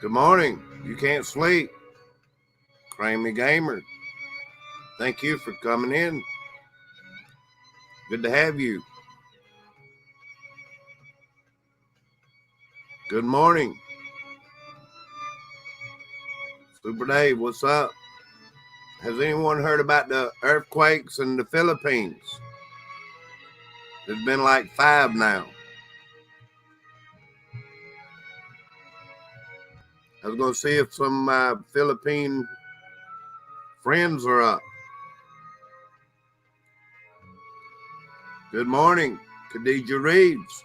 Good morning. You can't sleep. Crammy Gamer. Thank you for coming in. Good to have you. Good morning. Super Dave, what's up? Has anyone heard about the earthquakes in the Philippines? There's been like 5 now. I was going to see if some Philippine friends are up. Good morning, Khadija Reeves.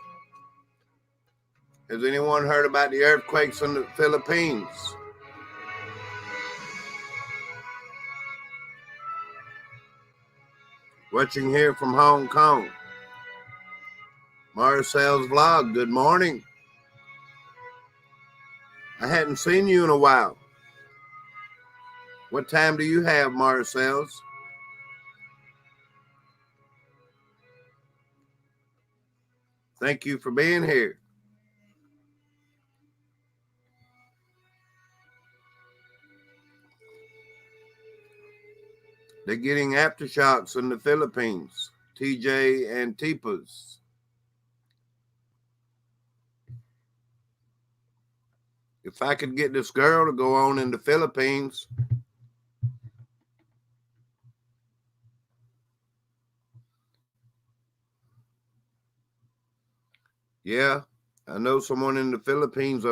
Has anyone heard about the earthquakes in the Philippines? Watching here from Hong Kong. Marcel's vlog, good morning. I hadn't seen you in a while. What time do you have, Marcel's? Thank you for being here. They're getting aftershocks in the Philippines. TJ and Tipas. If I could get this girl to go on in the Philippines, yeah, I know someone in the Philippines.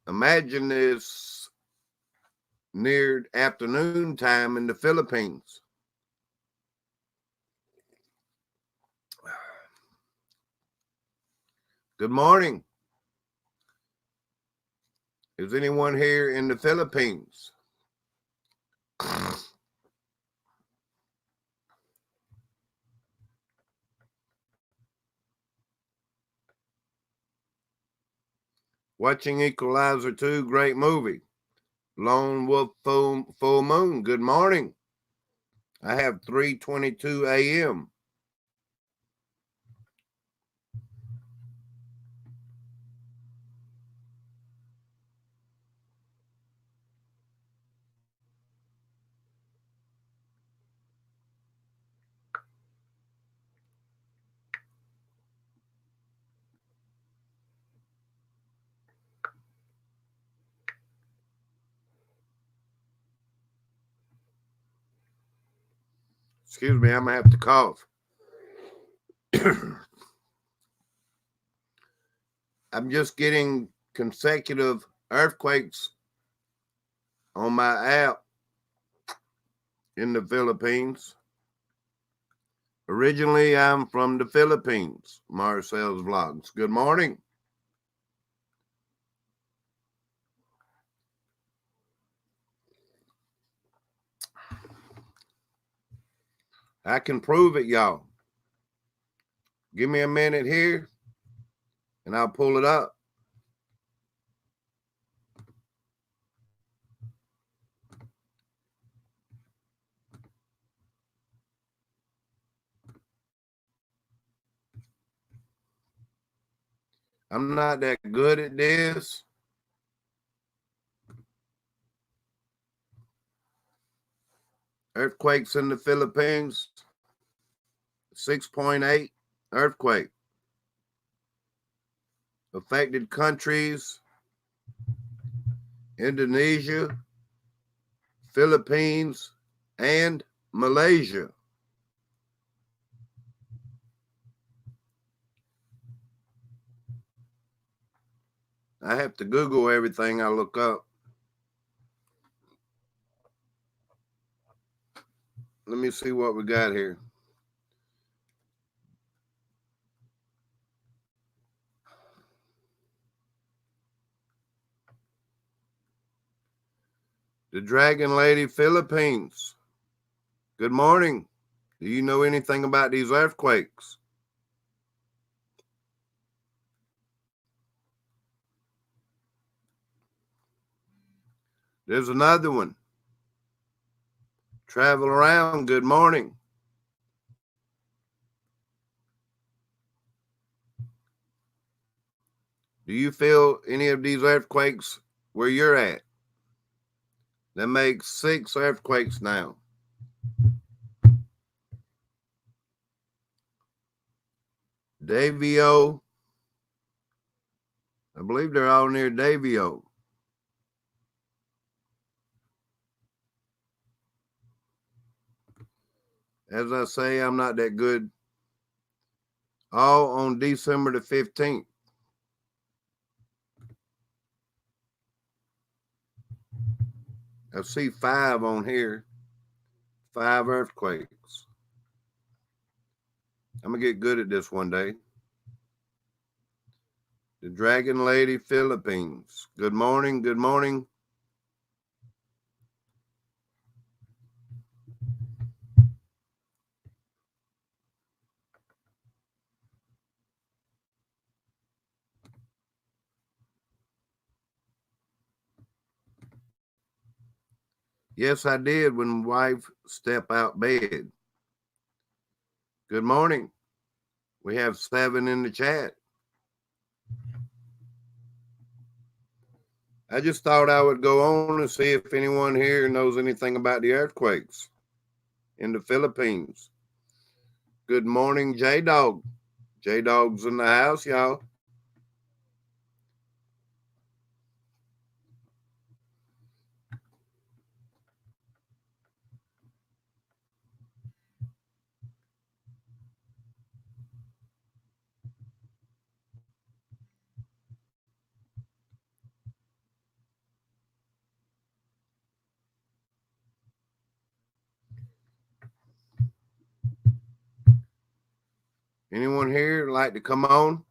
Imagine it's near afternoon time in the Philippines. Good morning. Is anyone here in the Philippines? Watching Equalizer 2, great movie. Lone Wolf Full Moon, good morning. I have 3:22 a.m. Excuse me, I'm going to have to cough. I'm just getting consecutive earthquakes on my app in the Philippines. Originally, I'm from the Philippines. Marcel's Vlogs. Good morning. I can prove it, y'all. Give me a minute here, and I'll pull it up. I'm not that good at this. Earthquakes in the Philippines, 6.8 earthquake. Affected countries, Indonesia, Philippines, and Malaysia. I have to Google everything I look up. Let me see what we got here. The Dragon Lady, Philippines. Good morning. Do you know anything about these earthquakes? There's another one. Travel around. Good morning. Do you feel any of these earthquakes where you're at? That makes 6 earthquakes now. Davio, I believe they're all near Davio. As I say, I'm not that good. All on December the 15th. I see 5 on here. 5 earthquakes. I'm going to get good at this one day. The Dragon Lady, Philippines. Good morning. Good morning. Yes, I did when my wife stepped out bed. Good morning. We have 7 in the chat. I just thought I would go on and see if anyone here knows anything about the earthquakes in the Philippines. Good morning, J-Dog. J-Dog's in the house, y'all. Anyone here like to come on?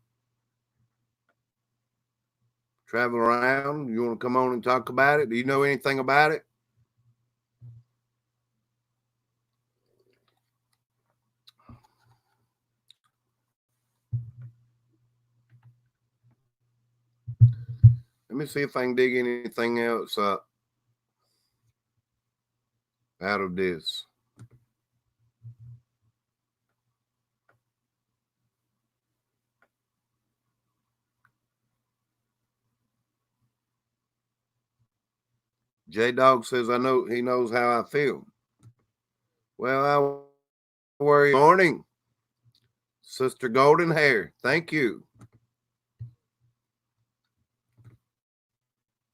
Travel around? You want to come on and talk about it? Do you know anything about it? Let me see if I can dig anything else up out of this. J-Dog says, I know he knows how I feel. Well, I worry. Morning, Sister Golden Hair. Thank you.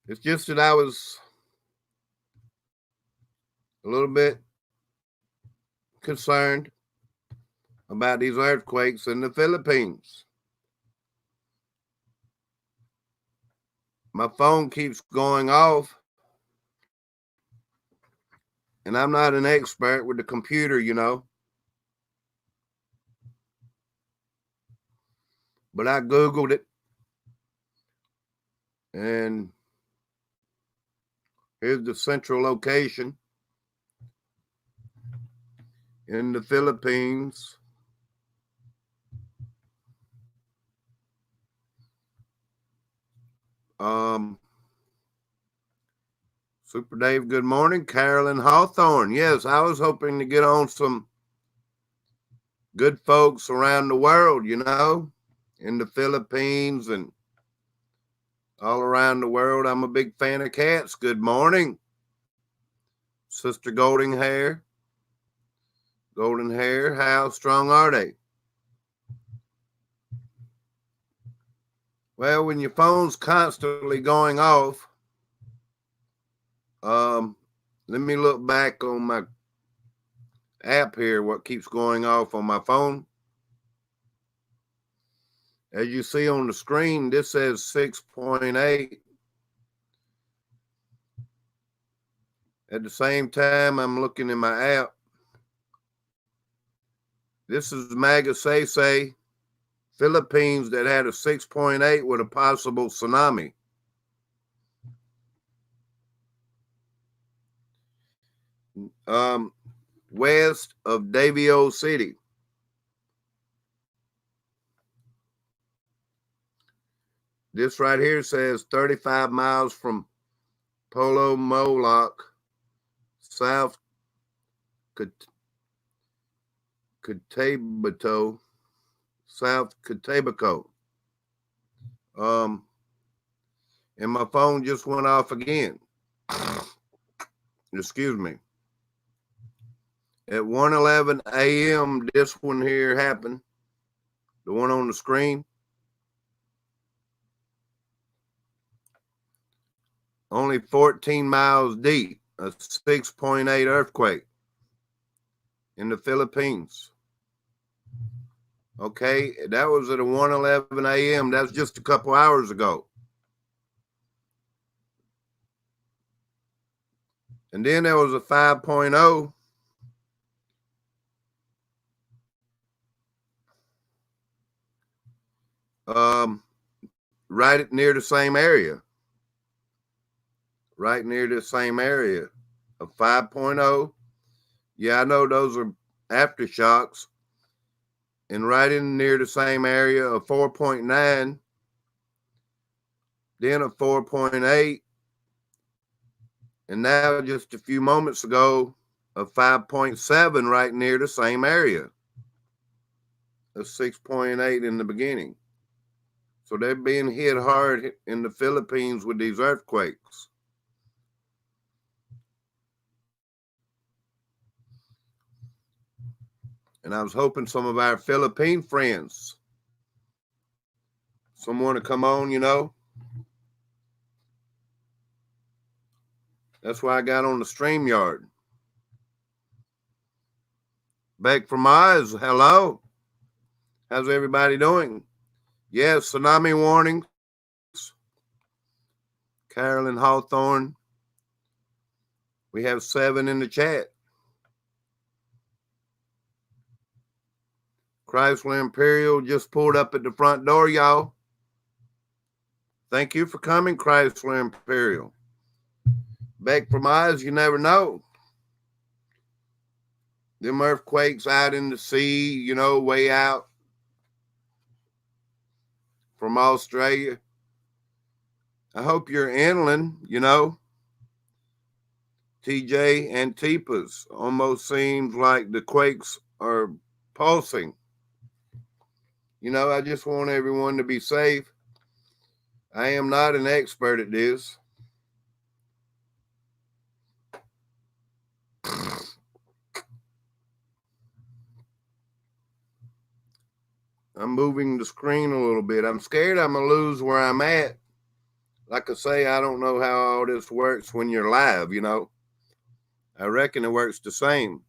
It's just that I was a little bit concerned about these earthquakes in the Philippines. My phone keeps going off, and I'm not an expert with the computer, you know. But I Googled it, and here's the central location in the Philippines. Super Dave, good morning. Carolyn Hawthorne. Yes, I was hoping to get on some good folks around the world, you know, in the Philippines and all around the world. I'm a big fan of cats. Good morning, Sister Golden Hair. Golden Hair, how strong are they? Well, when your phone's constantly going off, let me look back on my app here, what keeps going off on my phone. As you see on the screen, this says 6.8. At the same time, I'm looking in my app. This is Magasese, Philippines, that had a 6.8 with a possible tsunami. West of Davao City. This right here says 35 miles from Polo Moloch, South Cotabato, South Cotabato. and my phone just went off again. Excuse me. At 1:11 a.m., this one here happened. The one on the screen. Only 14 miles deep, a 6.8 earthquake in the Philippines. Okay, that was at 1:11 a.m. That's just a couple hours ago. And then there was a 5.0 right near the same area. Right near the same area. A 5.0. Yeah, I know those are aftershocks. And right in near the same area, a 4.9. Then a 4.8. And now just a few moments ago, a 5.7 right near the same area. A 6.8 in the beginning. So they're being hit hard in the Philippines with these earthquakes. And I was hoping some of our Philippine friends, someone to come on, you know. That's why I got on the StreamYard. Back from Oz, hello. How's everybody doing? Yes, tsunami warnings. Carolyn Hawthorne. We have 7 in the chat. Chrysler Imperial just pulled up at the front door, y'all. Thank you for coming, Chrysler Imperial. Back from Oz, you never know. Them earthquakes out in the sea, you know, way out from Australia. I hope you're inland, you know. TJ Antipas, almost seems like the quakes are pulsing. You know, I just want everyone to be safe. I am not an expert at this. I'm moving the screen a little bit. I'm scared I'm going to lose where I'm at. Like I say, I don't know how all this works when you're live, you know. I reckon it works the same.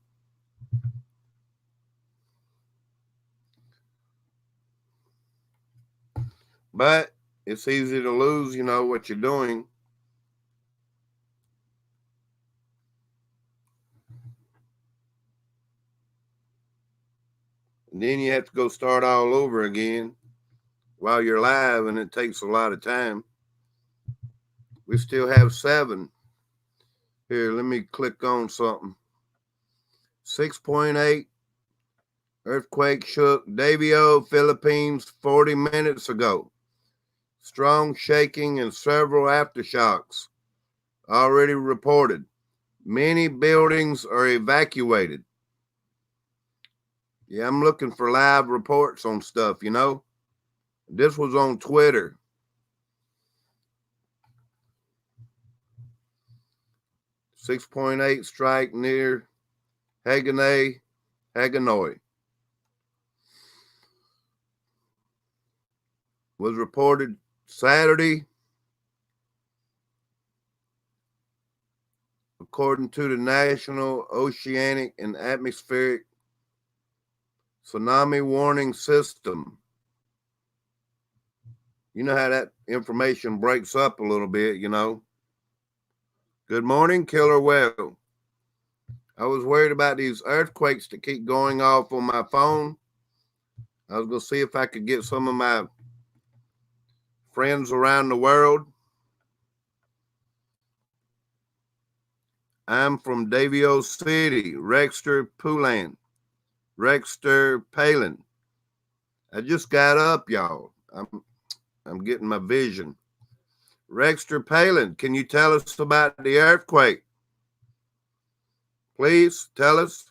But it's easy to lose, you know, what you're doing. And then you have to go start all over again while you're live, and it takes a lot of time. We still have 7. Here, let me click on something. 6.8 earthquake shook Davao, Philippines 40 minutes ago. Strong shaking and several aftershocks already reported. Many buildings are evacuated. Yeah, I'm looking for live reports on stuff, you know. This was on Twitter. .8 strike near Haganay, Hagonoy. Was reported Saturday, according to the National Oceanic and Atmospheric Tsunami Warning System. You know how that information breaks up a little bit, you know. Good morning, Killer Well. I was worried about these earthquakes that keep going off on my phone. I was going to see if I could get some of my friends around the world. I'm from Davao City, Rexter Palin. I just got up, y'all. I'm getting my vision. Rexter Palin, can you tell us about the earthquake? Please tell us.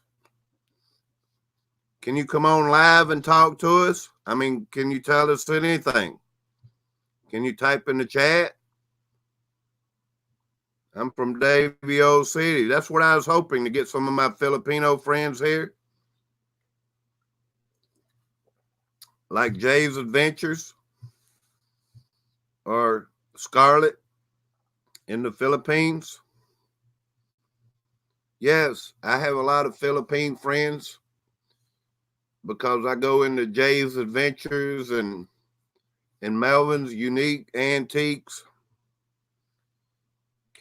Can you come on live and talk to us? I mean, can you tell us anything? Can you type in the chat? I'm from Davio City. That's what I was hoping to get some of my Filipino friends here, like Jay's Adventures or Scarlett in the Philippines. Yes, I have a lot of Philippine friends because I go into Jay's Adventures and Melvin's Unique Antiques.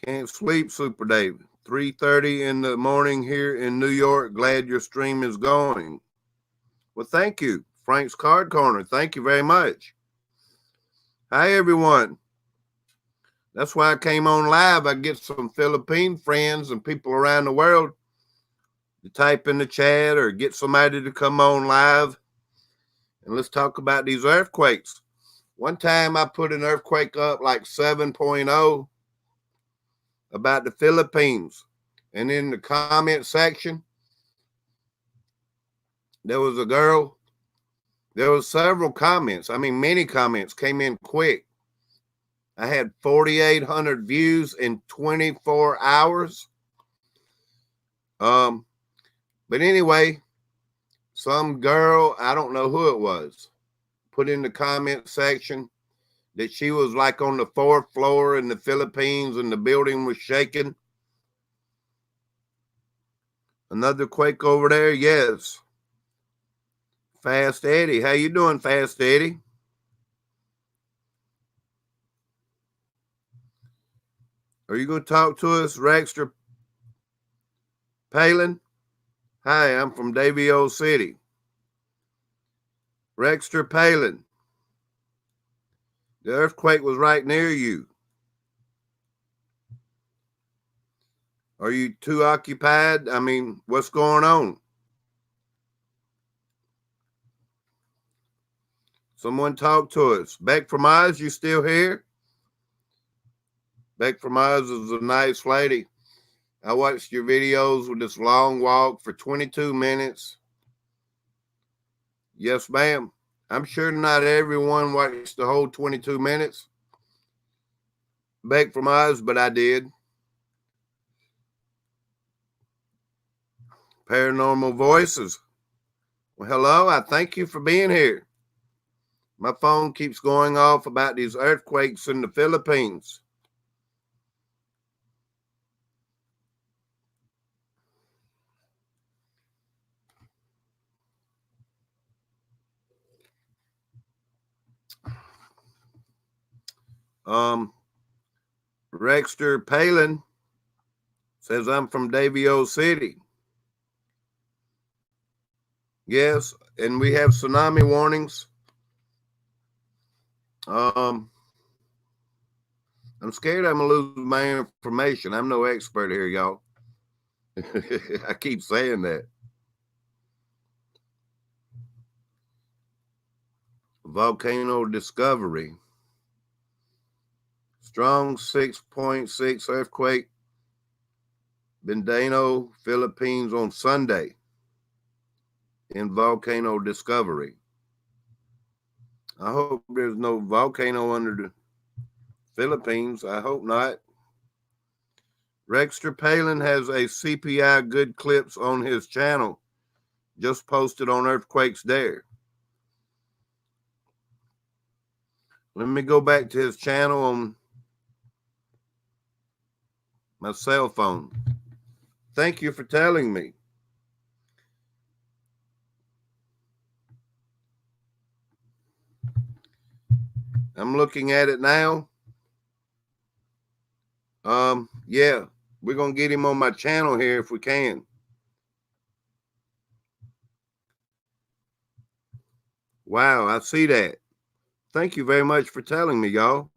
Can't sleep, Super Dave. 3:30 in the morning here in New York. Glad your stream is going. Well, thank you, Frank's Card Corner. Thank you very much. Hi, everyone. That's why I came on live. I get some Philippine friends and people around the world to type in the chat or get somebody to come on live. And let's talk about these earthquakes. One time I put an earthquake up like 7.0 about the Philippines. And in the comment section, there was a girl. There was several comments. I mean, many comments came in quick. I had 4,800 views in 24 hours. But anyway, some girl, I don't know who it was, put in the comment section that she was like on the 4th floor in the Philippines and the building was shaking. Another quake over there? Yes. Fast Eddie. How you doing, Fast Eddie? Are you going to talk to us, Rexter Palin? Hi, I'm from Davio City. Rexter Palin. The earthquake was right near you. Are you too occupied? I mean, what's going on? Someone talk to us. Beck from Oz, you still here? Beck from Oz is a nice lady. I watched your videos with this long walk for 22 minutes. Yes, ma'am. I'm sure not everyone watched the whole 22 minutes. Beck from Oz, but I did. Paranormal Voices. Well, hello. I thank you for being here. My phone keeps going off about these earthquakes in the Philippines. Rexter Palin says I'm from Davio City. Yes, and we have tsunami warnings. I'm scared I'm gonna lose my information. I'm no expert here, y'all. I keep saying that. Volcano discovery. Strong 6.6 earthquake, Mindanao, Philippines on Sunday in volcano discovery. I hope there's no volcano under the Philippines. I hope not. Rexter Palin has a CPI good clips on his channel, just posted on Earthquakes Dare. Let me go back to his channel on my cell phone. Thank you for telling me. I'm looking at it now. Yeah, we're going to get him on my channel here if we can. Wow, I see that. Thank you very much for telling me, y'all.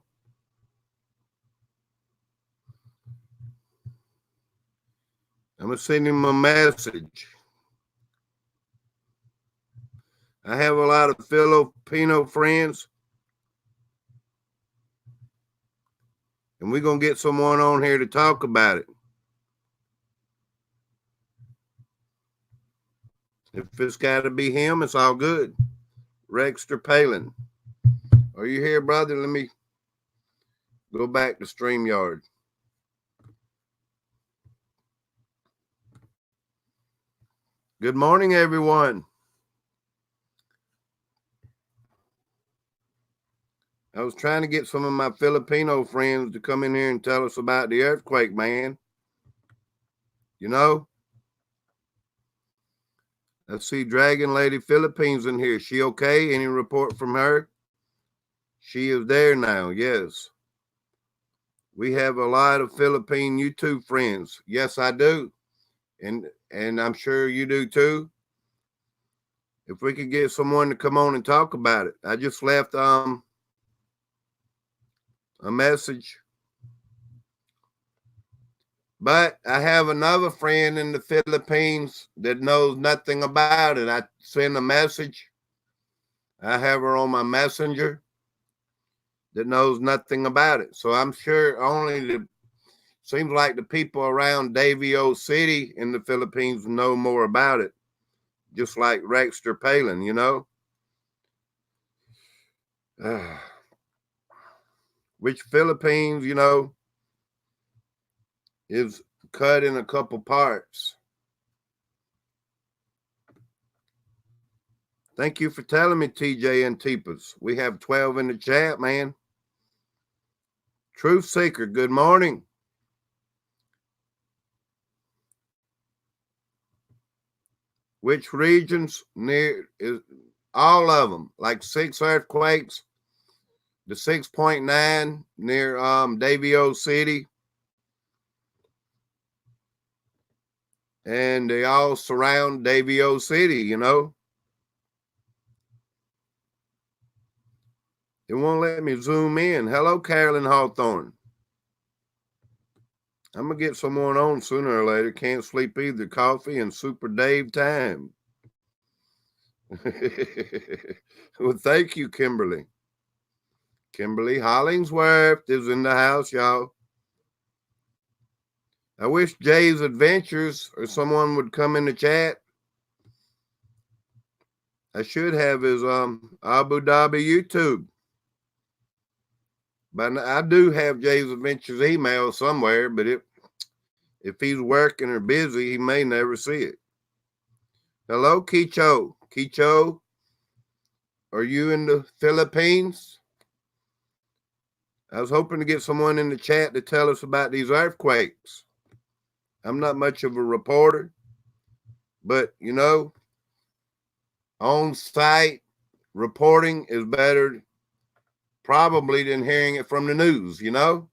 I'm going to send him a message. I have a lot of Filipino friends. And we're going to get someone on here to talk about it. If it's got to be him, it's all good. Rexter Palin. Are you here, brother? Let me go back to StreamYard. Good morning, everyone. I was trying to get some of my Filipino friends to come in here and tell us about the earthquake, man. You know, I see Dragon Lady Philippines in here. She okay? Any report from her? She is there now, yes. We have a lot of Philippine YouTube friends. Yes, I do. And I'm sure you do too. If we could get someone to come on and talk about it. I just left a message. But I have another friend in the Philippines that knows nothing about it. I send a message. I have her on my messenger that knows nothing about it. So I'm sure seems like the people around Davao City in the Philippines know more about it, just like Rexter Palin, you know? Which Philippines, you know, is cut in a couple parts. Thank you for telling me, TJ and Teepas. We have 12 in the chat, man. Truth Seeker, good morning. Which regions near is all of them, like 6 earthquakes, the 6.9 near Davao City, and they all surround Davao City, you know. It won't let me zoom in. Hello, Carolyn Hawthorne. I'm gonna get someone on sooner or later. Can't sleep either. Coffee and Super Dave time. Well, thank you, Kimberly. Kimberly Hollingsworth is in the house, y'all. I wish Jay's Adventures or someone would come in the chat. I should have his Abu Dhabi YouTube. But I do have Jay's Adventures email somewhere, but if he's working or busy, he may never see it. Hello, Kicho. Kicho, are you in the Philippines? I was hoping to get someone in the chat to tell us about these earthquakes. I'm not much of a reporter, but you know, on site reporting is better probably than hearing it from the news, you know?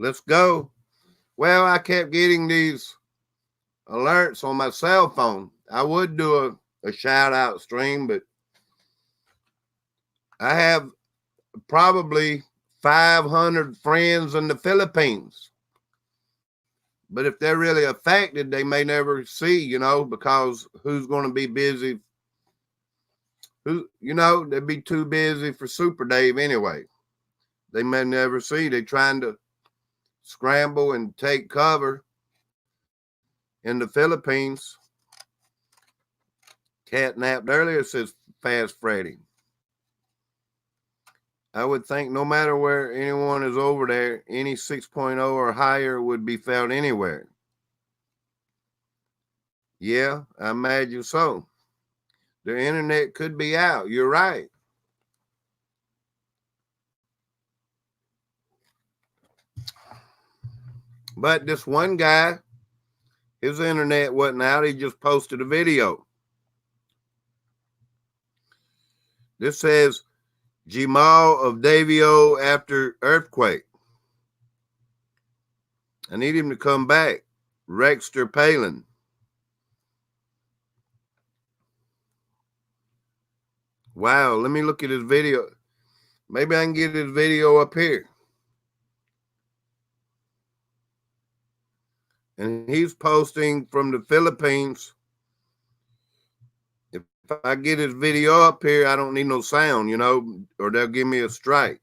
Let's go. Well, I kept getting these alerts on my cell phone. I would do a shout out stream, but I have probably 500 friends in the Philippines. But if they're really affected, they may never see, you know, because who's going to be busy? They'd be too busy for Super Dave anyway. They may never see. They're trying to scramble and take cover in the Philippines. Cat napped earlier, says Fast Freddy. I would think no matter where anyone is over there, any 6.0 or higher would be felt anywhere. Yeah, I imagine so. The internet could be out. You're right. But this one guy, his internet wasn't out. He just posted a video. This says Jamal of Davao after earthquake. I need him to come back. Rexter Palin. Wow, let me look at his video. Maybe I can get his video up here. And he's posting from the Philippines. If I get his video up here, I don't need no sound, you know, or they'll give me a strike.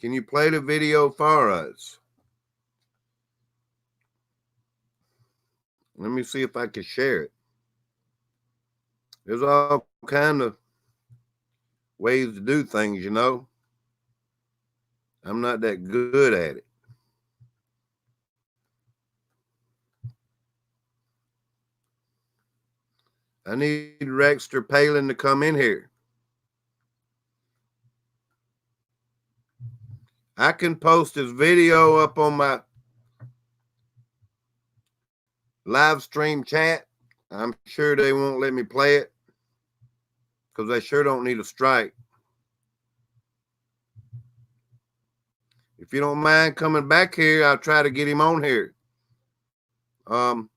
Can you play the video for us? Let me see if I can share it. There's all kind of ways to do things, you know. I'm not that good at it. I need Rexter Palin to come in here. I can post his video up on my live stream chat. I'm sure they won't let me play it because they sure don't need a strike. If you don't mind coming back here, I'll try to get him on here. 6.0,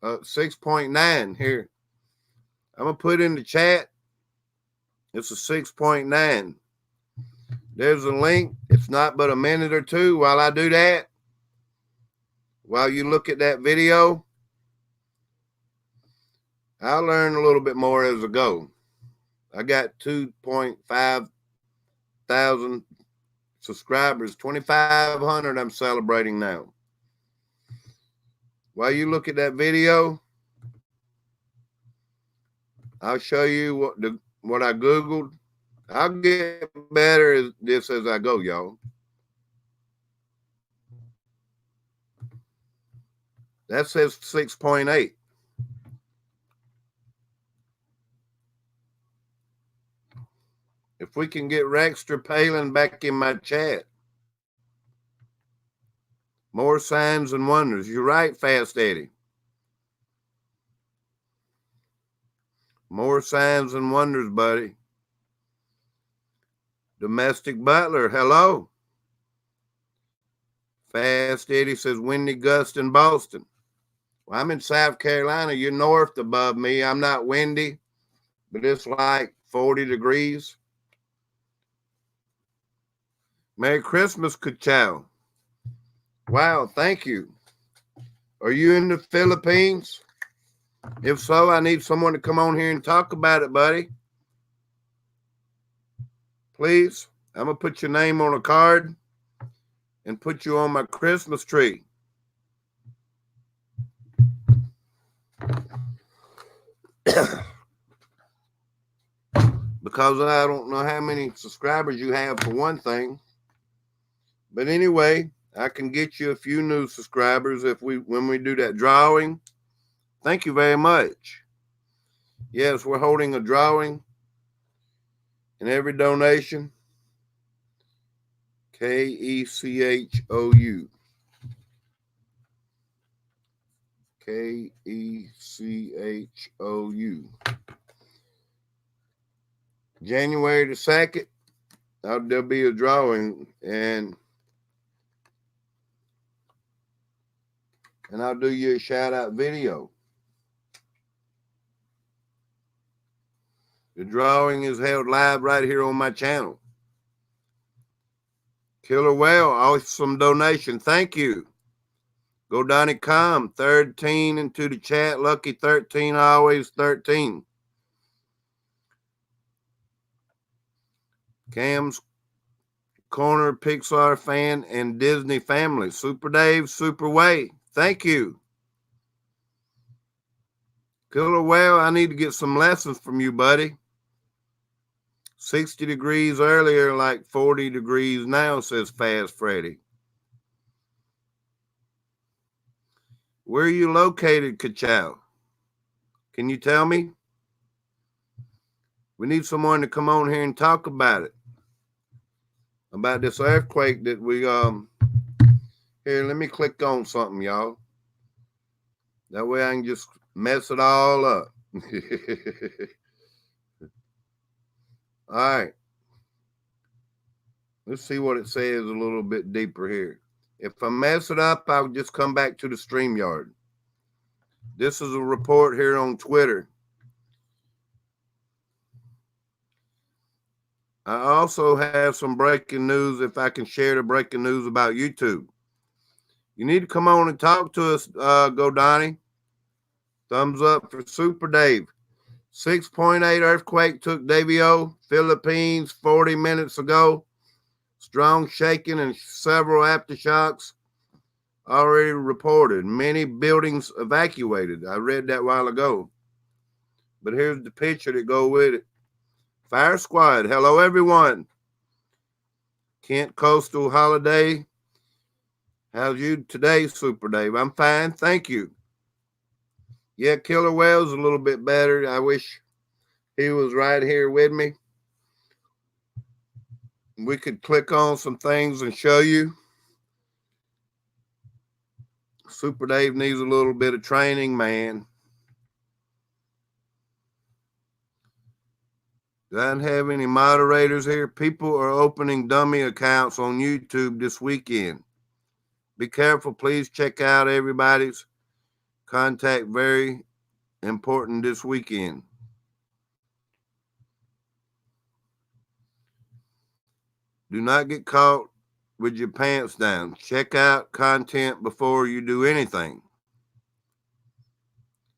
6.9 here. I'm going to put in the chat. It's a 6.9. There's a link. It's not but a minute or two. While I do that, while you look at that video, I'll learn a little bit more as I go. I got 2.5 thousand subscribers, 2,500 I'm celebrating now. While you look at that video, I'll show you what I Googled. I'll get better at this as I go, y'all. That says 6.8. If we can get Rexter Palin back in my chat. More signs and wonders. You're right, Fast Eddie. More signs and wonders, buddy. Domestic Butler, hello. Fast Eddie says windy gust in Boston. Well, I'm in South Carolina. You're north above me. I'm not windy, but it's like 40 degrees. Merry Christmas, Kachow. Wow, thank you. Are you in the Philippines? If so, I need someone to come on here and talk about it, buddy. Please, I'm going to put your name on a card and put you on my Christmas tree. Because I don't know how many subscribers you have for one thing. But anyway, I can get you a few new subscribers when we do that drawing. Thank you very much. Yes, we're holding a drawing. And every donation, Kechou. Kechou. January the 2nd, there'll be a drawing, and I'll do you a shout out video. The drawing is held live right here on my channel. Killer Whale, awesome donation. Thank you. Go Donnie Com, 13 into the chat. Lucky 13, always 13. Cam's Corner, Pixar fan, and Disney family. Super Dave, Super Way. Thank you. Killer Whale, I need to get some lessons from you, buddy. 60 degrees earlier, like 40 degrees now, says Fast Freddy. Where are you located, Kachow? Can you tell me? We need someone to come on here and talk about it. About this earthquake that we here, let me click on something, y'all. That way I can just mess it all up. All right. Let's see what it says a little bit deeper here. If I mess it up, I'll just come back to the StreamYard. This is a report here on Twitter. I also have some breaking news, if I can share the breaking news about YouTube. You need to come on and talk to us, Go Donnie. Thumbs up for Super Dave. 6.8 earthquake took Davao, Philippines 40 minutes ago. Strong shaking and several aftershocks already reported. Many buildings evacuated. I read that a while ago. But here's the picture that go with it. Fire Squad. Hello, everyone. Cant Coastal Holiday. How's you today, Super Dave? I'm fine, thank you. Yeah, Killer Whale's a little bit better. I wish he was right here with me. We could click on some things and show you. Super Dave needs a little bit of training, man. Do I have any moderators here? People are opening dummy accounts on YouTube this weekend. Be careful. Please check out everybody's contact. Very important this weekend. Do not get caught with your pants down. Check out content before you do anything.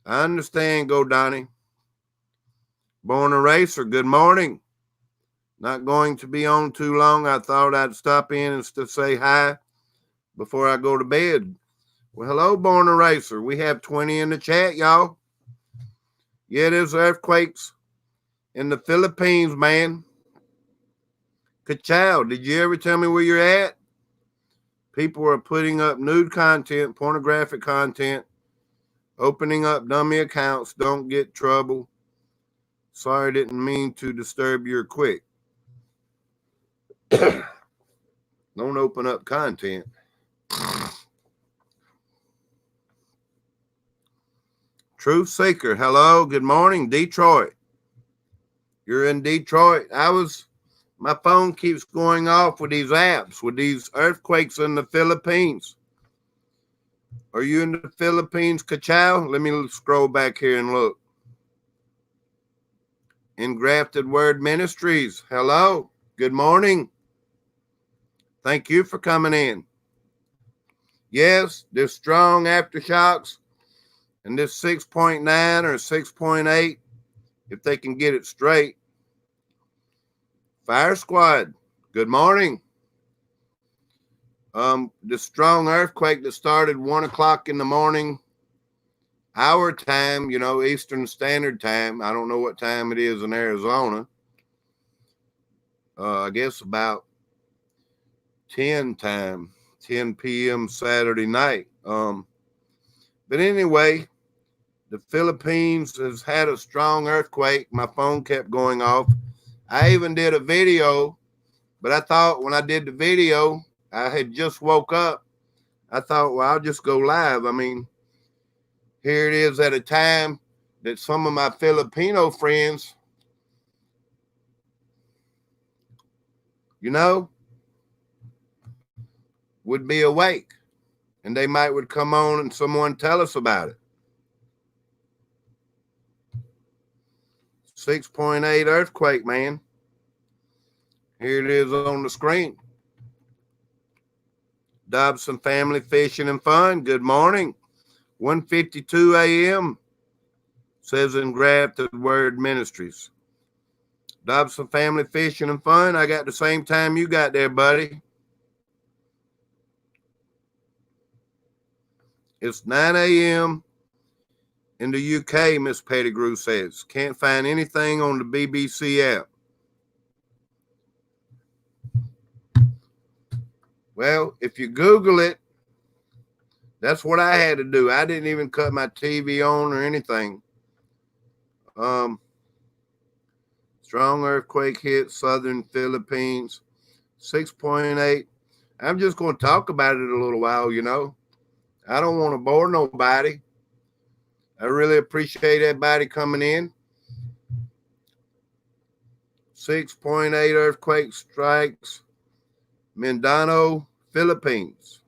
I understand, Go Donnie. Born a Racer, good morning. Not going to be on too long. I thought I'd stop in and to say hi before I go to bed. Well, hello, Born a Racer. We have 20 in the chat, y'all. Yeah, there's earthquakes in the Philippines, man. Ka-chow, did you ever tell me where you're at? People are putting up nude content, pornographic content, opening up dummy accounts. Don't get trouble. Sorry, didn't mean to disturb your quick. Don't open up content. Truth Seeker, hello, good morning, Detroit. You're in Detroit. My phone keeps going off with these apps, with these earthquakes in the Philippines. Are you in the Philippines, Ka-chow? Let me scroll back here and look. Engrafted Word Ministries, hello, good morning. Thank you for coming in. Yes, there's strong aftershocks, and this 6.9 or 6.8, if they can get it straight. Fire Squad, good morning. The strong earthquake that started 1 o'clock in the morning, our time, Eastern Standard Time. I don't know what time it is in Arizona. I guess about 10 p.m. Saturday night. But anyway, the Philippines has had a strong earthquake. My phone kept going off. I even did a video, but I thought when I did the video, I had just woke up. I thought, well, I'll just go live. I mean, here it is at a time that some of my Filipino friends, would be awake, and they would come on and someone tell us about it. 6.8 earthquake, man. Here it is on the screen. Dobson Family Fishing and Fun. Good morning. 1:52 a.m. says Engrafted Word Ministries. Dobson Family Fishing and Fun. I got the same time you got there, buddy. It's 9 a.m. in the UK, Miss Pettigrew says. Can't find anything on the BBC app. Well, if you Google it, that's what I had to do. I didn't even cut my TV on or anything. Strong earthquake hit southern Philippines, 6.8. I'm just going to talk about it a little while, I don't want to bore nobody. I really appreciate everybody coming in. 6.8 earthquake strikes Mindanao, Philippines.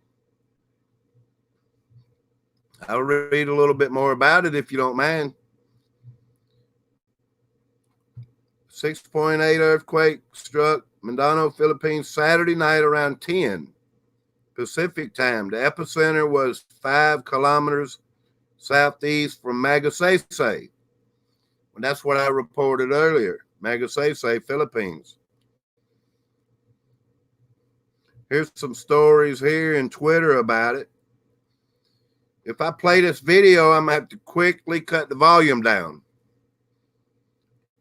I'll read a little bit more about it if you don't mind. 6.8 earthquake struck Mindanao, Philippines Saturday night around 10 Pacific time. The epicenter was 5 kilometers southeast from Magsaysay. And that's what I reported earlier. Magsaysay, Philippines. Here's some stories here in Twitter about it. If I play this video, I'm going to have to quickly cut the volume down.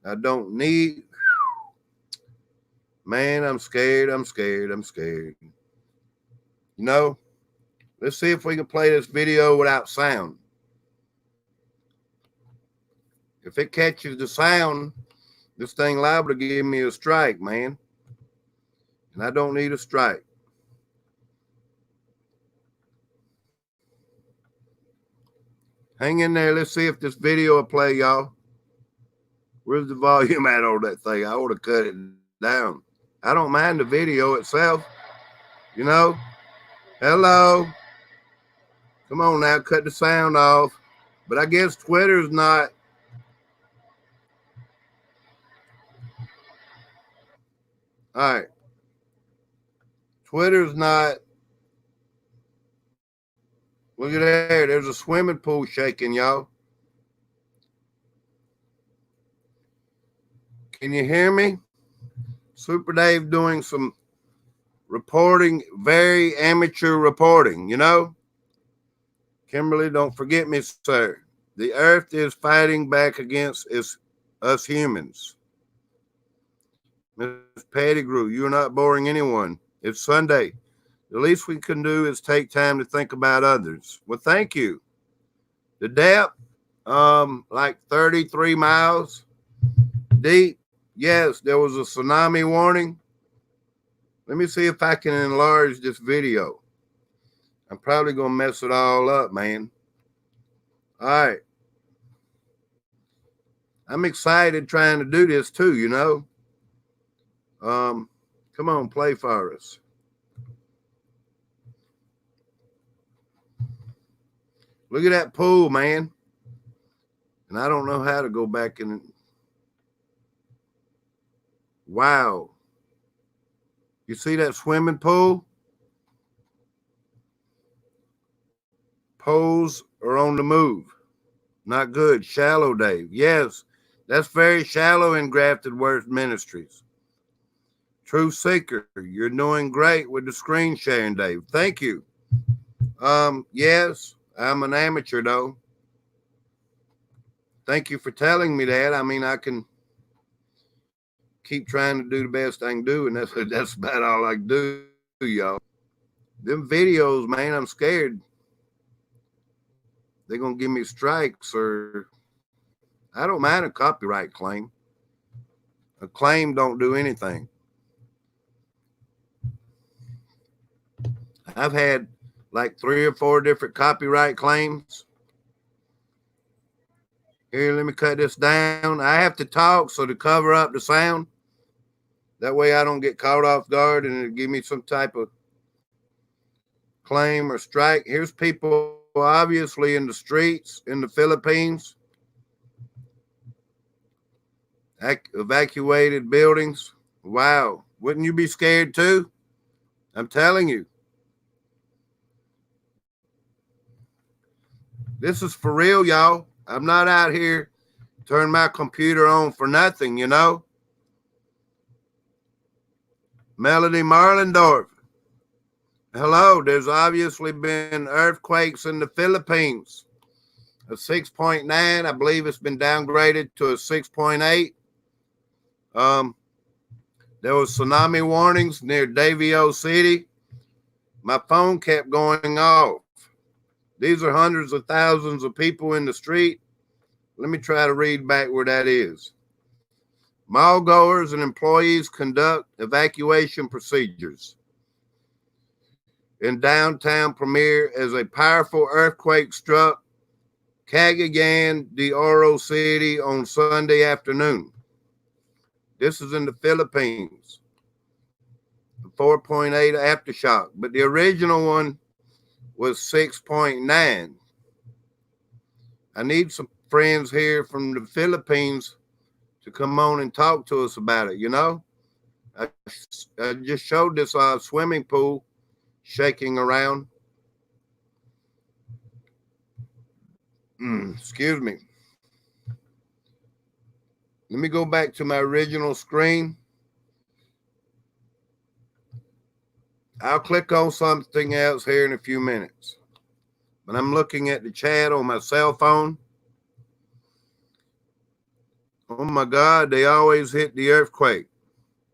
I don't need. Man, I'm scared. I'm scared. I'm scared. You know, let's see if we can play this video without sound. If it catches the sound, this thing liable to give me a strike, man. And I don't need a strike. Hang in there. Let's see if this video will play, y'all. Where's the volume at on that thing? I ought to cut it down. I don't mind the video itself. You know? Hello. Come on now, cut the sound off. But I guess Twitter's not. All right. Twitter's not. Look at there. There's a swimming pool shaking, y'all. Can you hear me? Super Dave doing some reporting, very amateur reporting, you know? Kimberly, don't forget me, sir. The earth is fighting back against us humans. Miss Pettigrew, you're not boring anyone. It's Sunday. The least we can do is take time to think about others. Well, thank you. The depth, like 33 miles deep. Yes, there was a tsunami warning. Let me see if I can enlarge this video. I'm probably going to mess it all up, man. All right. I'm excited trying to do this too, you know. Come on, play for us. Look at that pool, man. And I don't know how to go back and. Wow. You see that swimming pool? Poles are on the move. Not good. Shallow, Dave. Yes, that's very shallow in Grafted Word Ministries. True Seeker, you're doing great with the screen sharing, Dave. Thank you. Yes, I'm an amateur, though. Thank you for telling me that. I mean, I can keep trying to do the best I can do, and that's about all I can do, y'all. Them videos, man, I'm scared they're going to give me strikes, or I don't mind a copyright claim. A claim don't do anything. I've had like 3 or 4 different copyright claims. Here, let me cut this down. I have to talk so to cover up the sound. That way I don't get caught off guard and it'll give me some type of claim or strike. Here's people obviously in the streets in the Philippines. Evacuated buildings. Wow. Wouldn't you be scared too? I'm telling you. This is for real, y'all. I'm not out here turning my computer on for nothing, you know. Melody Marlendorf. Hello. There's obviously been earthquakes in the Philippines. A 6.9. I believe it's been downgraded to a 6.8. There was tsunami warnings near Davao City. My phone kept going off. These are hundreds of thousands of people in the street. Let me try to read back where that is. Mall goers and employees conduct evacuation procedures. In downtown Premier, as a powerful earthquake struck Cagayan de Oro City on Sunday afternoon. This is in the Philippines. 4.8 aftershock, but the original one was 6.9. I need some friends here from the Philippines to come on and talk to us about it, you know? I just showed this swimming pool shaking around. Excuse me. Let me go back to my original screen. I'll click on something else here in a few minutes. But I'm looking at the chat on my cell phone. Oh my God, they always hit the earthquake.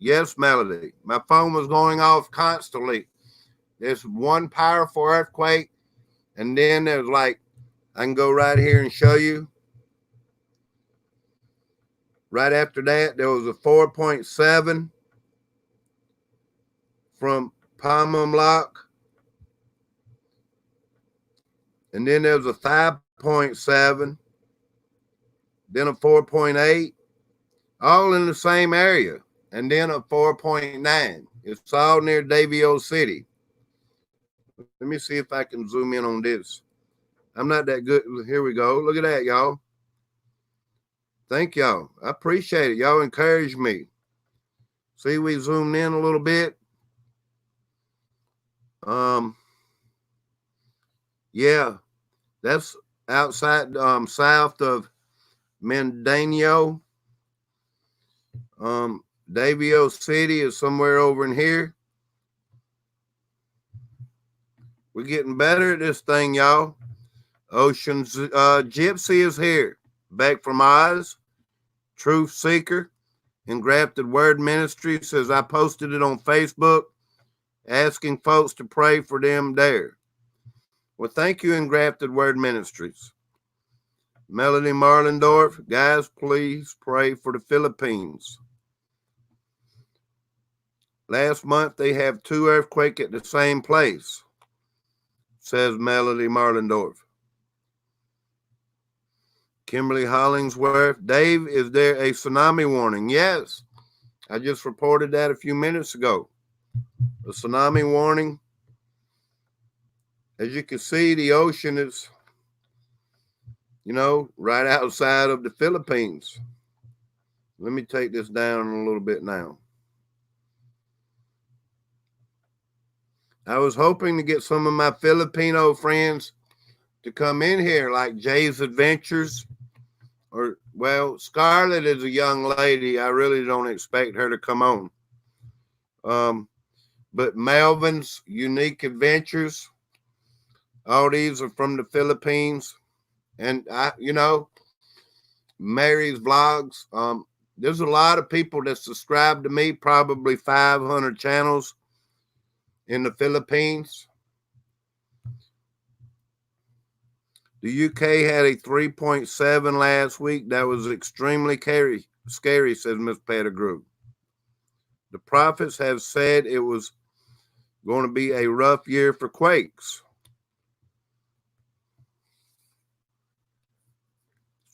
Yes, Melody. My phone was going off constantly. There's one powerful earthquake, and then there's like, I can go right here and show you. Right after that, there was a 4.7 from Palmamlock. And then there was a 5.7, then a 4.8, all in the same area. And then a 4.9. It's all near Davio City. Let me see if I can zoom in on this. I'm not that good. Here we go. Look at that, y'all. Thank y'all. I appreciate it. Y'all encourage me. See, we zoomed in a little bit. Yeah, that's outside south of Mendano. Davio City is somewhere over in here. We're getting better at this thing, y'all. Ocean's Gypsy is here, back from Oz. Truth Seeker, Engrafted Word Ministry says I posted it on Facebook, asking folks to pray for them there. Well, thank you, Engrafted Word Ministries. Melody Marlendorf, guys, please pray for the Philippines. Last month, they have 2 earthquakes at the same place, says Melody Marlendorf. Kimberly Hollingsworth, Dave, is there a tsunami warning? Yes, I just reported that a few minutes ago. A tsunami warning. As you can see, the ocean is, right outside of the Philippines. Let me take this down a little bit now. I was hoping to get some of my Filipino friends to come in here, like Jay's Adventures, or, well, Scarlett is a young lady. I really don't expect her to come on. But Melvin's Unique Adventures, all these are from the Philippines. And Mary's Vlogs. There's a lot of people that subscribe to me, probably 500 channels in the Philippines. The UK had a 3.7 last week. That was extremely scary, says Miss Pettigrew. The prophets have said it was going to be a rough year for quakes.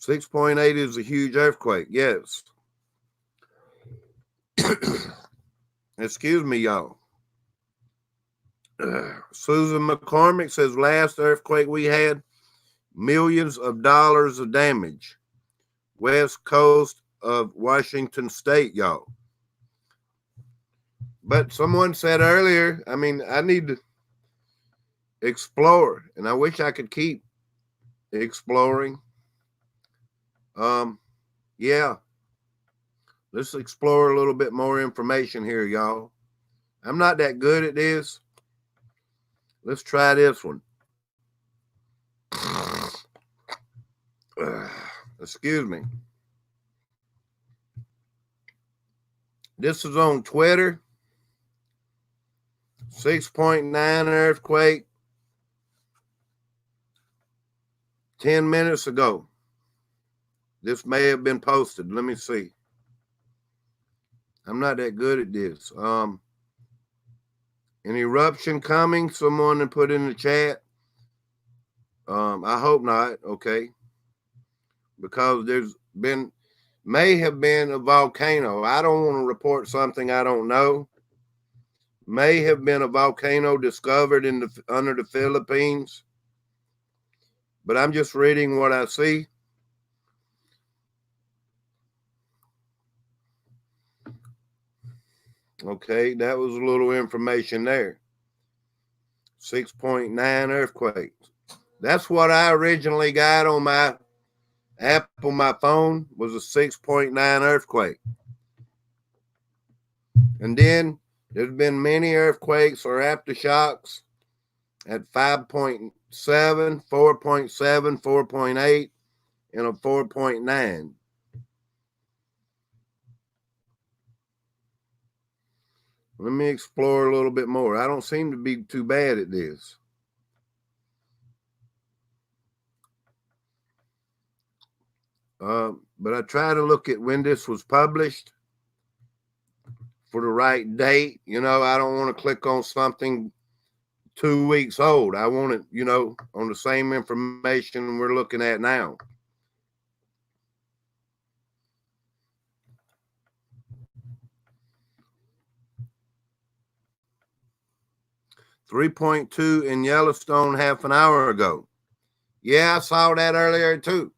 6.8 is a huge earthquake, yes. Excuse me, y'all. Susan McCormick says last earthquake we had, millions of dollars of damage. West coast of Washington State, y'all. But someone said earlier, I need to explore, and I wish I could keep exploring. Yeah. Let's explore a little bit more information here, y'all. I'm not that good at this. Let's try this one. Excuse me. This is on Twitter. 6.9 earthquake 10 minutes ago. This may have been posted. Let me see. I'm not that good at this. An eruption coming? Someone to put in the chat. I hope not. Okay. Because may have been a volcano. I don't want to report something I don't know. May have been a volcano discovered under the Philippines. But I'm just reading what I see. Okay, that was a little information there. 6.9 earthquake. That's what I originally got on my app on my phone, was a 6.9 earthquake. And then there's been many earthquakes or aftershocks at 5.7, 4.7, 4.8, and a 4.9. Let me explore a little bit more. I don't seem to be too bad at this. But I try to look at when this was published for the right date. You know, I don't want to click on something 2 weeks old. I want it, you know, on the same information we're looking at now. .2 in Yellowstone half an hour ago. Yeah, I saw that earlier too,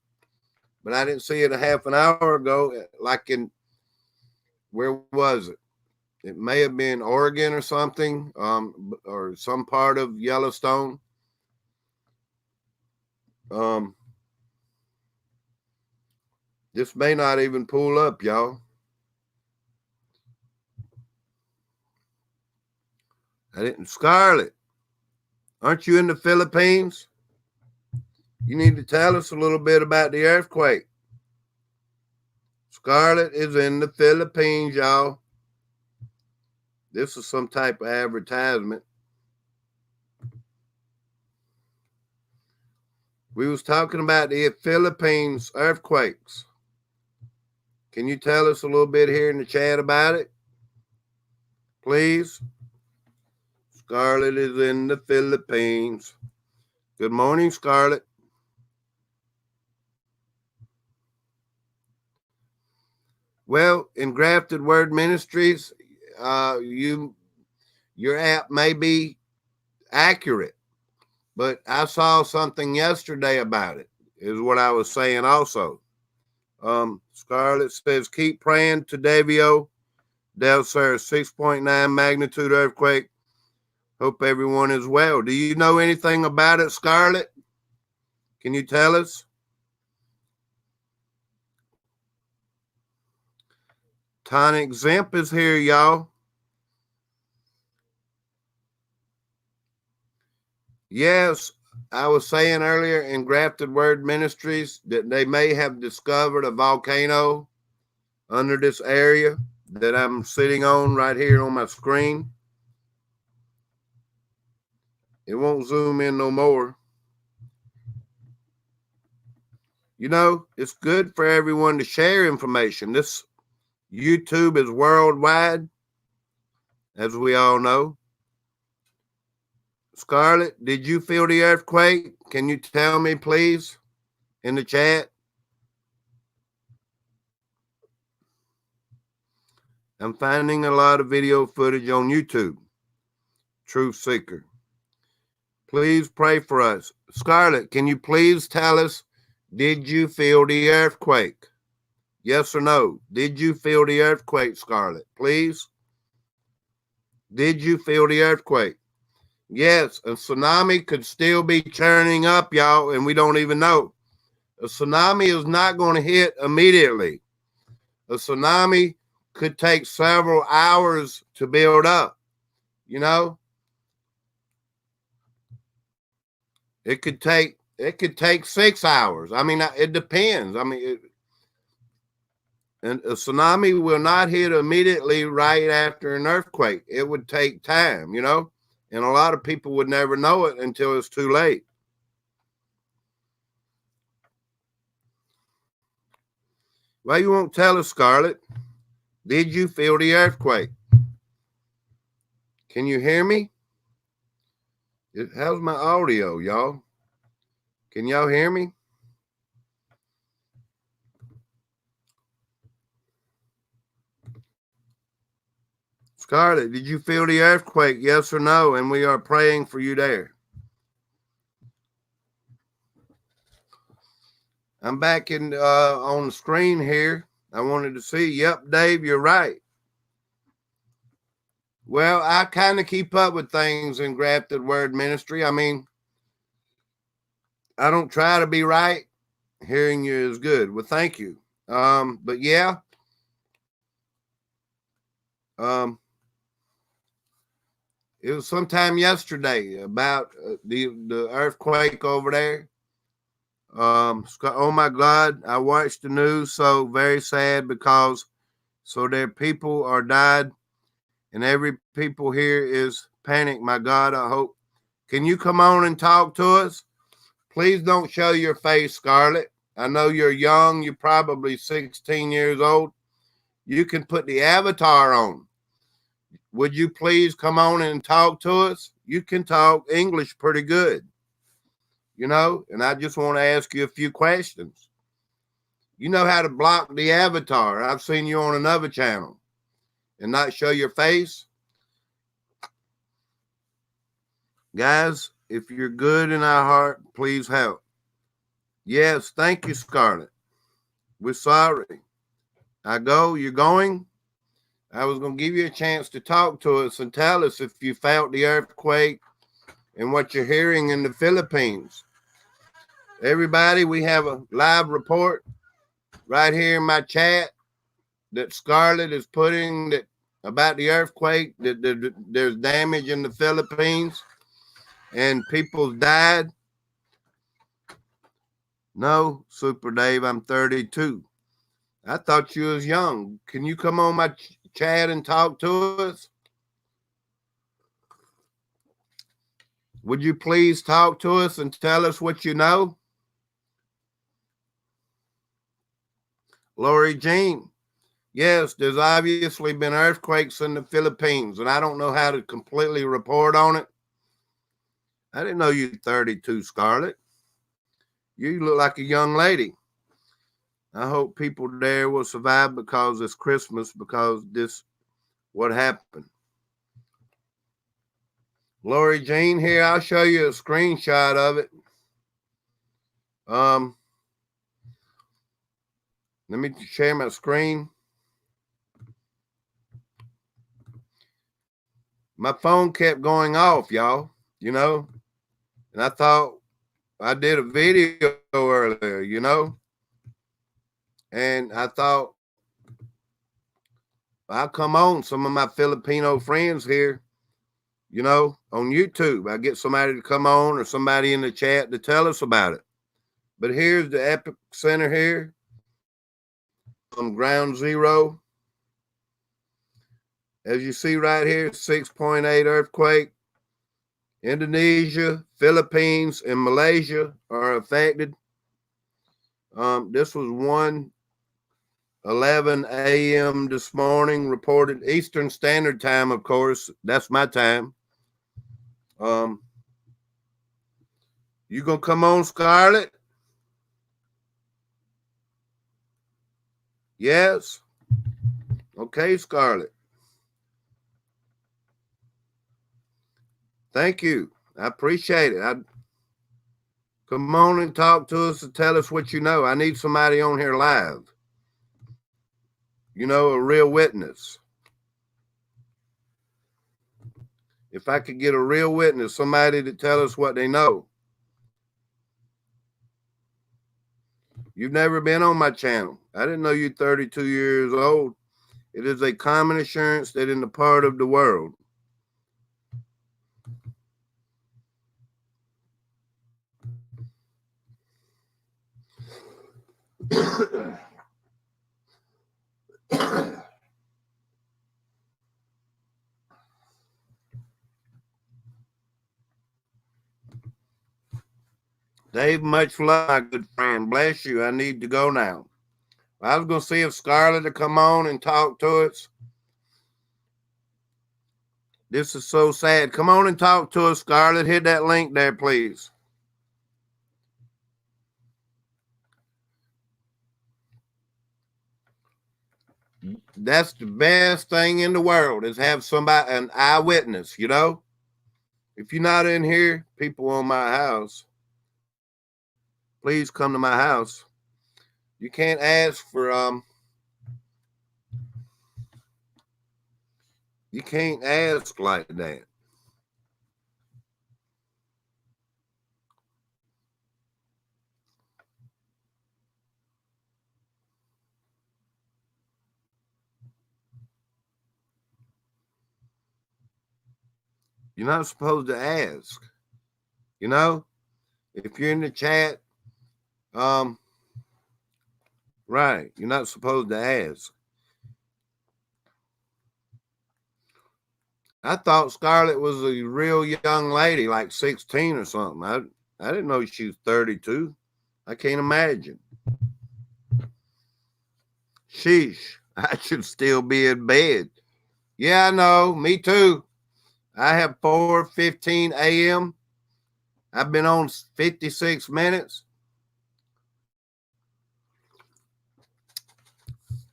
but I didn't see it a half an hour ago. Like in, where was it? It may have been Oregon or something, or some part of Yellowstone. This may not even pull up, y'all. I didn't. Scarlett, aren't you in the Philippines? You need to tell us a little bit about the earthquake. Scarlett is in the Philippines, y'all. This is some type of advertisement. We was talking about the Philippines earthquakes. Can you tell us a little bit here in the chat about it? Please. Scarlett is in the Philippines. Good morning, Scarlett. Well, in Grafted Word Ministries, your app may be accurate, but I saw something yesterday about it, is what I was saying also. Scarlett says, keep praying to Davio Del Sur, 6.9 magnitude earthquake. Hope everyone is well. Do you know anything about it, Scarlett? Can you tell us? Tonic Zimp is here, y'all. Yes, I was saying earlier in Grafted Word Ministries that they may have discovered a volcano under this area that I'm sitting on right here on my screen. It won't zoom in no more. You know, it's good for everyone to share information. This YouTube is worldwide, as we all know. Scarlett, did you feel the earthquake? Can you tell me, please, in the chat? I'm finding a lot of video footage on YouTube. Truth Seeker. Please pray for us. Scarlett, can you please tell us, did you feel the earthquake? Yes or no? Did you feel the earthquake, Scarlett? Please? Did you feel the earthquake? Yes, a tsunami could still be churning up, y'all, and we don't even know. A tsunami is not going to hit immediately. A tsunami could take several hours to build up, you know? It could take 6 hours. I mean, it depends. I mean, and a tsunami will not hit immediately right after an earthquake. It would take time, you know? And a lot of people would never know it until it's too late. Well, you won't tell us, Scarlett. Did you feel the earthquake? Can you hear me? How's my audio, y'all? Can y'all hear me? Scarlett, did you feel the earthquake? Yes or no? And we are praying for you there. I'm back in on the screen here. I wanted to see. Yep, Dave, you're right. Well, I kind of keep up with things in Grafted Word Ministry. I mean, I don't try to be right. Hearing you is good. Well, thank you. But yeah. It was sometime yesterday about the earthquake over there. Oh my God, I watched the news. So very sad because so their people are died and every people here is panicked. My God, I hope. Can you come on and talk to us? Please don't show your face, Scarlett. I know you're young. You're probably 16 years old. You can put the avatar on. Would you please come on and talk to us? You can talk English pretty good, and I just want to ask you a few questions. You know how to block the avatar. I've seen you on another channel and not show your face. Guys, if you're good in our heart, please help. Yes, thank you, Scarlett. We're sorry. You're going? I was going to give you a chance to talk to us and tell us if you felt the earthquake and what you're hearing in the Philippines. Everybody, we have a live report right here in my chat that Scarlett is putting about the earthquake, that there's damage in the Philippines and people died. No, Super Dave, I'm 32. I thought you was young. Can you come on my chat and talk to us? Would you please talk to us and tell us what you know? Lori Jean, yes, there's obviously been earthquakes in the Philippines, and I don't know how to completely report on it. I didn't know you're 32, Scarlett. You look like a young lady. I hope people there will survive because it's Christmas, because what happened. Lori Jean, here, I'll show you a screenshot of it. Let me share my screen. My phone kept going off, y'all, and I thought I did a video earlier, and I thought I'll come on some of my Filipino friends here, on YouTube. I get somebody to come on or somebody in the chat to tell us about it. But here's the epicenter here on ground zero. As you see right here, 6.8 earthquake. Indonesia, Philippines, and Malaysia are affected. This was 1:11 a.m. this morning, reported Eastern Standard Time, of course. That's my time. You gonna come on, Scarlett? Yes. Okay, Scarlett. Thank you. I appreciate it. Come on and talk to us and tell us what you know. I need somebody on here live. A real witness. If I could get a real witness, somebody to tell us what they know. You've never been on my channel. I didn't know you're 32 years old. It is a common assurance that in the part of the world Dave, much love, my good friend. Bless you. I need to go now. I was going to see if Scarlett would come on and talk to us. This is so sad. Come on and talk to us, Scarlett. Hit that link there, please. That's the best thing in the world, is have somebody, an eyewitness, If you're not in here, people on my house, please come to my house. You can't ask for, you can't ask like that. You're not supposed to ask, if you're in the chat, right, you're not supposed to ask. I thought Scarlett was a real young lady, like 16 or something. I didn't know she was 32. I can't imagine. Sheesh, I should still be in bed. Yeah, I know. Me too. I have 4:15 a.m. I've been on 56 minutes.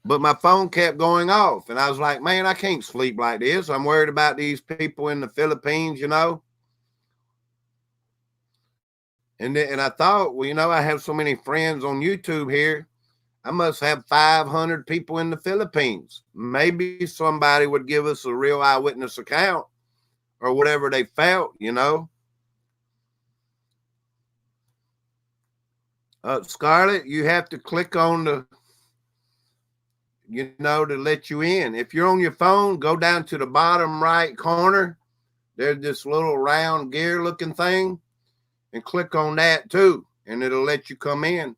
But my phone kept going off. And I was like, man, I can't sleep like this. I'm worried about these people in the Philippines, you know. And I thought, well, you know, I have so many friends on YouTube here. I must have 500 people in the Philippines. Maybe somebody would give us a real eyewitness account or whatever they felt, you know. Scarlett, you have to click on the, you know, to let you in. If you're on your phone, go down to the bottom right corner. There's this little round gear looking thing, and click on that too, and it'll let you come in.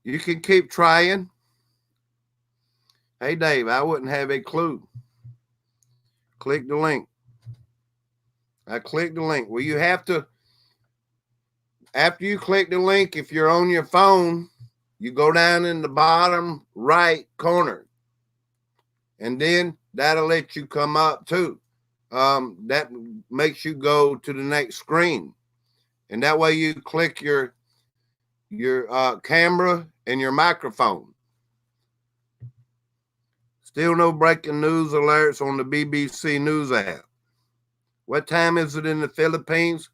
You can keep trying. Hey, Dave, I wouldn't have a clue. Click the link. I clicked the link. Well, you have to, after you click the link, if you're on your phone, you go down in the bottom right corner, and then that'll let you come up too. That makes you go to the next screen, and that way you click your camera and your microphone. Still no breaking news alerts on the BBC News app. What time is it in the Philippines?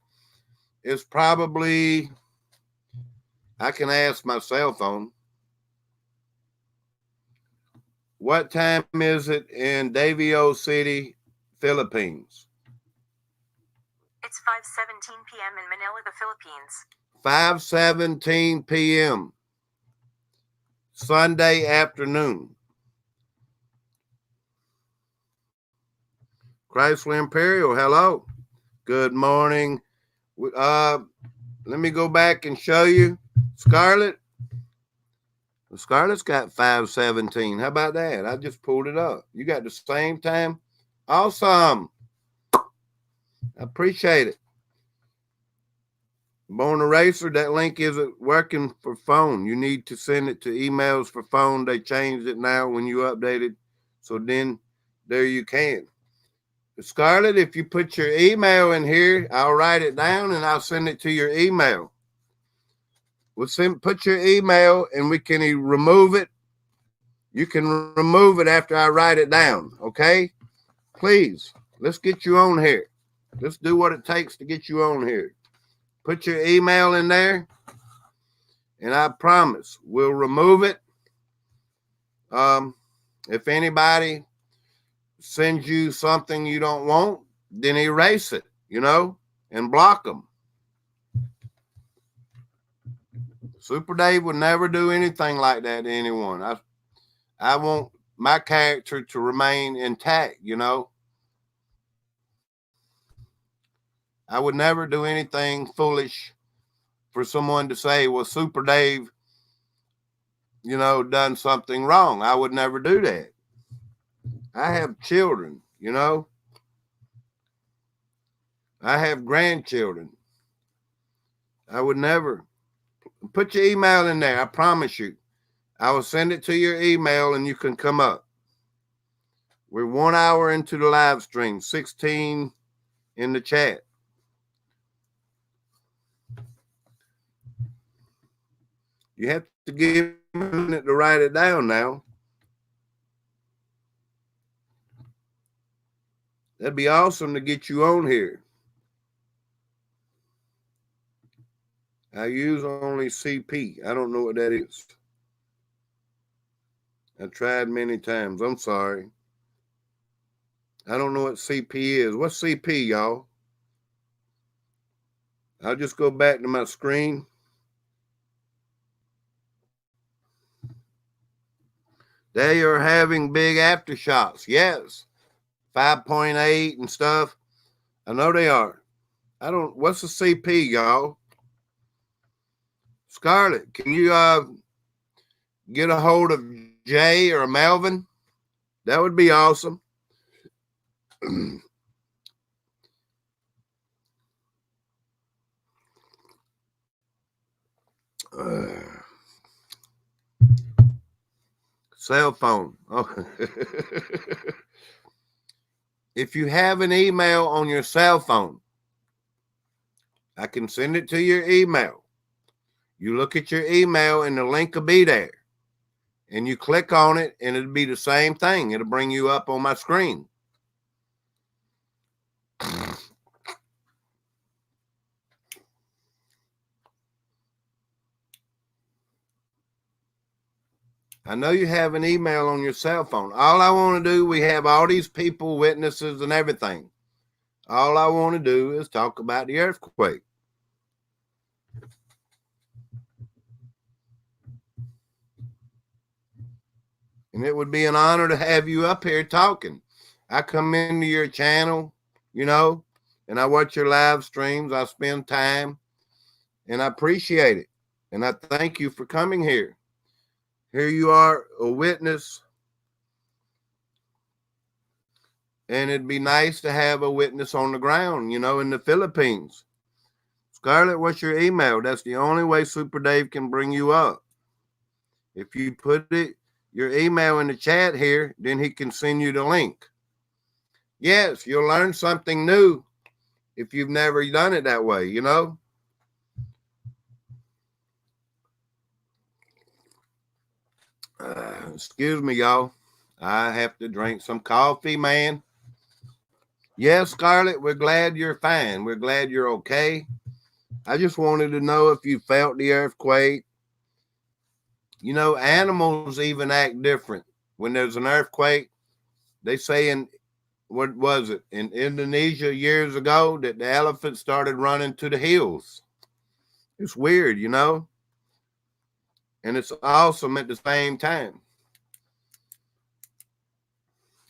It's probably, I can ask my cell phone. What time is it in Davao City, Philippines? It's 5:17 p.m. in Manila, the Philippines. 5:17 p.m. Sunday afternoon. Chrysler Imperial, hello. Good morning. Let me go back and show you. Scarlett. Scarlett's got 5:17. How about that? I just pulled it up. You got the same time? Awesome. I appreciate it. Born Eraser, that link isn't working for phone. You need to send it to emails for phone. They changed it now when you update it. So then there you can. Scarlett, if you put your email in here, I'll write it down and I'll send it to your email. We'll put your email and we can remove it. You can remove it after I write it down, okay? Please, let's get you on here. Let's do what it takes to get you on here. Put your email in there, and I promise we'll remove it. If anybody sends you something you don't want, then erase it, you know, and block them. Super Dave would never do anything like that to anyone. I want my character to remain intact, you know. I would never do anything foolish for someone to say, well, Super Dave, you know, done something wrong. I would never do that. I have children, you know. I have grandchildren. I would never. Put your email in there. I promise you. I will send it to your email and you can come up. We're 1 hour into the live stream, 16 in the chat. You have to give me a minute to write it down now. That'd be awesome to get you on here. I use only CP. I don't know what that is. I tried many times. I'm sorry. I don't know what CP is. What's CP, y'all? I'll just go back to my screen. They are having big aftershocks. Yes. 5.8 and stuff. I know they are. What's the CP, y'all? Scarlett, can you get a hold of Jay or a Melvin. That would be awesome. Cell phone. Oh. If you have an email on your cell phone, I can send it to your email. You look at your email and the link will be there. And you click on it and it'll be the same thing. It'll bring you up on my screen. I know you have an email on your cell phone. All I want to do, we have all these people, witnesses and everything. All I want to do is talk about the earthquake. And it would be an honor to have you up here talking. I come into your channel, you know, and I watch your live streams. I spend time and I appreciate it. And I thank you for coming here. Here you are, a witness. And it'd be nice to have a witness on the ground, you know, in the Philippines. Scarlett, what's your email? That's the only way Super Dave can bring you up. If you put your email in the chat here, then he can send you the link. Yes, you'll learn something new if you've never done it that way, you know. Excuse me, y'all. I have to drink some coffee, man. Yes, Scarlett, we're glad you're fine. We're glad you're okay. I just wanted to know if you felt the earthquake. You know, animals even act different. When there's an earthquake, they say what was it, in Indonesia years ago, that the elephants started running to the hills. It's weird, you know, and it's awesome at the same time.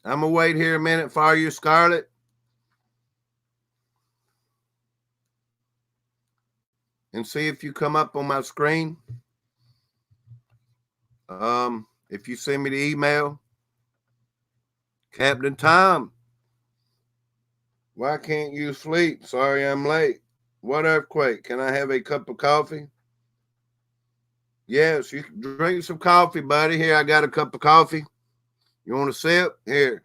I'm going to wait here a minute for you, Scarlett. And see if you come up on my screen. If you send me the email. Captain Tom, why can't you sleep? Sorry I'm late. What earthquake? Can I have a cup of coffee? Yes, you can drink some coffee, buddy. Here, I got a cup of coffee. You want a sip? Here.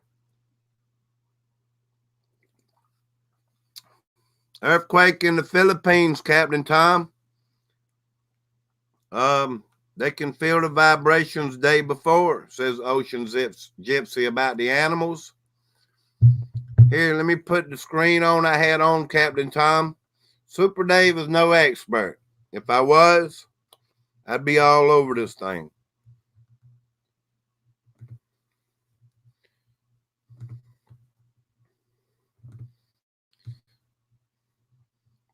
Earthquake in the Philippines, Captain Tom. They can feel the vibrations day before, says Ocean Gypsy about the animals. Here, let me put the screen on I had on, Captain Tom. Super Dave is no expert. If I was, I'd be all over this thing.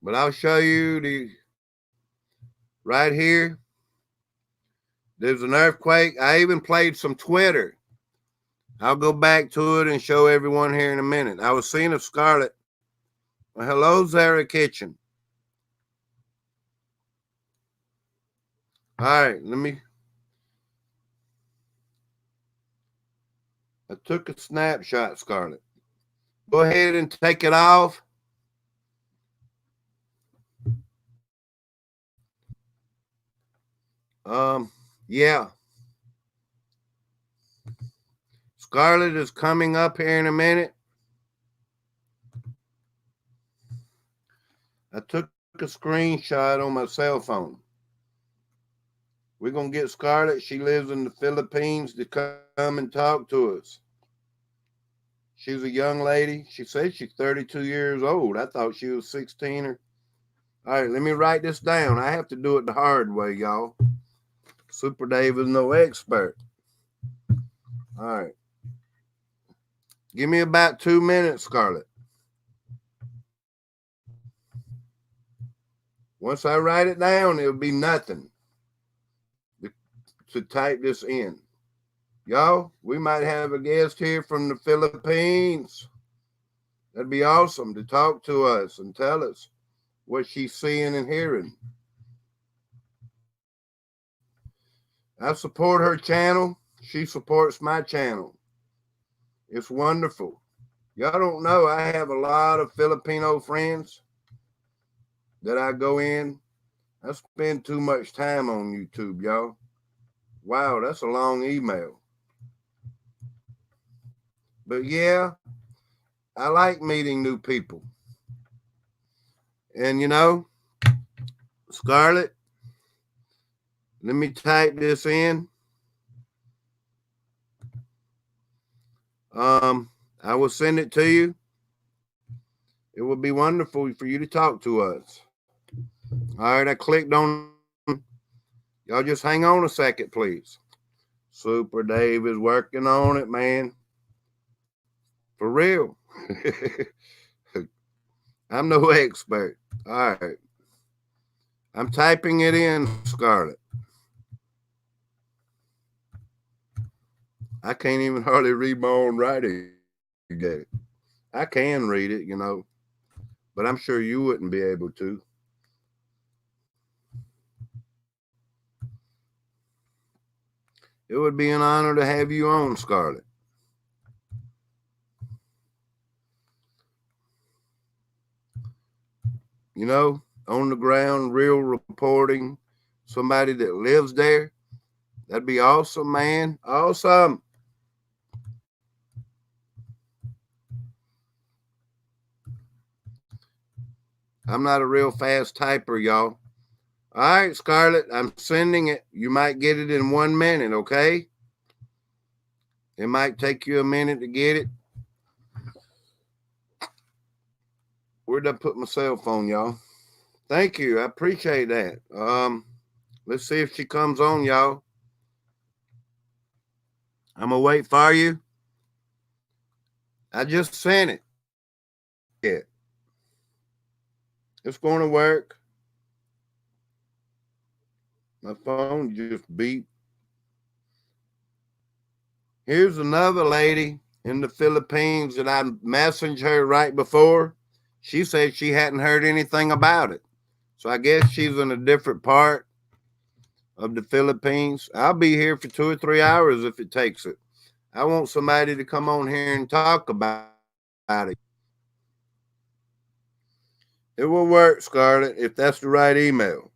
But I'll show you right here. There's an earthquake. I even played some Twitter. I'll go back to it and show everyone here in a minute. I was seeing if Scarlett. Well, hello, Zara Kitchen. All right, I took a snapshot, Scarlett. Go ahead and take it off. Yeah. Scarlett is coming up here in a minute. I took a screenshot on my cell phone. We're going to get Scarlett. She lives in the Philippines to come and talk to us. She's a young lady. She says she's 32 years old. I thought she was 16 or. All right, let me write this down. I have to do it the hard way, y'all. Super Dave is no expert. All right. Give me about 2 minutes, Scarlett. Once I write it down, it'll be nothing to type this in. Y'all, we might have a guest here from the Philippines. That'd be awesome to talk to us and tell us what she's seeing and hearing. I support her channel. She supports my channel. It's wonderful. Y'all don't know, I have a lot of Filipino friends that I go in. I spend too much time on YouTube, y'all. Wow, that's a long email. But yeah, I like meeting new people. And you know, Scarlett, let me type this in. I will send it to you. It would be wonderful for you to talk to us. All right, I clicked on. Y'all just hang on a second, please. Super Dave is working on it, man. For real. I'm no expert. All right. I'm typing it in, Scarlett. I can't even hardly read my own writing. I can read it, you know, but I'm sure you wouldn't be able to. It would be an honor to have you on, Scarlett. You know, on the ground, real reporting, somebody that lives there. That'd be awesome, man. Awesome. I'm not a real fast typer, y'all. All right, Scarlett, I'm sending it. You might get it in 1 minute, okay? It might take you a minute to get it. Where'd I put my cell phone, y'all? Thank you. I appreciate that. Let's see if she comes on, y'all. I'm gonna wait for you. I just sent it. Yeah. It's gonna work. My phone just beeped. Here's another lady in the Philippines that I messaged her right before. She said she hadn't heard anything about it. So I guess she's in a different part of the Philippines. I'll be here for 2 or 3 hours if it takes it. I want somebody to come on here and talk about it. It will work, Scarlett, if that's the right email.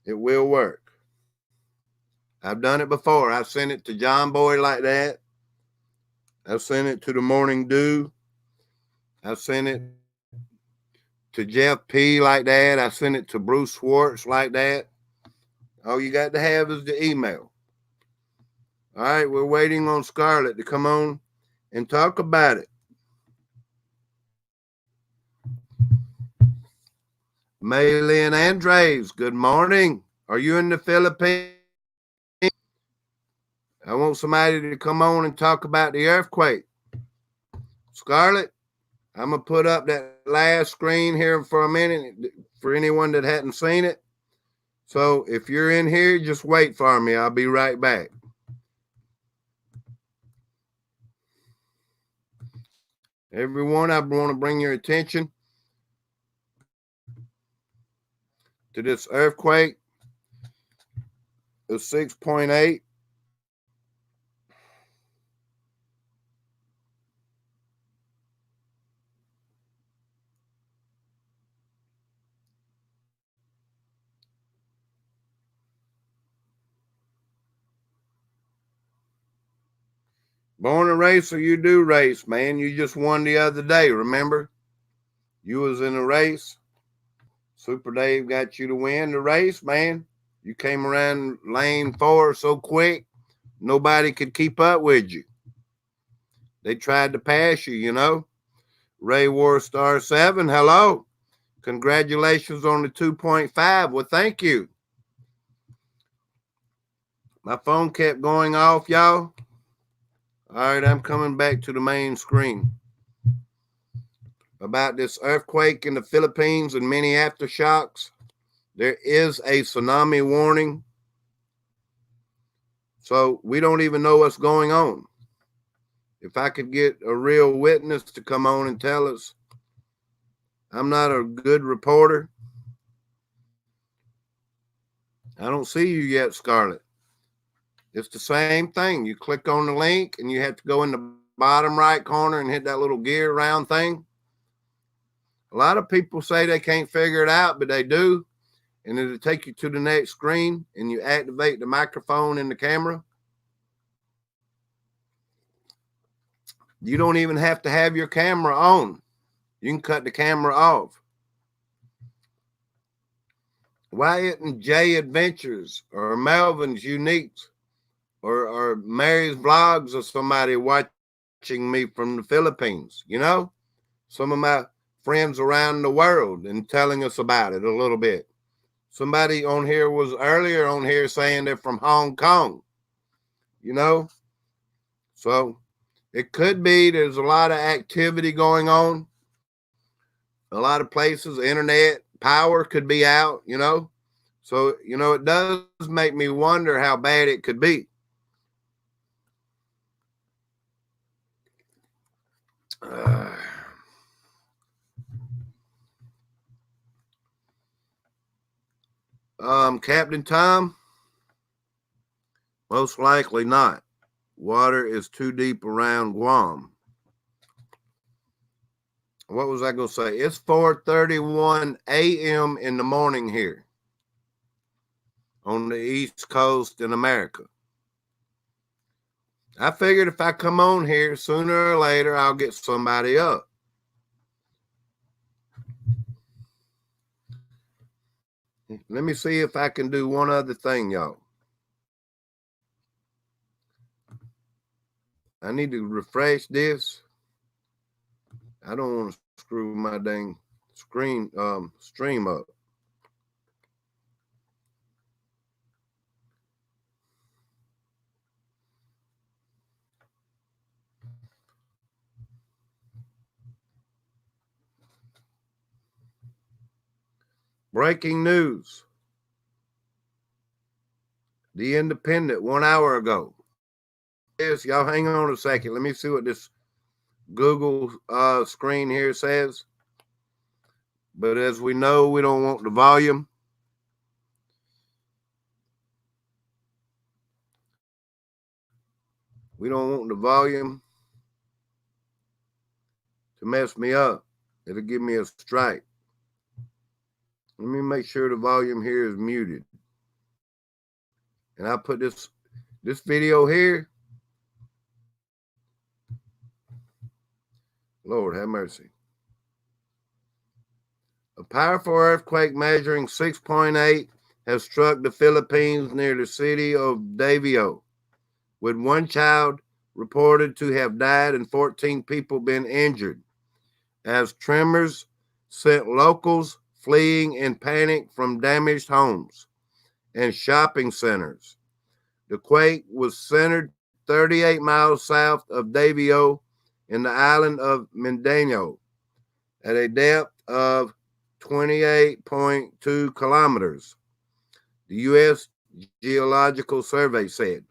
It will work. I've done it before. I sent it to John Boy like that. I sent it to the Morning Dew. I sent it to Jeff P like that. I sent it to Bruce Schwartz like that. All you got to have is the email. All right, we're waiting on Scarlett to come on and talk about it. Maylin Andres, good morning. Are you in the Philippines? I want somebody to come on and talk about the earthquake. Scarlett, I'm going to put up that last screen here for a minute for anyone that hadn't seen it. So if you're in here, just wait for me. I'll be right back. Everyone, I want to bring your attention to this earthquake of 6.8. Born a racer, you do race, man. You just won the other day, remember? You was in a race. Super Dave got you to win the race, man. You came around lane 4 so quick, nobody could keep up with you. They tried to pass you, you know. Ray Warstar 7, hello. Congratulations on the 2.5. Well, thank you. My phone kept going off, y'all. All right, I'm coming back to the main screen. About this earthquake in the Philippines and many aftershocks. There is a tsunami warning. So we don't even know what's going on. If I could get a real witness to come on and tell us, I'm not a good reporter. I don't see you yet, Scarlett. It's the same thing. You click on the link and you have to go in the bottom right corner and hit that little gear round thing. A lot of people say they can't figure it out, but they do. And it'll take you to the next screen and you activate the microphone in the camera. You don't even have to have your camera on. You can cut the camera off. Why isn't Jay Adventures or Melvin's Uniques or Mary's Vlogs or somebody watching me from the Philippines? You know, some of my friends around the world and telling us about it a little bit. Somebody on here was earlier on here saying they're from Hong Kong, you know? So it could be there's a lot of activity going on. A lot of places, internet, power could be out, you know? So, you know, it does make me wonder how bad it could be. Captain Tom, most likely not. Water is too deep around Guam. What was I going to say? It's 4:31 a.m. in the morning here on the East Coast in America. I figured if I come on here, sooner or later, I'll get somebody up. Let me see if I can do one other thing, y'all. I need to refresh this. I don't want to screw my dang stream up. Breaking news. The Independent 1 hour ago. Yes, y'all hang on a second. Let me see what this Google screen here says. But as we know, we don't want the volume. We don't want the volume to mess me up. It'll give me a strike. Let me make sure the volume here is muted. And I'll put this video here. Lord have mercy. A powerful earthquake measuring 6.8 has struck the Philippines near the city of Davao, with one child reported to have died and 14 people been injured, as tremors sent locals fleeing in panic from damaged homes and shopping centers. The quake was centered 38 miles south of Davao in the island of Mindanao at a depth of 28.2 kilometers, the U.S. Geological Survey said,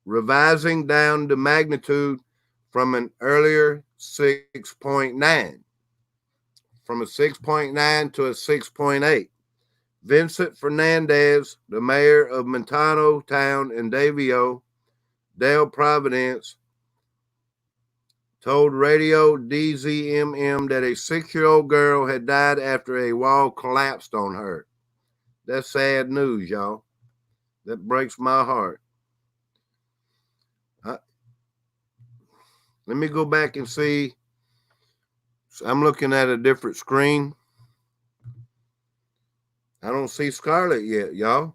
revising down the magnitude from an earlier 6.9, from a 6.9 to a 6.8. Vincent Fernandez, the mayor of Montano Town in Davao, Del Providence, told Radio DZMM that a 6-year-old girl had died after a wall collapsed on her. That's sad news, y'all. That breaks my heart. Let me go back and see. I'm looking at a different screen. I don't see Scarlett yet, y'all.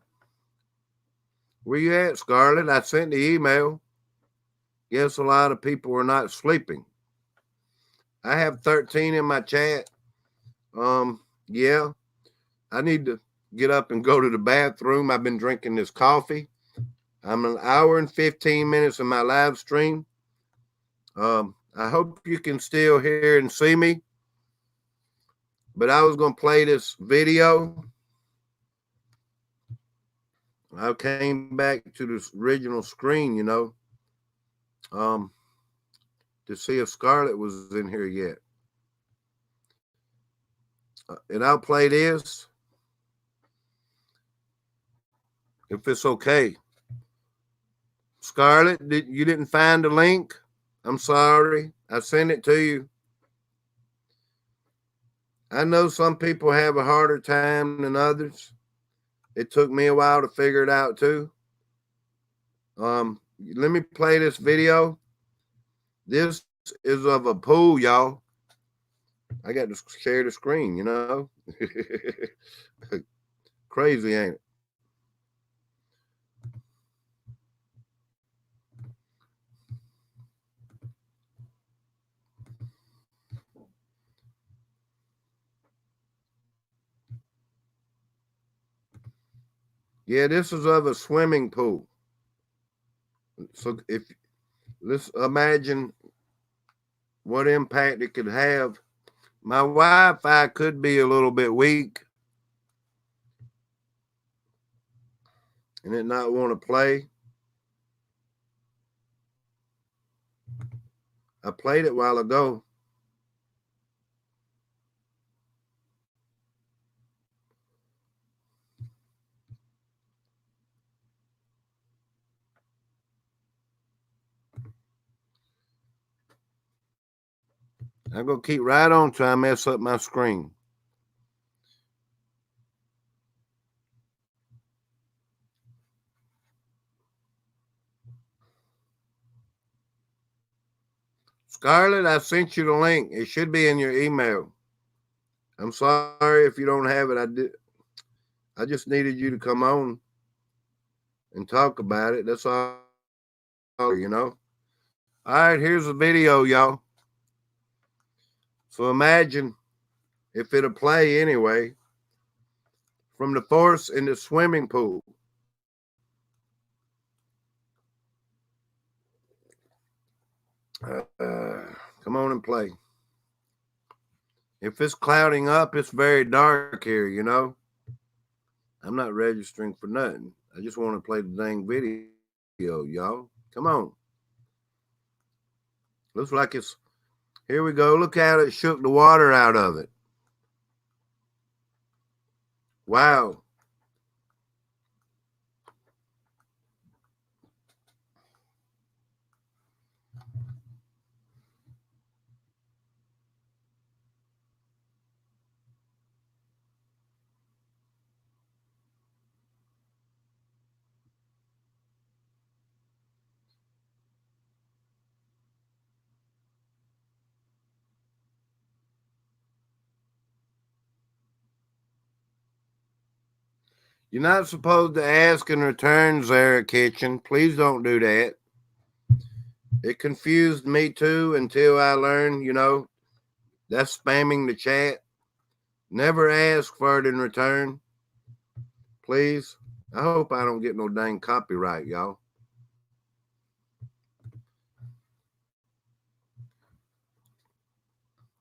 Where you at, Scarlett? I sent the email. Guess a lot of people are not sleeping. I have 13 in my chat. Yeah. I need to get up and go to the bathroom. I've been drinking this coffee. I'm an hour and 15 minutes in my live stream. I hope you can still hear and see me. But I was going to play this video. I came back to this original screen, you know, to see if Scarlett was in here yet. And I'll play this if it's okay. Scarlett, you didn't find the link? I'm sorry. I sent it to you. I know some people have a harder time than others. It took me a while to figure it out too. Let me play this video. This is of a pool, y'all. I got to share the screen, you know. Crazy, ain't it? Yeah, this is of a swimming pool. So if let's imagine what impact it could have. My Wi-Fi could be a little bit weak and it not want to play. I played it a while ago. I'm going to keep right on till I mess up my screen. Scarlett, I sent you the link. It should be in your email. I'm sorry if you don't have it. I just needed you to come on and talk about it. That's all, you know. All right, here's a video, y'all. So imagine if it'll play anyway from the force in the swimming pool. Come on and play. If it's clouding up, it's very dark here, you know. I'm not registering for nothing. I just want to play the dang video, y'all. Come on. Looks like it's, here we go. Look how it shook the water out of it. Wow. You're not supposed to ask in return, Zara Kitchen. Please don't do that. It confused me too until I learned, you know, that's spamming the chat. Never ask for it in return. Please. I hope I don't get no dang copyright, y'all.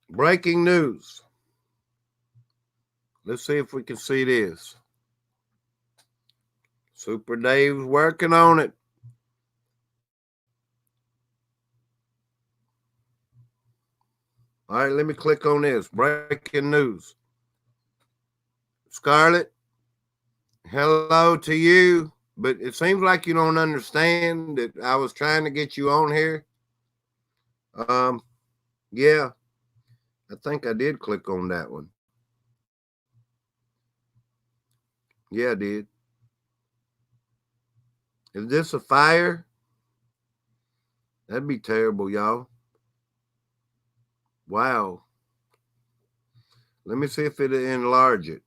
Breaking news. Let's see if we can see this. Super Dave's working on it. All right, let me click on this. Breaking news. Scarlett, hello to you. But it seems like you don't understand that I was trying to get you on here. Yeah, I think I did click on that one. Yeah, I did. Is this a fire? That'd be terrible, y'all. Wow. Let me see if it'll enlarge it.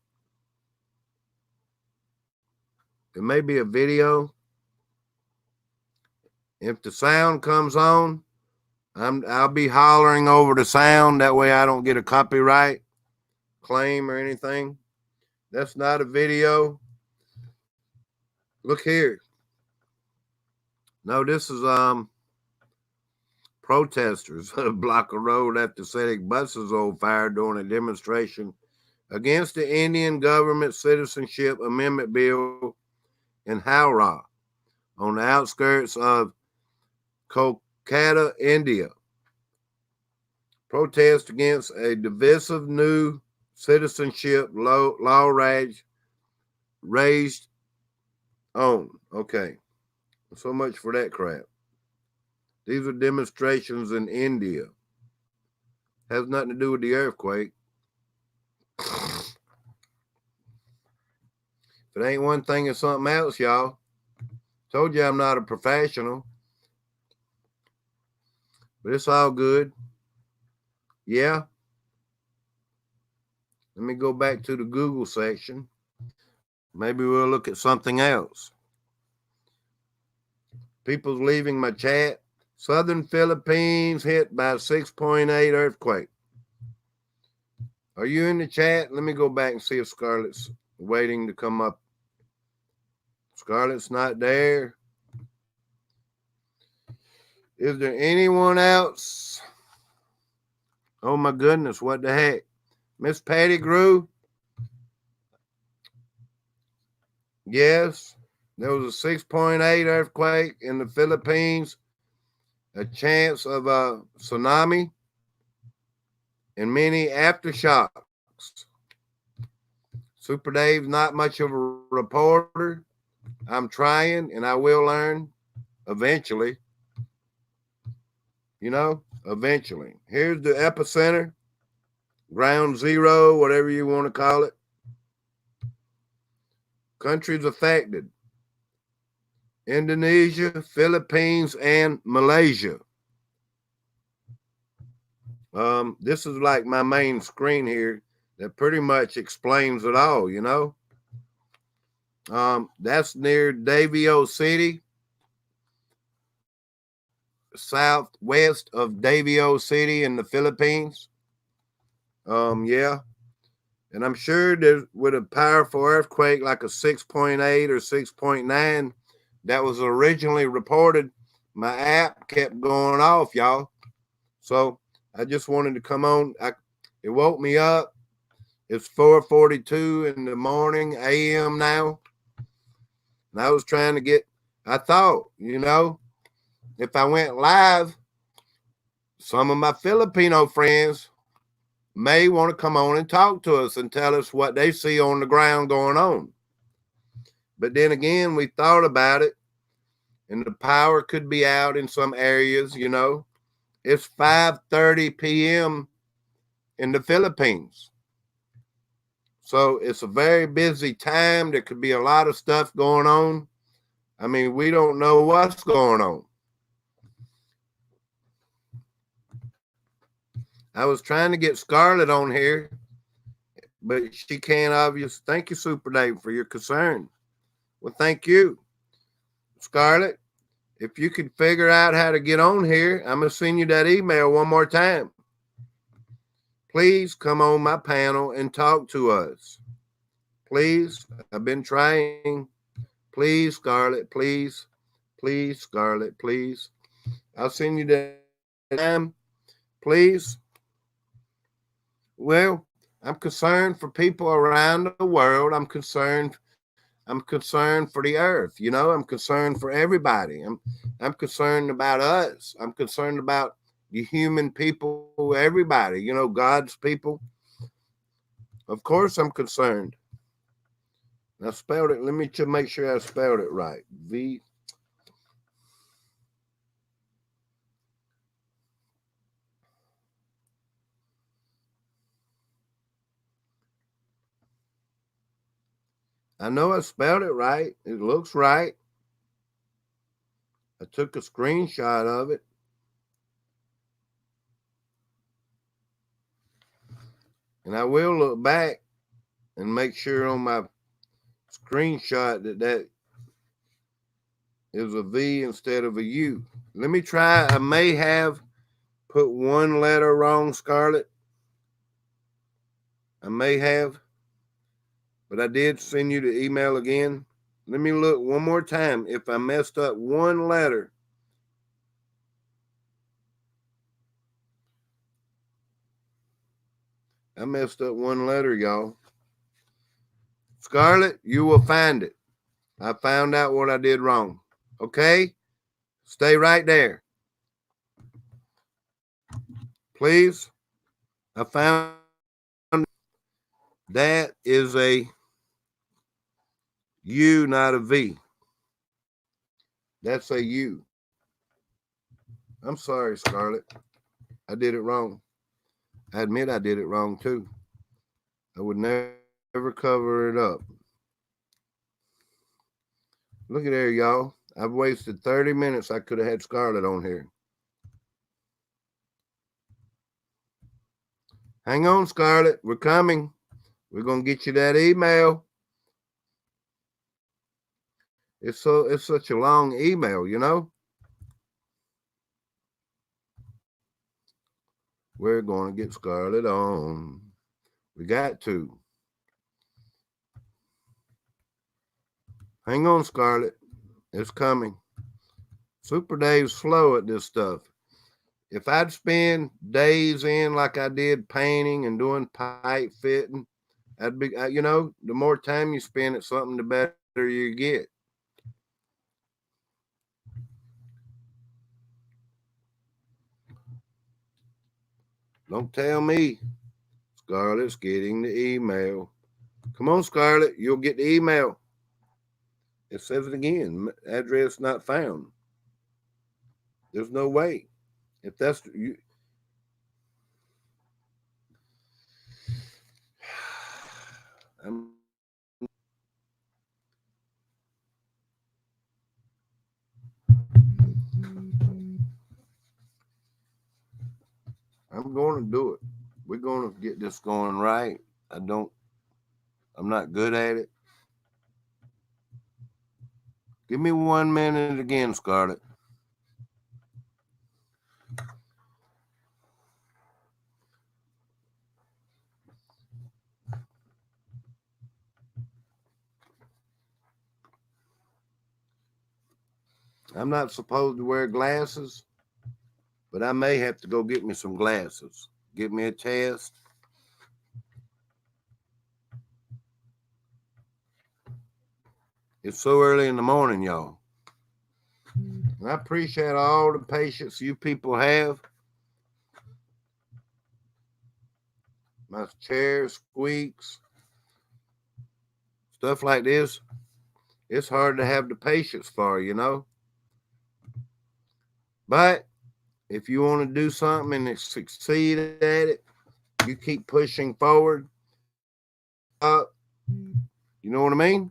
It may be a video. If the sound comes on, I'll be hollering over the sound. That way I don't get a copyright claim or anything. That's not a video. Look here. No, this is protesters block a road after setting buses on fire during a demonstration against the Indian Government Citizenship Amendment Bill in Howrah on the outskirts of Kolkata, India. Protest against a divisive new citizenship law raised on. Okay. So much for that crap. These are demonstrations in India. Has nothing to do with the earthquake. If it ain't one thing, it's something else, y'all. Told you I'm not a professional. But it's all good. Yeah. Let me go back to the Google section. Maybe we'll look at something else. People's leaving my chat. Southern Philippines hit by 6.8 earthquake. Are you in the chat? Let me go back and see if Scarlett's waiting to come up. Scarlett's not there. Is there anyone else? Oh my goodness, what the heck? Miss Patty Grew? Yes, there was a 6.8 earthquake in the Philippines, a chance of a tsunami, and many aftershocks. Super Dave's not much of a reporter. I'm trying, and I will learn eventually. Eventually. Here's the epicenter, ground zero, whatever you want to call it. Countries affected: Indonesia, Philippines, and Malaysia. This is like my main screen here that pretty much explains it all, That's near Davao City, southwest of Davao City in the Philippines. Yeah. And I'm sure that with a powerful earthquake like a 6.8 or 6.9 that was originally reported, my app kept going off, y'all. So I just wanted to come on. It woke me up. It's 4:42 in the morning, a.m. now. And I was trying to I thought, if I went live, some of my Filipino friends may want to come on and talk to us and tell us what they see on the ground going on. But then again, we thought about it, and the power could be out in some areas, It's 5:30 p.m. in the Philippines. So it's a very busy time. There could be a lot of stuff going on. I mean, we don't know what's going on. I was trying to get Scarlett on here, but she can't obviously. Thank you, Super Dave, for your concern. Well, thank you, Scarlett. If you could figure out how to get on here, I'm going to send you that email one more time. Please come on my panel and talk to us. Please, I've been trying. Please, Scarlett, please. Please, Scarlett, please. I'll send you that time. Please. Well, I'm concerned for people around the world. I'm concerned for the earth, I'm concerned for everybody. I'm concerned about us. I'm concerned about the human people, everybody, God's people. Of course I'm concerned. I spelled it. Let me just make sure I spelled it right. V. I know I spelled it right. It looks right. I took a screenshot of it. And I will look back and make sure on my screenshot that is a V instead of a U. Let me try. I may have put one letter wrong, Scarlett. I may have. But I did send you the email again. Let me look one more time if I messed up one letter. I messed up one letter, y'all. Scarlett, you will find it. I found out what I did wrong. Okay? Stay right there. Please. I found that is a U, not a V. That's a U. I'm sorry, Scarlett. I did it wrong. I admit I did it wrong too. I would never cover it up. Look at there, y'all. I've wasted 30 minutes. I could have had Scarlett on here. Hang on, Scarlett. We're coming. We're gonna get you that email. It's such a long email, you know. We're gonna get Scarlett on. We got to. Hang on, Scarlett. It's coming. Super Dave's slow at this stuff. If I'd spend days in like I did painting and doing pipe fitting, I'd be, the more time you spend at something, the better you get. Don't tell me Scarlett's getting the email. Come on, Scarlett, you'll get the email. It says it again. Address not found. There's no way. If that's you, I'm I'm going to do it. We're going to get this going right. I'm not good at it. Give me 1 minute again, Scarlett. I'm not supposed to wear glasses, but I may have to go get me some glasses. Get me a test. It's so early in the morning, y'all. And I appreciate all the patience you people have. My chair squeaks, stuff like this. It's hard to have the patience for, you know. But if you want to do something and succeed at it, you keep pushing forward. You know what I mean?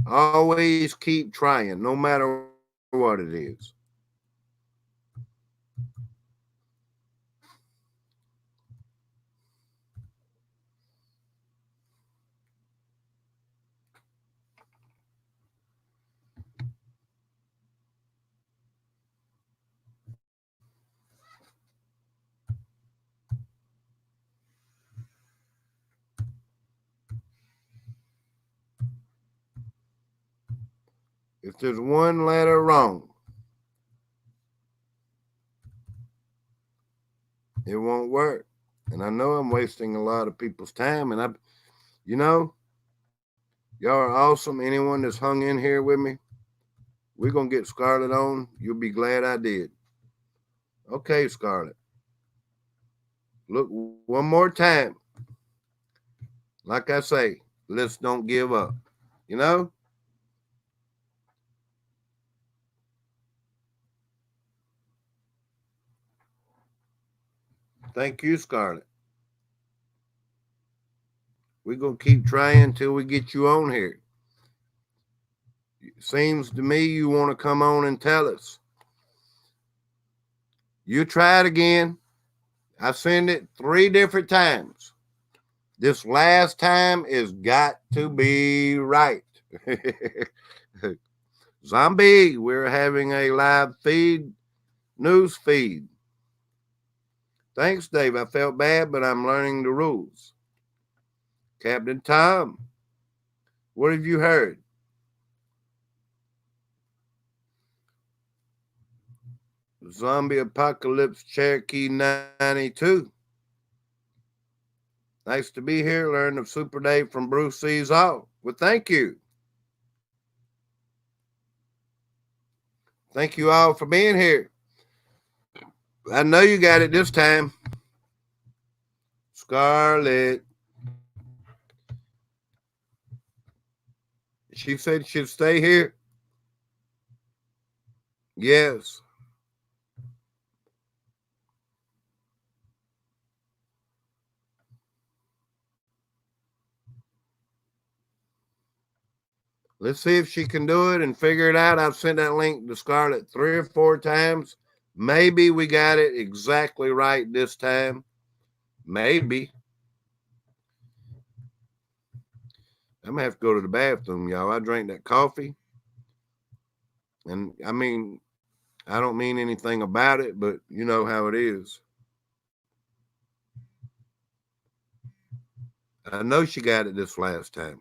Always keep trying, no matter what it is. If there's one letter wrong, it won't work. And I know I'm wasting a lot of people's time. And you know, y'all are awesome. Anyone that's hung in here with me, we're going to get Scarlett on. You'll be glad I did. Okay, Scarlett. Look, one more time. Like I say, let's don't give up. You know? Thank you, Scarlett. We're going to keep trying until we get you on here. Seems to me you want to come on and tell us. You try it again. I sent it 3 different times. This last time is got to be right. Zombie, we're having a live news feed. Thanks, Dave. I felt bad, but I'm learning the rules. Captain Tom, what have you heard? Zombie Apocalypse Cherokee 92. Nice to be here. Learn of Super Dave from Bruce C's All. Well, thank you. Thank you all for being here. I know you got it this time. Scarlett. She said she'd stay here. Yes. Let's see if she can do it and figure it out. I've sent that link to Scarlett 3 or 4 times. Maybe we got it exactly right this time. Maybe. I'm gonna have to go to the bathroom, y'all. I drank that coffee. And I mean, I don't mean anything about it, but you know how it is. I know she got it this last time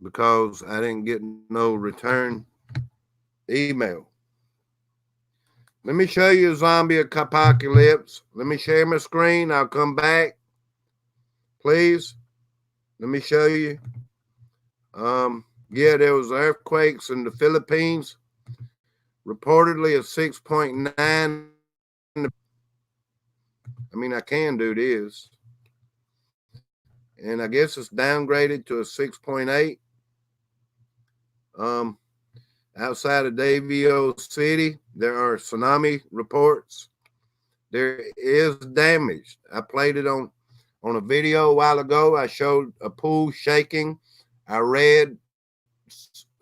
because I didn't get no return email. Let me show you a zombie apocalypse. Let me share my screen. I'll come back. Please. Let me show you. Yeah, there was earthquakes in the Philippines. Reportedly a 6.9. I mean, I can do this. And I guess it's downgraded to a 6.8. Um, Outside of Davao City, there are tsunami reports. There is damage. I played it on a video a while ago. I showed a pool shaking. I read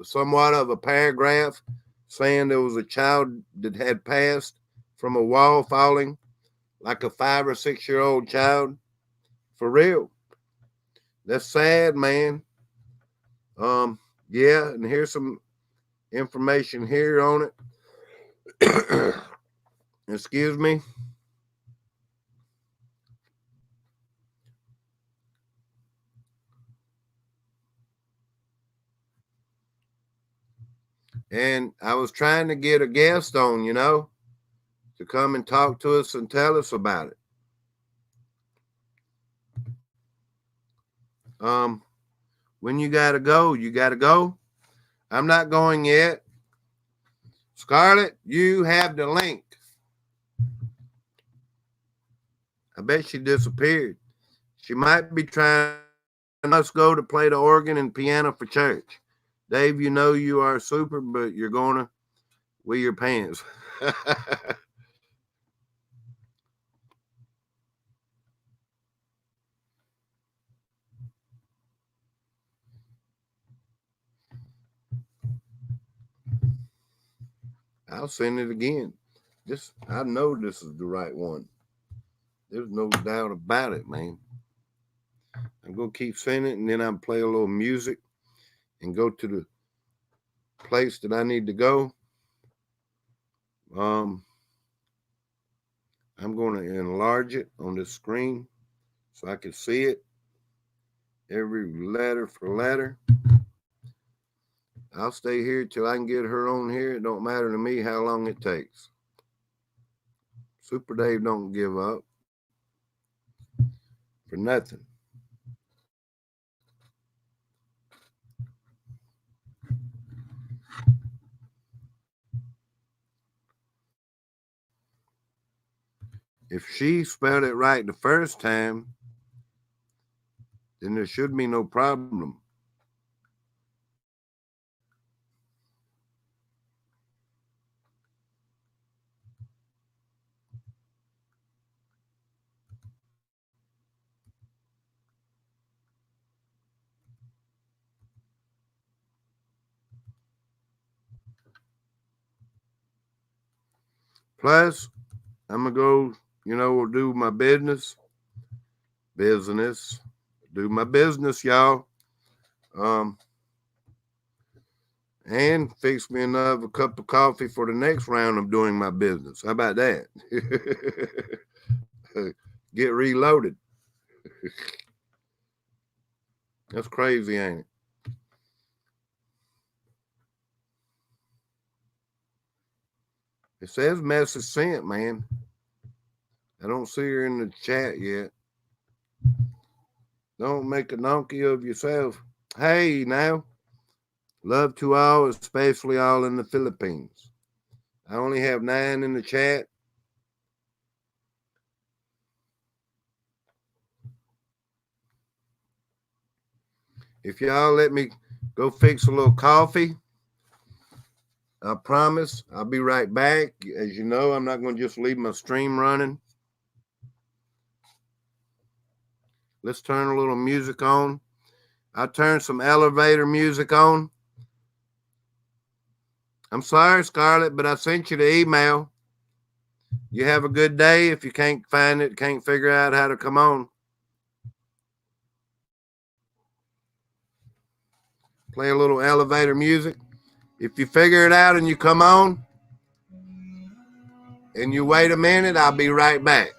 somewhat of a paragraph saying there was a child that had passed from a wall falling, like a 5 or 6 year old child. For real. That's sad, man. Yeah, and here's some information here on it. Excuse me. And I was trying to get a guest on, to come and talk to us and tell us about it. Um, when you gotta go, you gotta go. I'm not going yet. Scarlett, you have the link. I bet she disappeared. She might be trying us go to play the organ and piano for church. Dave, you know you are super, but you're gonna wear your pants. I'll send it again. I know this is the right one. There's no doubt about it, man. I'm gonna keep sending it, and then I'll play a little music and go to the place that I need to go. Um, I'm going to enlarge it on the screen so I can see it every letter for letter. I'll stay here till I can get her on here. It don't matter to me how long it takes. Super Dave don't give up for nothing. If she spelled it right the first time, then there should be no problem. Plus, I'm gonna go, do my business, do my business, y'all. Um, and fix me another cup of coffee for the next round of doing my business. How about that? Get reloaded. That's crazy, ain't it? It says message sent, man. I don't see her in the chat yet. Don't make a donkey of yourself. Hey, now. Love to all, especially all in the Philippines. I only have 9 in the chat. If y'all let me go fix a little coffee, I promise I'll be right back. As you know, I'm not going to just leave my stream running. Let's turn a little music on. I turned some elevator music on. I'm sorry, Scarlett, but I sent you the email. You have a good day. If you can't find it, can't figure out how to come on, play a little elevator music. If you figure it out and you come on and you wait a minute, I'll be right back.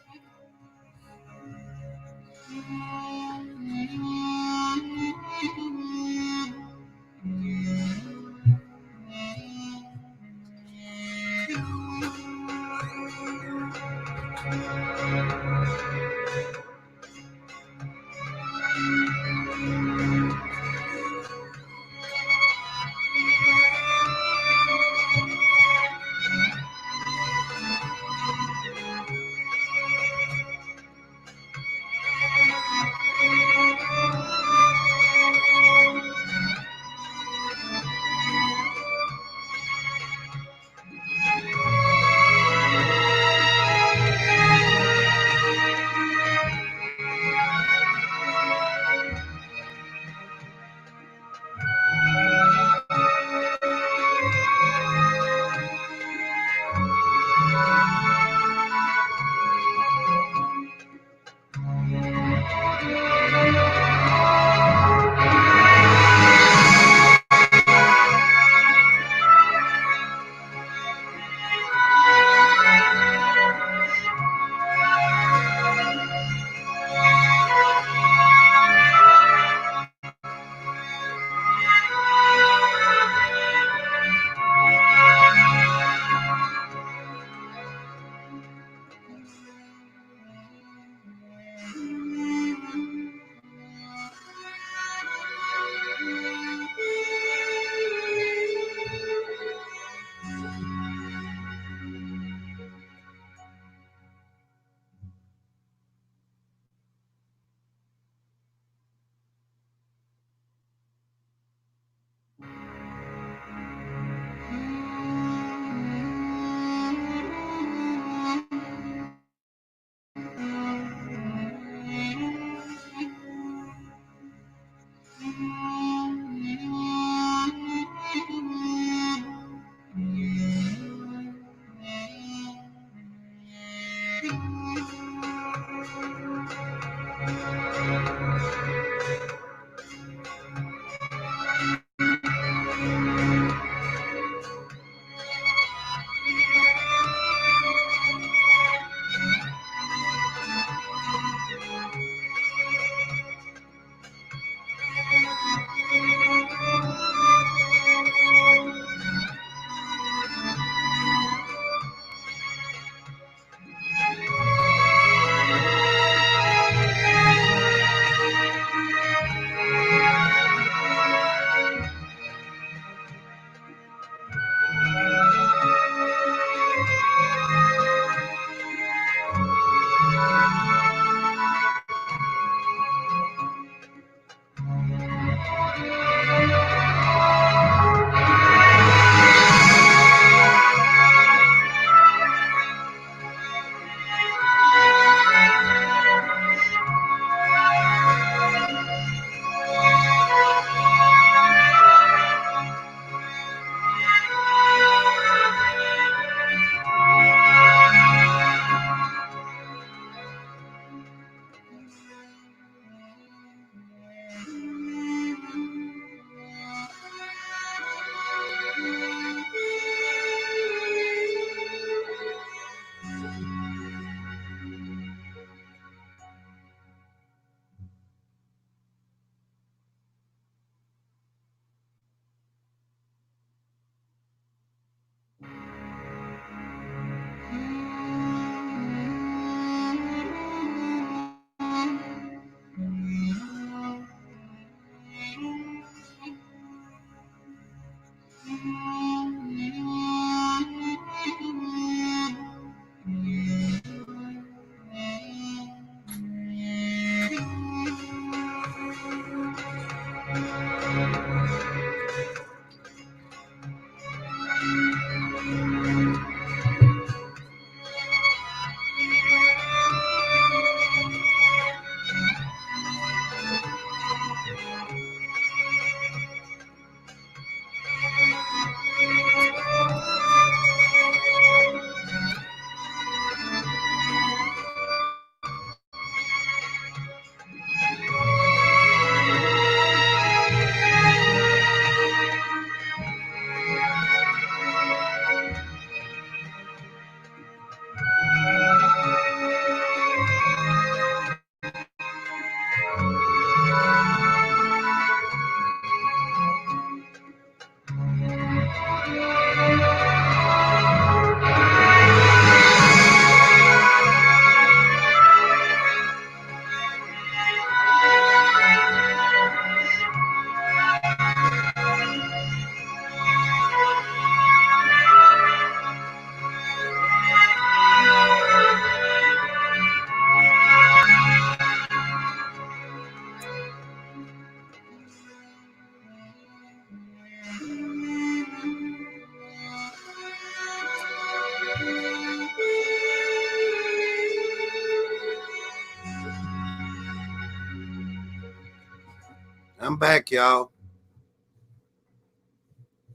I'm back, y'all.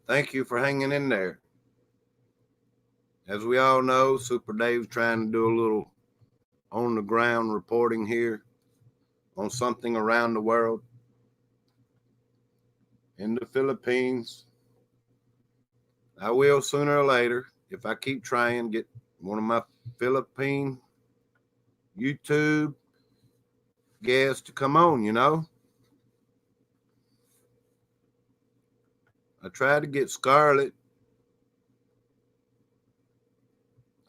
Thank you for hanging in there. As we all know, Super Dave's trying to do a little on the ground reporting here on something around the world. In the Philippines, I will sooner or later, if I keep trying, get one of my Philippine YouTube guests to come on. I tried to get Scarlett.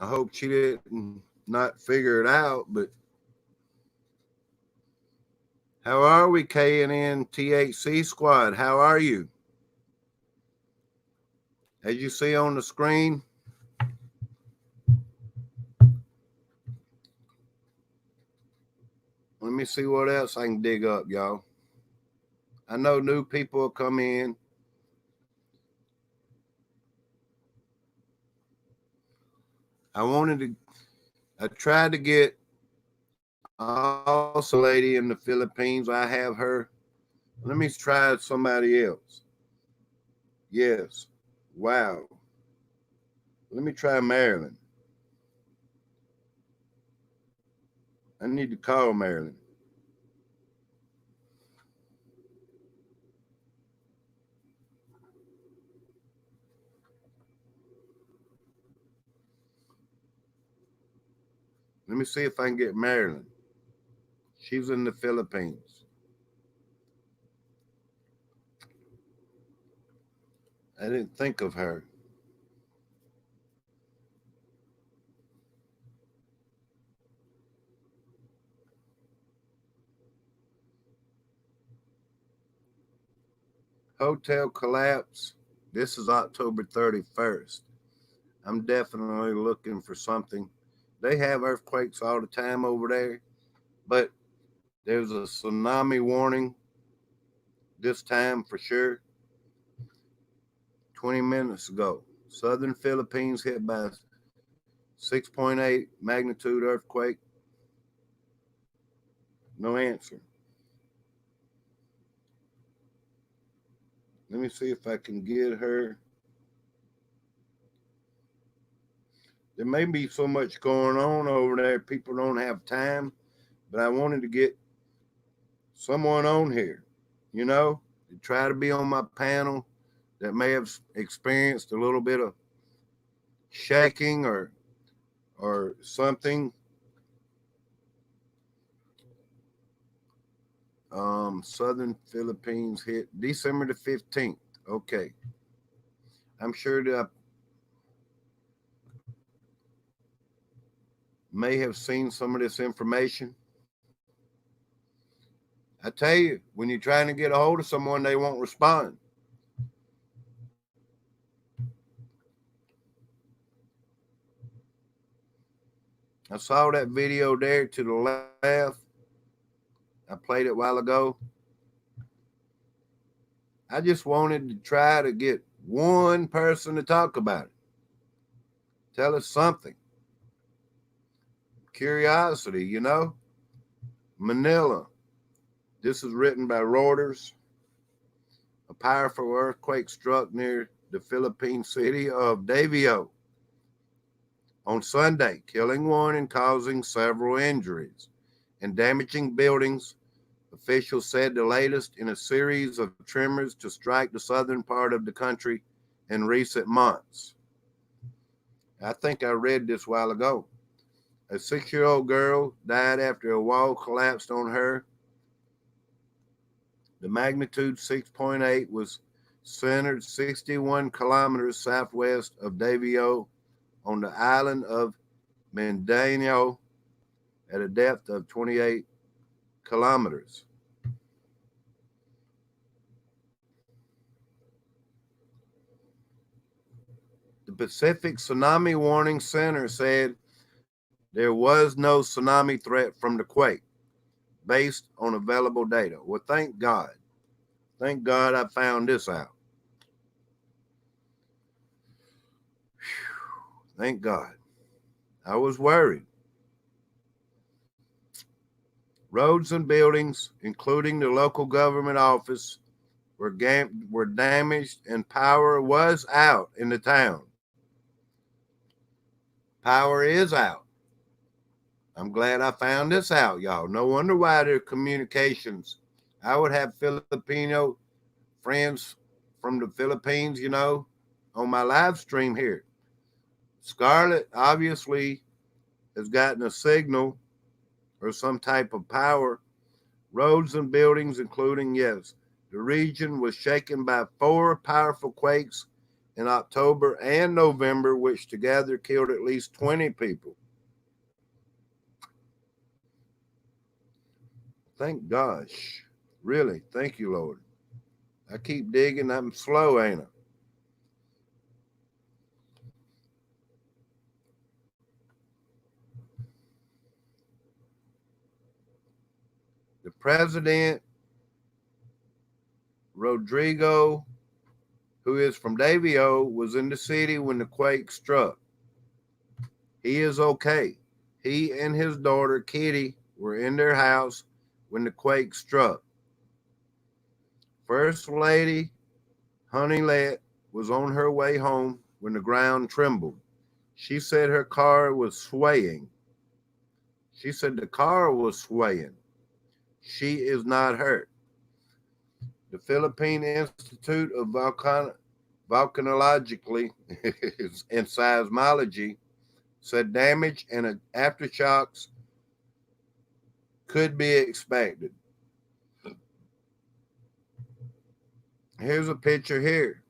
I hope she didn't not figure it out, but how are we, KNN THC squad? How are you? As you see on the screen, let me see what else I can dig up, y'all. I know new people will come in. I tried to get also a lady in the Philippines. I have her. Let me try somebody else. Yes. Wow. Let me try Maryland. I need to call Maryland. Let me see if I can get Maryland. She's in the Philippines. I didn't think of her. Hotel collapse. This is October 31st. I'm definitely looking for something. They have earthquakes all the time over there, but there's a tsunami warning this time for sure. 20 minutes ago, southern Philippines hit by 6.8 magnitude earthquake. No answer. Let me see if I can get her. There may be so much going on over there, people don't have time, but I wanted to get someone on here, to try to be on my panel that may have experienced a little bit of shaking or something. Southern Philippines hit December the 15th. Okay. I'm sure that I may have seen some of this information. I tell you, when you're trying to get a hold of someone, they won't respond. I saw that video there to the left. I played it a while ago. I just wanted to try to get one person to talk about it. Tell us something. Curiosity. Manila. This is written by Reuters. A powerful earthquake struck near the Philippine city of Davao on Sunday, killing one and causing several injuries and damaging buildings. Officials said the latest in a series of tremors to strike the southern part of the country in recent months. I think I read this a while ago. A 6-year-old girl died after a wall collapsed on her. The magnitude 6.8 was centered 61 kilometers southwest of Davao on the island of Mindanao at a depth of 28 kilometers. The Pacific Tsunami Warning Center said there was no tsunami threat from the quake based on available data. Well, thank God. Thank God I found this out. Thank God. I was worried. Roads and buildings, including the local government office, were damaged and power was out in the town. Power is out. I'm glad I found this out, y'all. No wonder why their communications. I would have Filipino friends from the Philippines, on my live stream here. Scarlett obviously has gotten a signal or some type of power. Roads and buildings, including, yes, the region was shaken by 4 powerful quakes in October and November, which together killed at least 20 people. Thank gosh. Really, thank you, Lord. I keep digging. I'm slow, ain't I? The president, Rodrigo, who is from Davio, was in the city when the quake struck. He is okay. He and his daughter, Kitty, were in their house when the quake struck. First Lady Honeylet was on her way home when the ground trembled. She said her car was swaying. She said the car was swaying. She is not hurt. The Philippine Institute of Volcanology and Seismology said damage and aftershocks could be expected. Here's a picture here.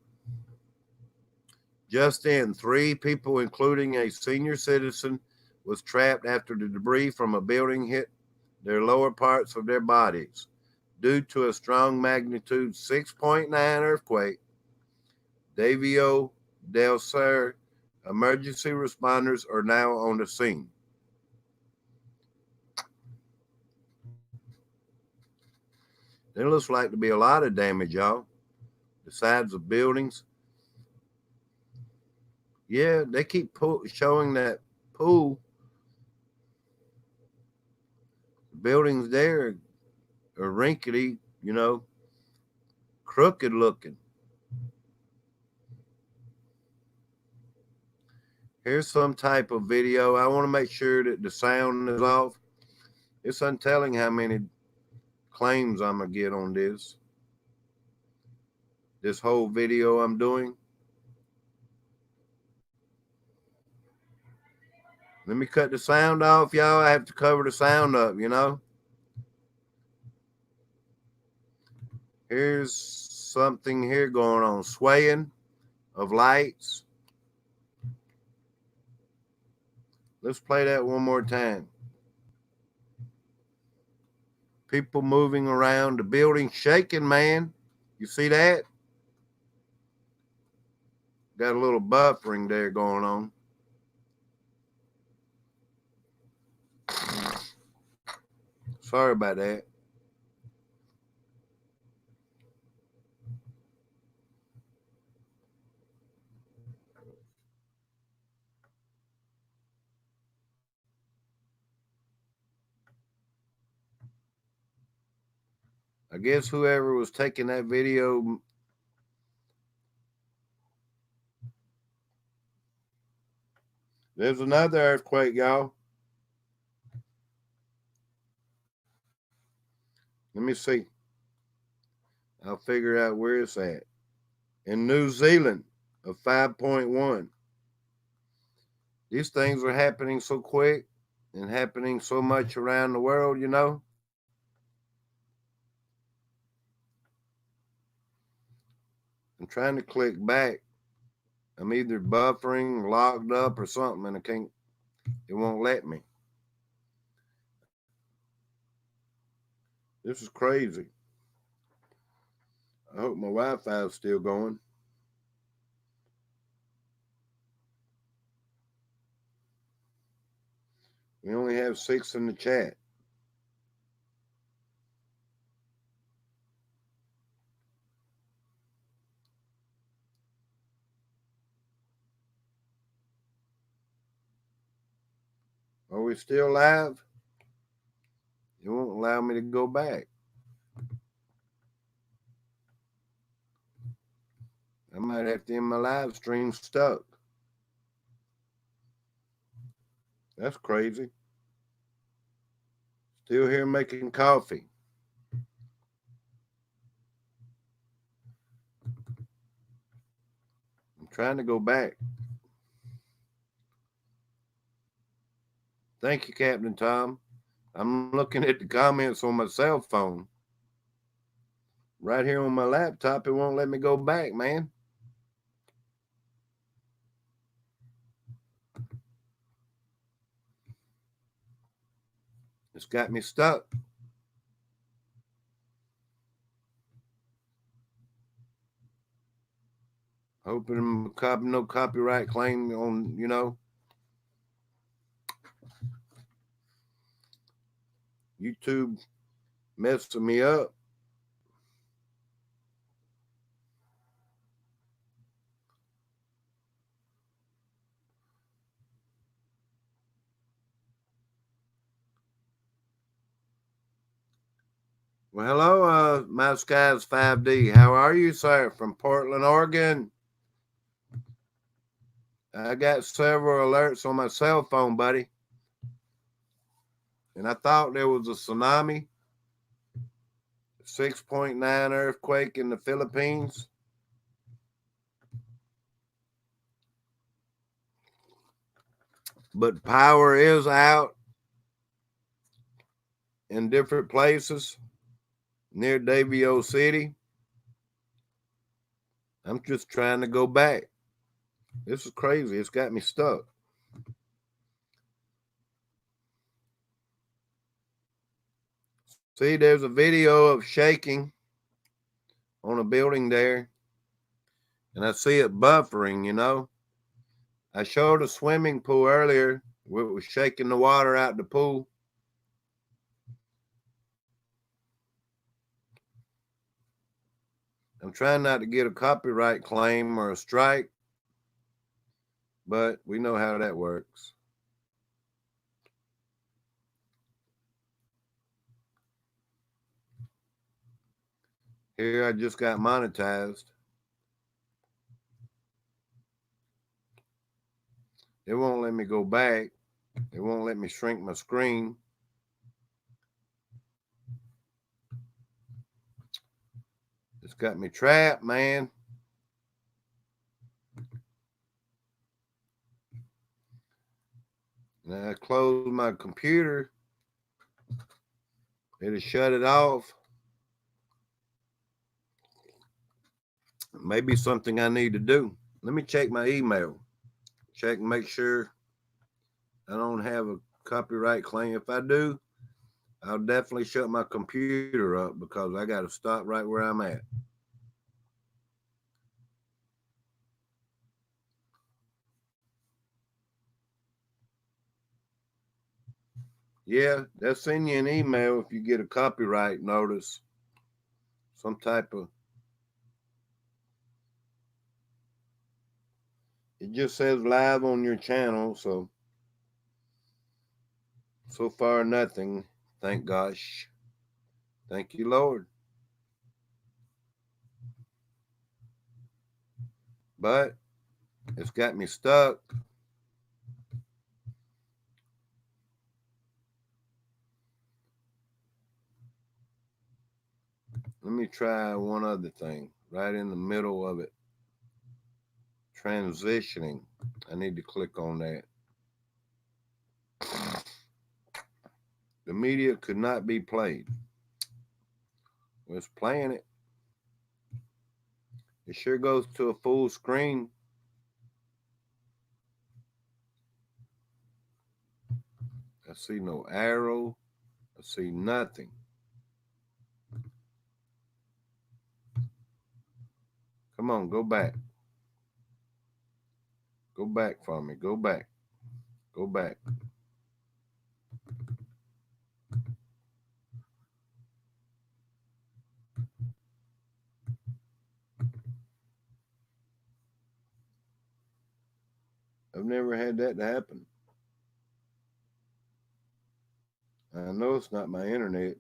Just in, 3 people, including a senior citizen, was trapped after the debris from a building hit their lower parts of their bodies due to a strong magnitude 6.9 earthquake. Davio del Sur emergency responders are now on the scene. There looks like to be a lot of damage, y'all. The sides of buildings. Yeah, they keep showing that pool. The buildings there are rinkety, crooked looking. Here's some type of video. I want to make sure that the sound is off. It's untelling how many claims I'm going to get on this whole video I'm doing. Let me cut the sound off, y'all. I have to cover the sound up, Here's something here going on. Swaying of lights. Let's play that one more time. People moving around. The building shaking, man. You see that? Got a little buffering there going on. Sorry about that. I guess whoever was taking that video. There's another earthquake, y'all. Let me see. I'll figure out where it's at. In New Zealand, a 5.1. These things are happening so quick and happening so much around the world, I'm trying to click back. I'm either buffering, locked up, or something, and it won't let me. This is crazy. I hope my Wi-Fi is still going. We only have 6 in the chat. Are we still live? It won't allow me to go back. I might have to end my live stream stuck. That's crazy. Still here making coffee. I'm trying to go back. Thank you, Captain Tom. I'm looking at the comments on my cell phone. Right here on my laptop, it won't let me go back, man. It's got me stuck. Hoping no copyright claim on, YouTube messing me up. Well, hello, my skies 5D. How are you, sir? From Portland, Oregon. I got several alerts on my cell phone, buddy. And I thought there was a tsunami, 6.9 earthquake in the Philippines. But power is out in different places near Davio City. I'm just trying to go back. This is crazy. It's got me stuck. See, there's a video of shaking on a building there, and I see it buffering. I showed a swimming pool earlier where it was shaking the water out the pool. I'm trying not to get a copyright claim or a strike, but we know how that works. Here I just got monetized. It won't let me go back. It won't let me shrink my screen. It's got me trapped, man. And I closed my computer. It'll shut it off. Maybe something I need to do. Let me check my email. Check and make sure I don't have a copyright claim. If I do, I'll definitely shut my computer up because I got to stop right where I'm at. Yeah, they'll send you an email if you get a copyright notice. Some type of. It just says live on your channel, so far nothing. Thank gosh. Thank you, Lord. But it's got me stuck. Let me try one other thing right in the middle of it. Transitioning. I need to click on that. The media could not be played. Well, it's playing it. It sure goes to a full screen. I see no arrow. I see nothing. Come on, go back. Go back for me. Go back. Go back. I've never had that to happen. I know it's not my internet.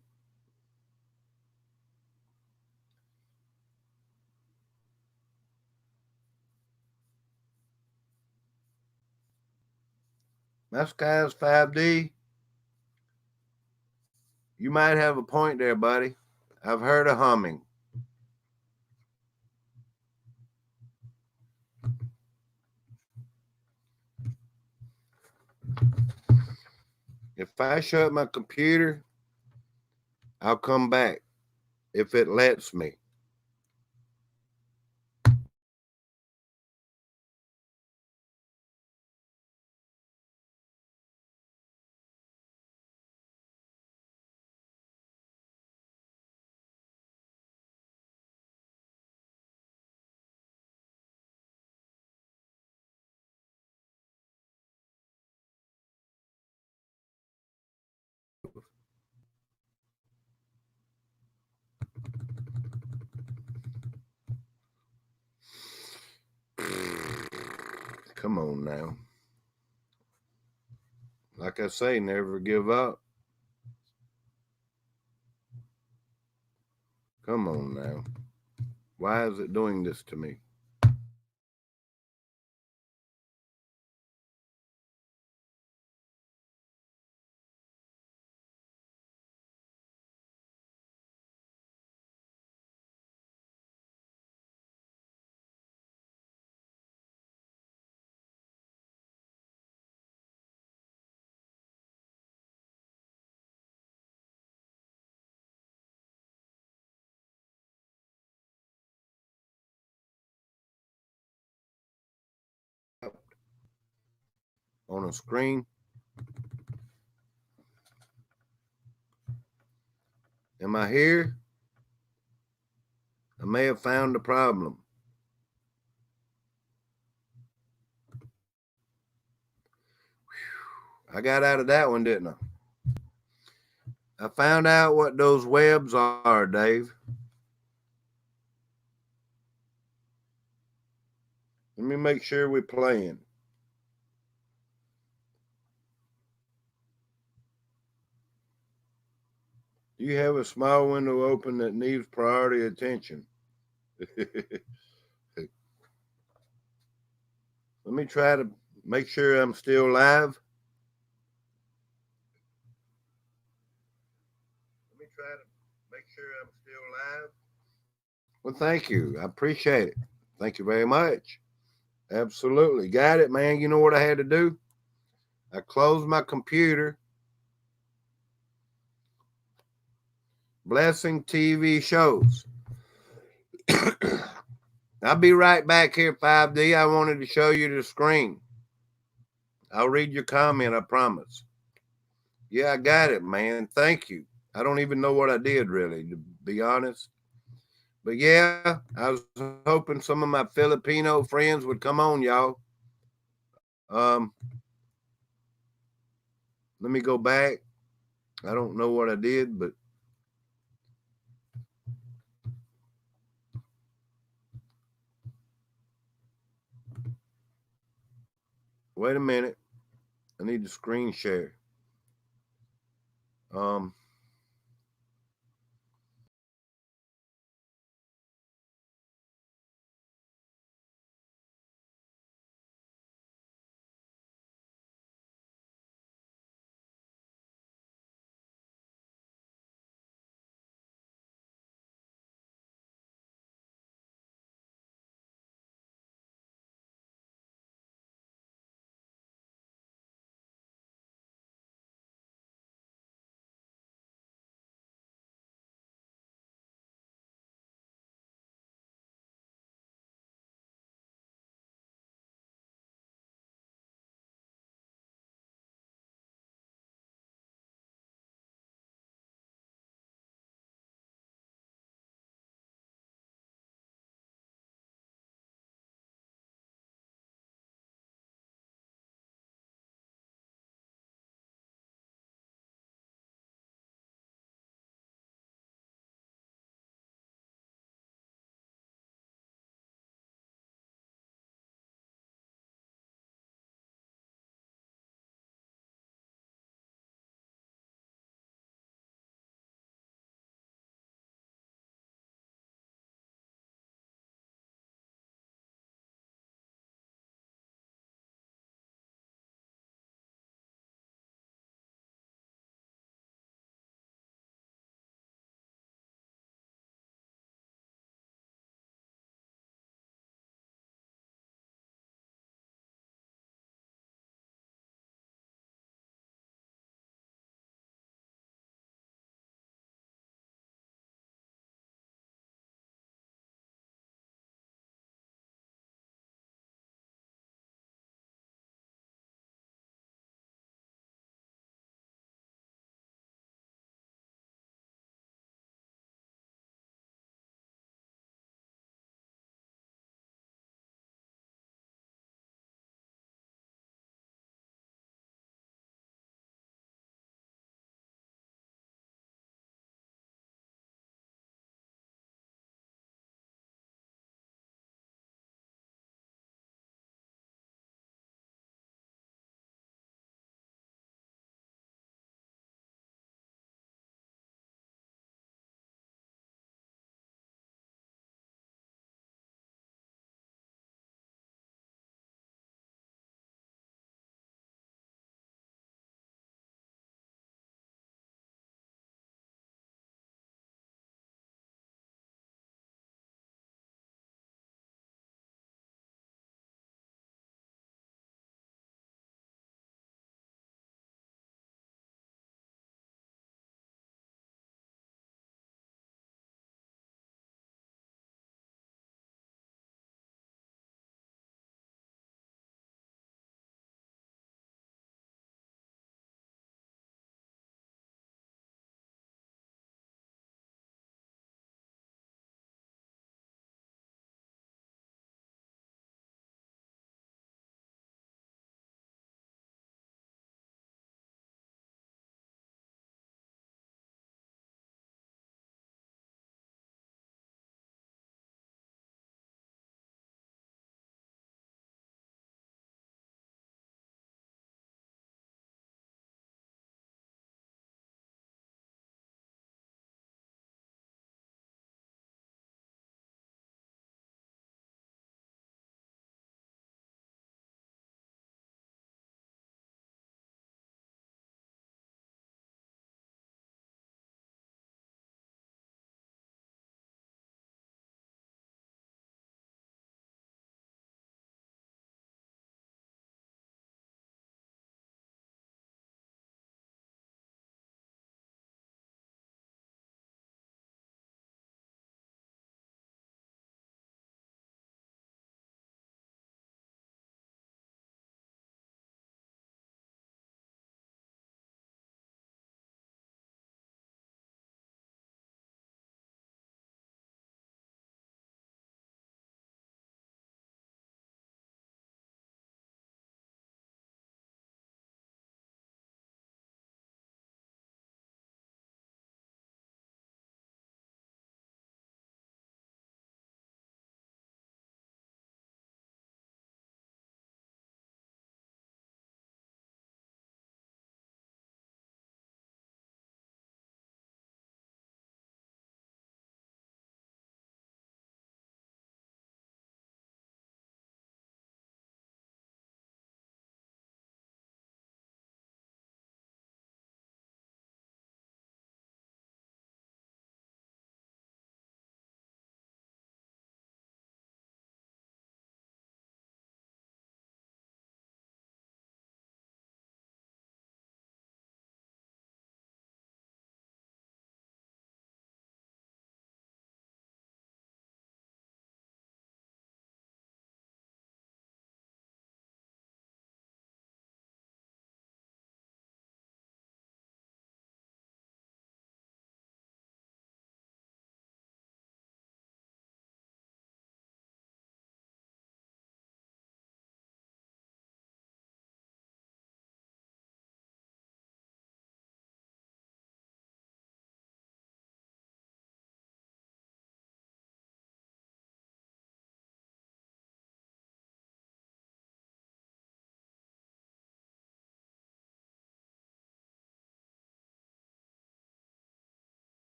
My sky's 5D. You might have a point there, buddy. I've heard a humming. If I shut my computer, I'll come back if it lets me. Come on now. Like I say, never give up. Come on now. Why is it doing this to me? On a screen. Am I here? I may have found the problem. I got out of that one, didn't I found out what those webs are, Dave. Let me make sure we're playing. Do you have a small window open that needs priority attention? Let me try to make sure I'm still live. Let me try to make sure I'm still live. Well, thank you. I appreciate it. Thank you very much. Absolutely. Got it, man. You know what I had to do? I closed my computer. Blessing TV shows. I'll be right back here, 5D. I wanted to show you the screen. I'll read your comment, I promise. Yeah, I got it, man. Thank you. I don't even know what I did, really, to be honest. But yeah, I was hoping some of my Filipino friends would come on, y'all. Let me go back. I don't know what I did, but wait a minute. I need to screen share. Um,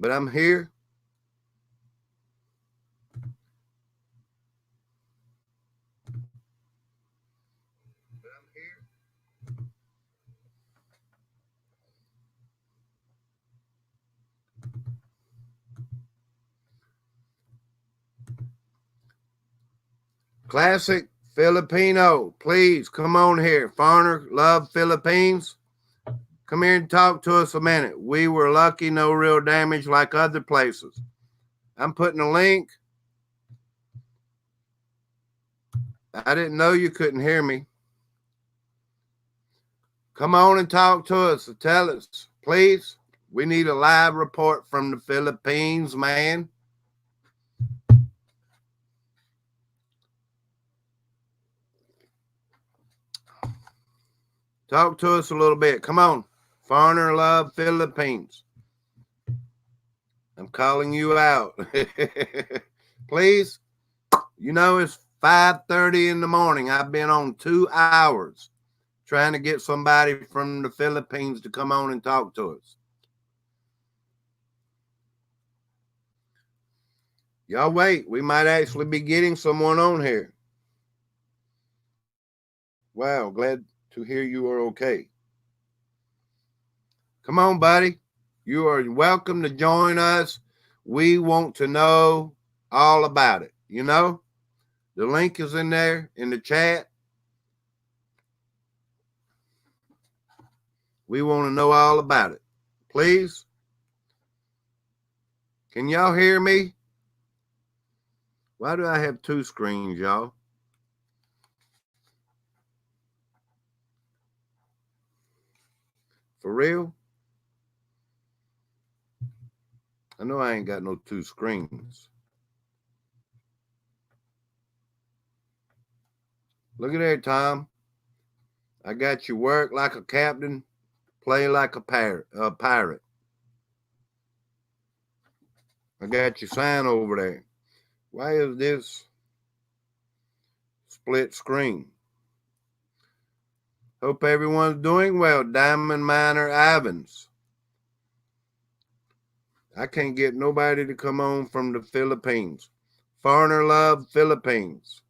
but I'm here. Classic Filipino, please come on here. Foreigner, love Philippines. Come here and talk to us a minute. We were lucky, no real damage like other places. I'm putting a link. I didn't know you couldn't hear me. Come on and talk to us. Tell us, please. We need a live report from the Philippines, man. Talk to us a little bit. Come on. Foreigner love Philippines. I'm calling you out. Please. You know, it's 5:30 in the morning. I've been on 2 hours trying to get somebody from the Philippines to come on and talk to us. Y'all wait. We might actually be getting someone on here. Wow, glad to hear you are okay. Come on, buddy. You are welcome to join us. We want to know all about it. You know, the link is in there in the chat. We want to know all about it. Please. Can y'all hear me? Why do I have 2 screens, y'all? For real? I know I ain't got no 2 screens. Look at there, Tom. I got you work like a captain, play like a pirate. I got your sign over there. Why is this split screen? Hope everyone's doing well. Diamond Miner Ivans. I can't get nobody to come on from the Philippines. Foreigner love Philippines.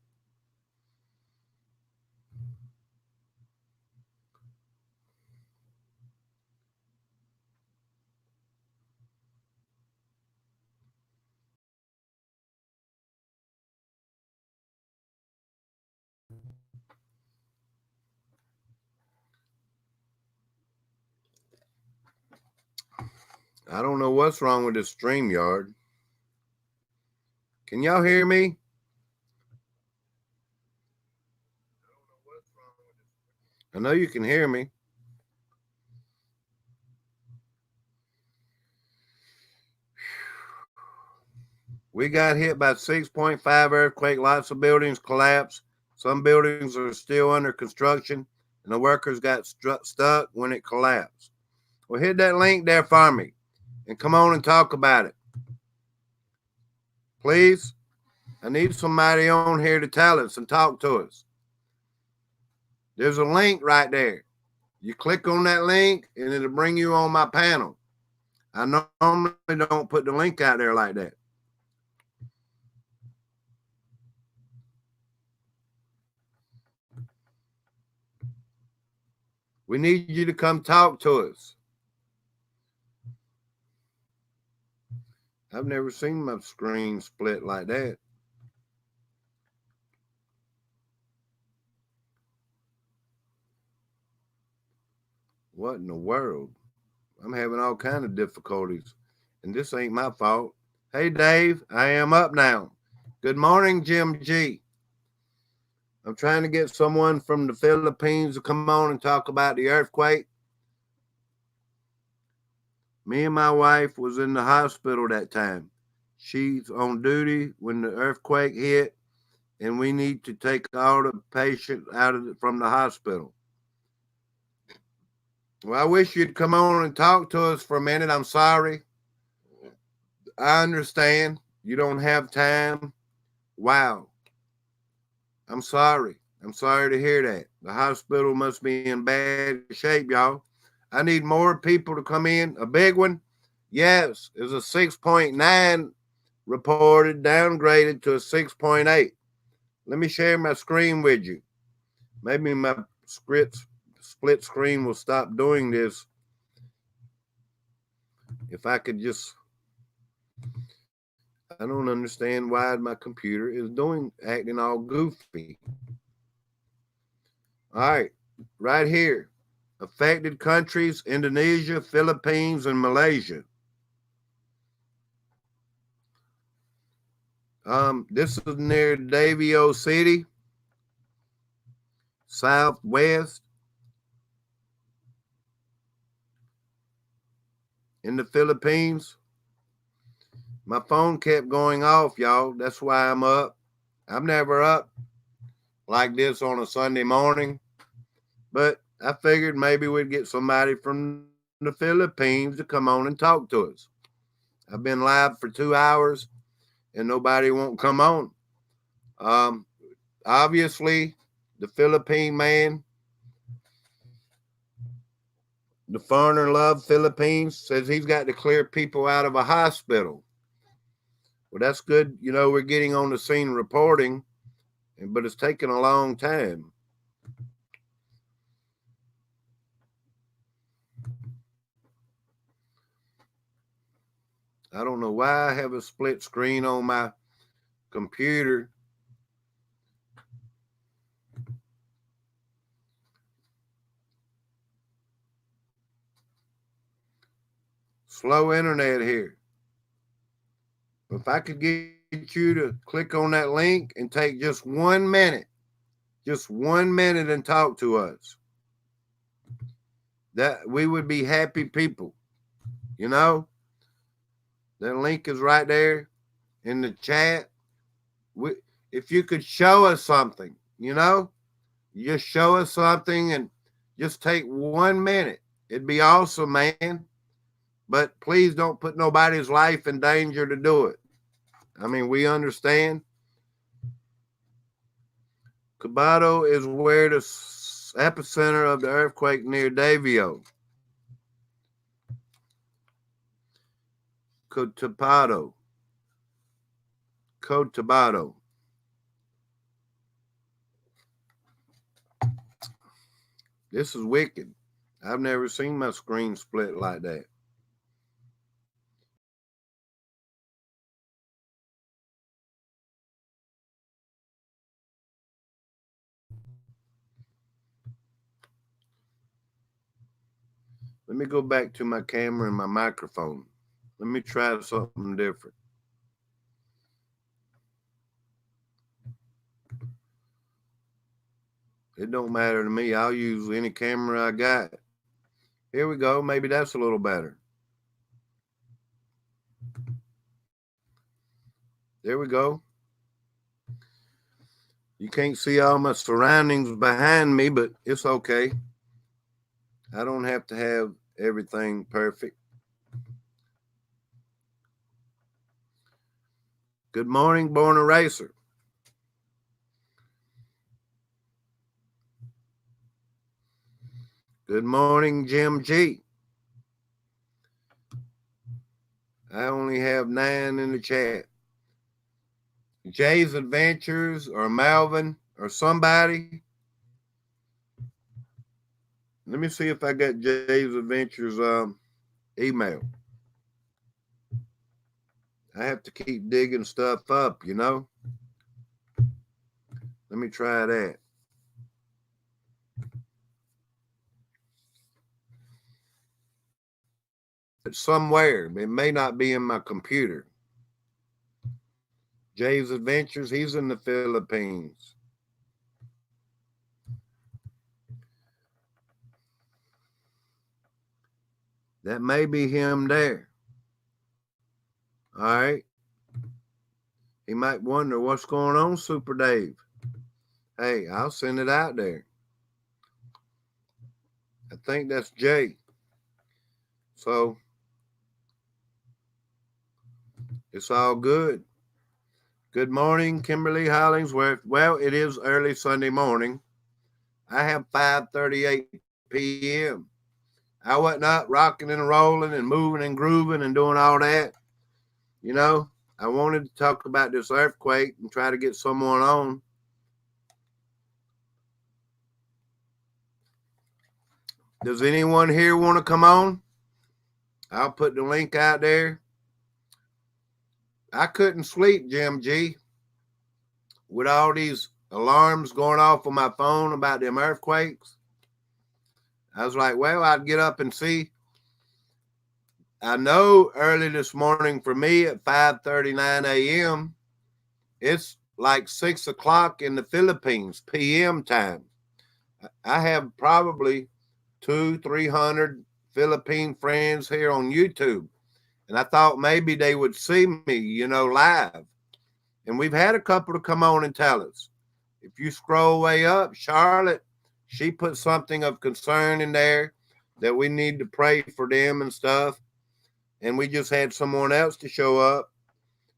I don't know what's wrong with this StreamYard. Can y'all hear me? I know you can hear me. We got hit by 6.5 earthquake. Lots of buildings collapsed. Some buildings are still under construction, and the workers got stuck when it collapsed. Well, hit that link there for me and come on and talk about it. Please. I need somebody on here to tell us and talk to us. There's a link right there. You click on that link and it'll bring you on my panel. I normally don't put the link out there like that. We need you to come talk to us. I've never seen my screen split like that. What in the world? I'm having all kind of difficulties, and this ain't my fault. Hey, Dave, I am up now. Good morning, Jim G. I'm trying to get someone from the Philippines to come on and talk about the earthquake. Me and my wife was in the hospital that time. She's on duty when the earthquake hit, and we need to take all the patients out from the hospital. Well, I wish you'd come on and talk to us for a minute. I'm sorry. I understand you don't have time. Wow. I'm sorry. I'm sorry to hear that. The hospital must be in bad shape, y'all. I need more people to come in. A big one. Yes, it's a 6.9 reported, downgraded to a 6.8. Let me share my screen with you. Maybe my split screen will stop doing this. If I could just, I don't understand why my computer is acting all goofy. All right, right here. Affected countries: Indonesia, Philippines, and Malaysia. This is near Davao City, southwest in the Philippines. My phone kept going off, y'all. That's why I'm up. I'm never up like this on a Sunday morning, but I figured maybe we'd get somebody from the Philippines to come on and talk to us. I've been live for 2 hours and nobody won't come on. Um, Obviously, the Philippine man, the foreigner love Philippines, says he's got to clear people out of a hospital. Well, that's good. You know, we're getting on the scene reporting, but it's taken a long time. I don't know why I have a split screen on my computer. Slow internet here. If I could get you to click on that link and take just 1 minute and talk to us, that we would be happy people. You know, that link is right there in the chat. If you could show us something, you know, you just show us something and just take 1 minute. It'd be awesome, man. But please don't put nobody's life in danger to do it. I mean, we understand. Cobado is where the epicenter of the earthquake near Davao. Cotabato. Cotabato. This is wicked. I've never seen my screen split like that. Let me go back to my camera and my microphone. Let me try something different. It don't matter to me. I'll use any camera I got. Here we go. Maybe that's a little better. There we go. You can't see all my surroundings behind me, but it's okay. I don't have to have everything perfect. Good morning, Born Eraser. Good morning, Jim G. I only have 9 in the chat. Jay's Adventures or Malvin or somebody. Let me see if I got Jay's Adventures email. I have to keep digging stuff up, you know. Let me try that. It's somewhere. It may not be in my computer. Jay's Adventures, he's in the Philippines. That may be him there. All right. He might wonder what's going on, Super Dave. Hey, I'll send it out there. I think that's Jay. So it's all good. Good morning, Kimberly Hollingsworth. Well, it is early Sunday morning. I have 5:38 p.m. I wasn't up rocking and rolling and moving and grooving and doing all that. You know, I wanted to talk about this earthquake and try to get someone on. Does anyone here want to come on? I'll put the link out there. I couldn't sleep, Jim G, with all these alarms going off on my phone about them earthquakes. I was like, well, I'd get up and see. I know early this morning for me at 5:39 a.m., it's like 6 o'clock in the Philippines, PM time. I have probably 300 Philippine friends here on YouTube. And I thought maybe they would see me, live. And we've had a couple to come on and tell us. If you scroll way up, Charlotte, she put something of concern in there that we need to pray for them and stuff. And we just had someone else to show up.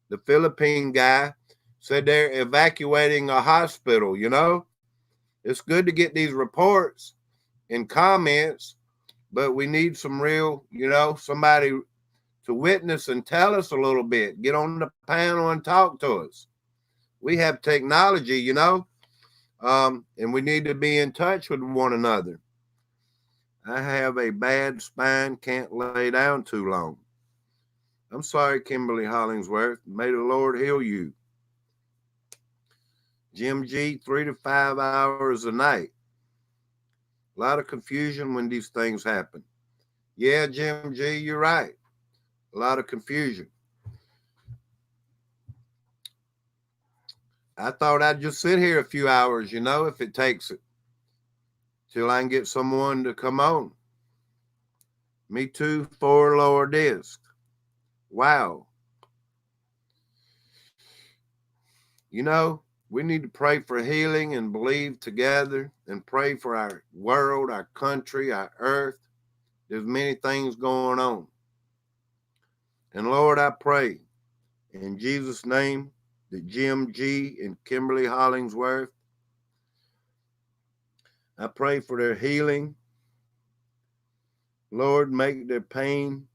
The Philippine guy said they're evacuating a hospital, It's good to get these reports and comments, but we need some real, somebody to witness and tell us a little bit. Get on the panel and talk to us. We have technology, and we need to be in touch with one another. I have a bad spine, can't lay down too long. I'm sorry, Kimberly Hollingsworth. May the Lord heal you. Jim G, 3 to 5 hours a night. A lot of confusion when these things happen. Yeah, Jim G, you're right. A lot of confusion. I thought I'd just sit here a few hours, if it takes it, till I can get someone to come on. Me too, 4 lower disc. Wow. We need to pray for healing and believe together and pray for our world, our country, our earth. There's many things going on. And Lord, I pray in Jesus' name that Jim G and Kimberly Hollingsworth, I pray for their healing. Lord, make their pain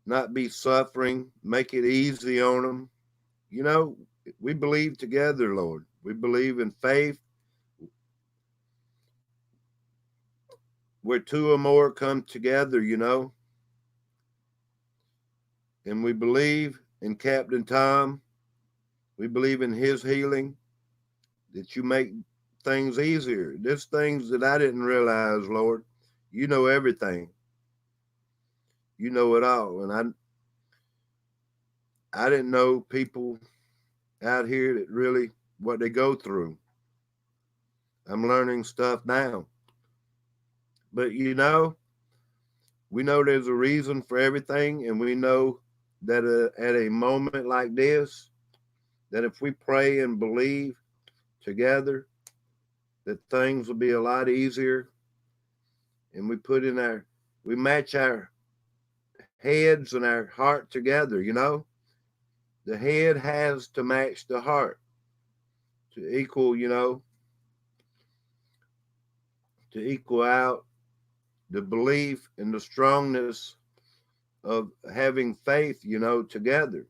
not be suffering. Make it easy on them. We believe together, Lord. We believe in faith. Where 2 or more come together, And we believe in Captain Tom. We believe in his healing, that you make things easier. There's things that I didn't realize, Lord. You know everything. You know it all. And I didn't know people out here that really what they go through. I'm learning stuff now. But we know there's a reason for everything, and we know that at a moment like this, that if we pray and believe together, that things will be a lot easier. And we match our heads and our heart together, The head has to match the heart to equal, to equal out the belief and the strongness of having faith, together.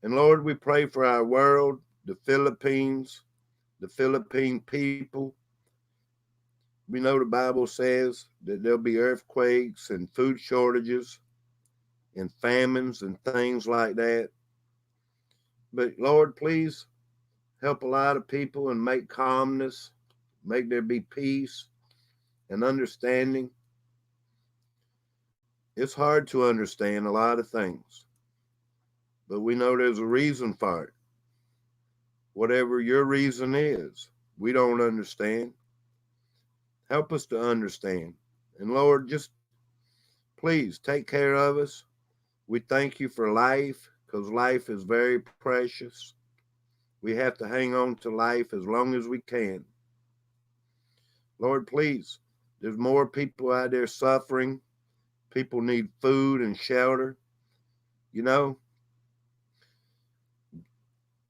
And Lord, we pray for our world, the Philippines, the Philippine people. We know the Bible says that there'll be earthquakes and food shortages and famines and things like that. But Lord, please help a lot of people and make calmness, make there be peace and understanding. It's hard to understand a lot of things, but we know there's a reason for it. Whatever your reason is, we don't understand. Help us to understand. And Lord, just please take care of us. We thank you for life, because life is very precious. We have to hang on to life as long as we can. Lord, please, there's more people out there suffering. People need food and shelter.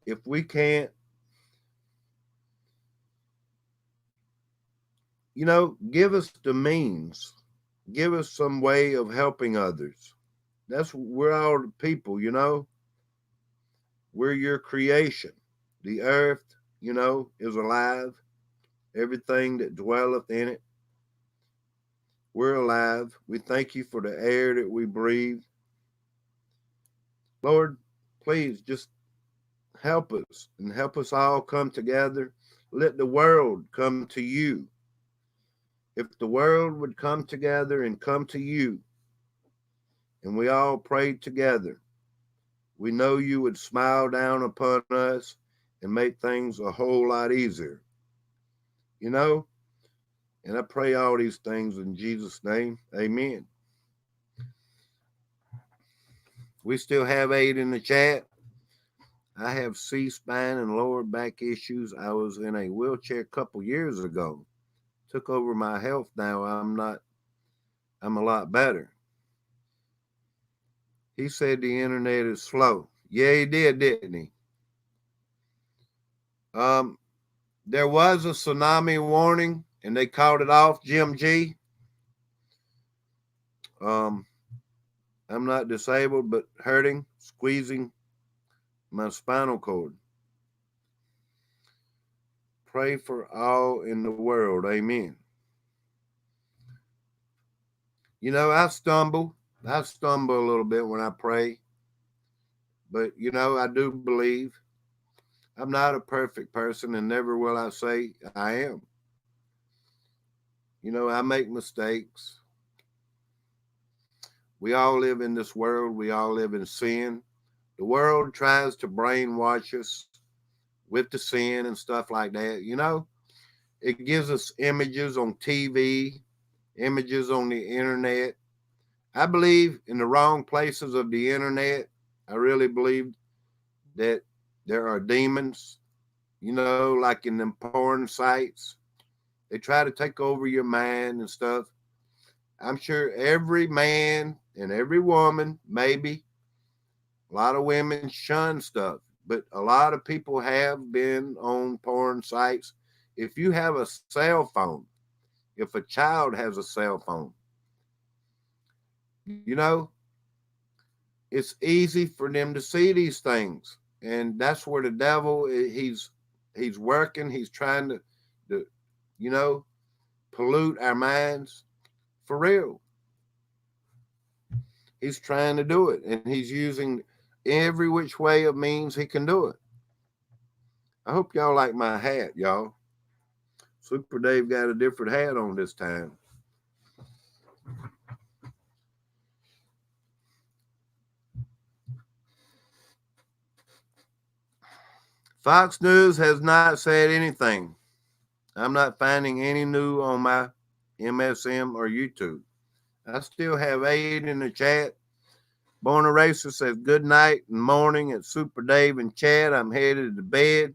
If we can't, give us the means. Give us some way of helping others. We're all the people, you know. We're your creation. The earth, you know, is alive. Everything that dwelleth in it, we're alive. We thank you for the air that we breathe. Lord, please just help us and help us all come together. Let the world come to you. If the world would come together and come to you, and we all prayed together, we know you would smile down upon us and make things a whole lot easier. You know, and I pray all these things in Jesus' name. Amen. We still have 8 in the chat. I have C-spine and lower back issues. I was in a wheelchair a couple years ago. Took over my health now. I'm a lot better. He said the internet is slow. Yeah, he did, didn't he? Um, there was a tsunami warning and they called it off, Jim G. Um, I'm not disabled, but hurting, squeezing my spinal cord. Pray for all in the world. Amen. You know, I stumble. I stumble a little bit when I pray. But, you know, I do believe I'm not a perfect person and never will I say I am. You know, I make mistakes. We all live in this world. We all live in sin. The world tries to brainwash us with the sin and stuff like that. You know, it gives us images on TV, images on the internet. I believe in the wrong places of the internet. I really believe that there are demons, you know, like in them porn sites. They try to take over your mind and stuff. I'm sure every man and every woman, maybe a lot of women shun stuff, but a lot of people have been on porn sites. If you have a cell phone, if a child has a cell phone, you know, it's easy for them to see these things. And that's where the devil he's working, he's trying to you know, pollute our minds for real. He's trying to do it, and he's using every which way of means he can do it. I hope y'all like my hat, y'all. Super Dave got a different hat on this time. Fox News has not said anything. I'm not finding any new on my MSM or YouTube. I still have 8 in the chat. Born Eraser says good night and morning at Super Dave and Chad. I'm headed to bed.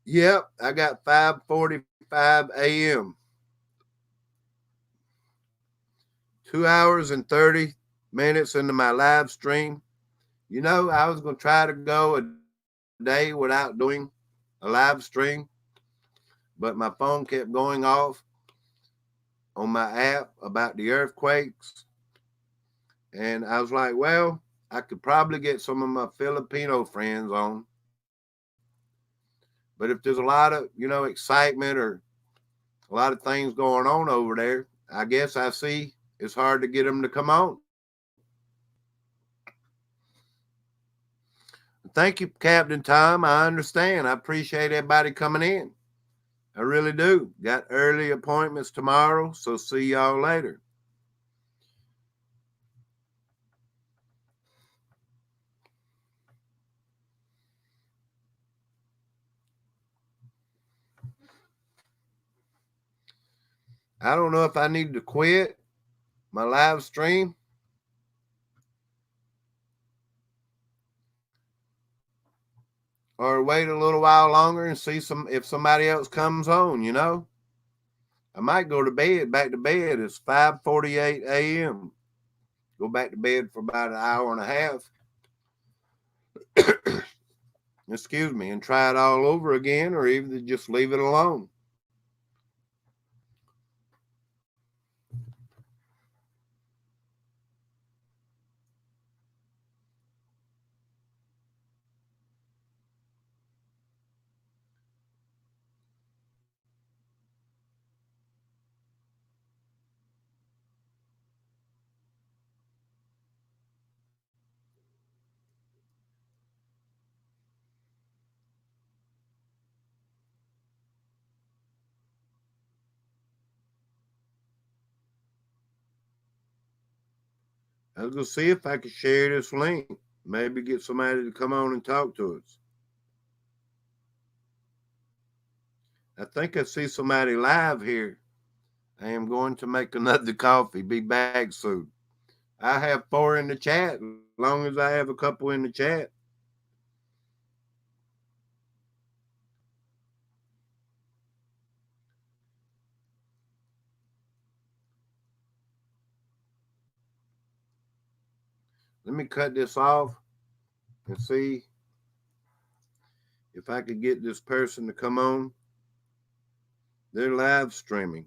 Yep, I got 5:45 a.m. 2 hours and 30 minutes into my live stream. You know, I was going to try to go a day without doing a live stream, but my phone kept going off on my app about the earthquakes. And I was like, well, I could probably get some of my Filipino friends on. But if there's a lot of, you know, excitement or a lot of things going on over there, I guess I see it's hard to get them to come on. Thank you, Captain Tom. I understand. I appreciate everybody coming in. I really do. Got early appointments tomorrow, so see y'all later. I don't know if I need to quit my live stream or wait a little while longer and see some if somebody else comes on, you know. I might go to bed, back to bed. It's 5:48 a.m. Go back to bed for about an hour and a half. Excuse me, and try it all over again, or even just leave it alone. I was going to see if I could share this link. Maybe get somebody to come on and talk to us. I think I see somebody live here. I am going to make another coffee. Be back soon. I have 4 in the chat. As long as I have a couple in the chat. Let me cut this off and see if I could get this person to come on. They're live streaming.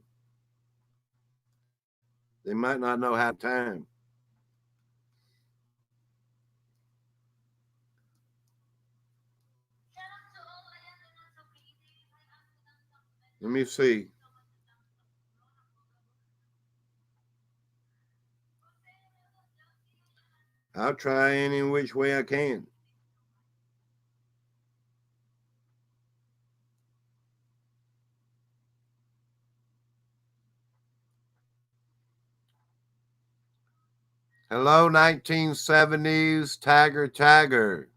They might not know how to time. Let me see. I'll try any which way I can. Hello, 1970s Tiger.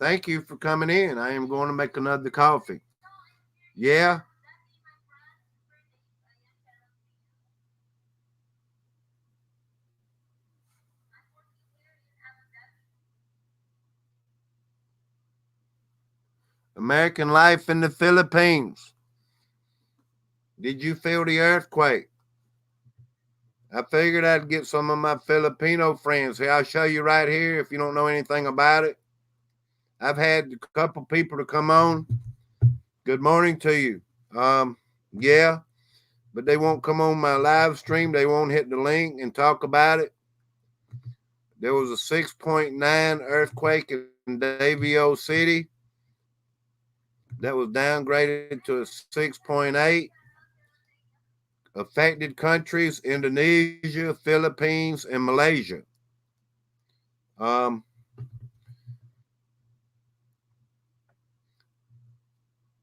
Thank you for coming in. I am going to make another coffee. Yeah. American life in the Philippines. Did you feel the earthquake? I figured I'd get some of my Filipino friends here. I'll show you right here if you don't know anything about it. I've had a couple people to come on. Good morning to you. Yeah, but they won't come on my live stream. They won't hit the link and talk about it. There was a 6.9 earthquake in Davao City that was downgraded to a 6.8. Affected countries: Indonesia, Philippines, and Malaysia. Um,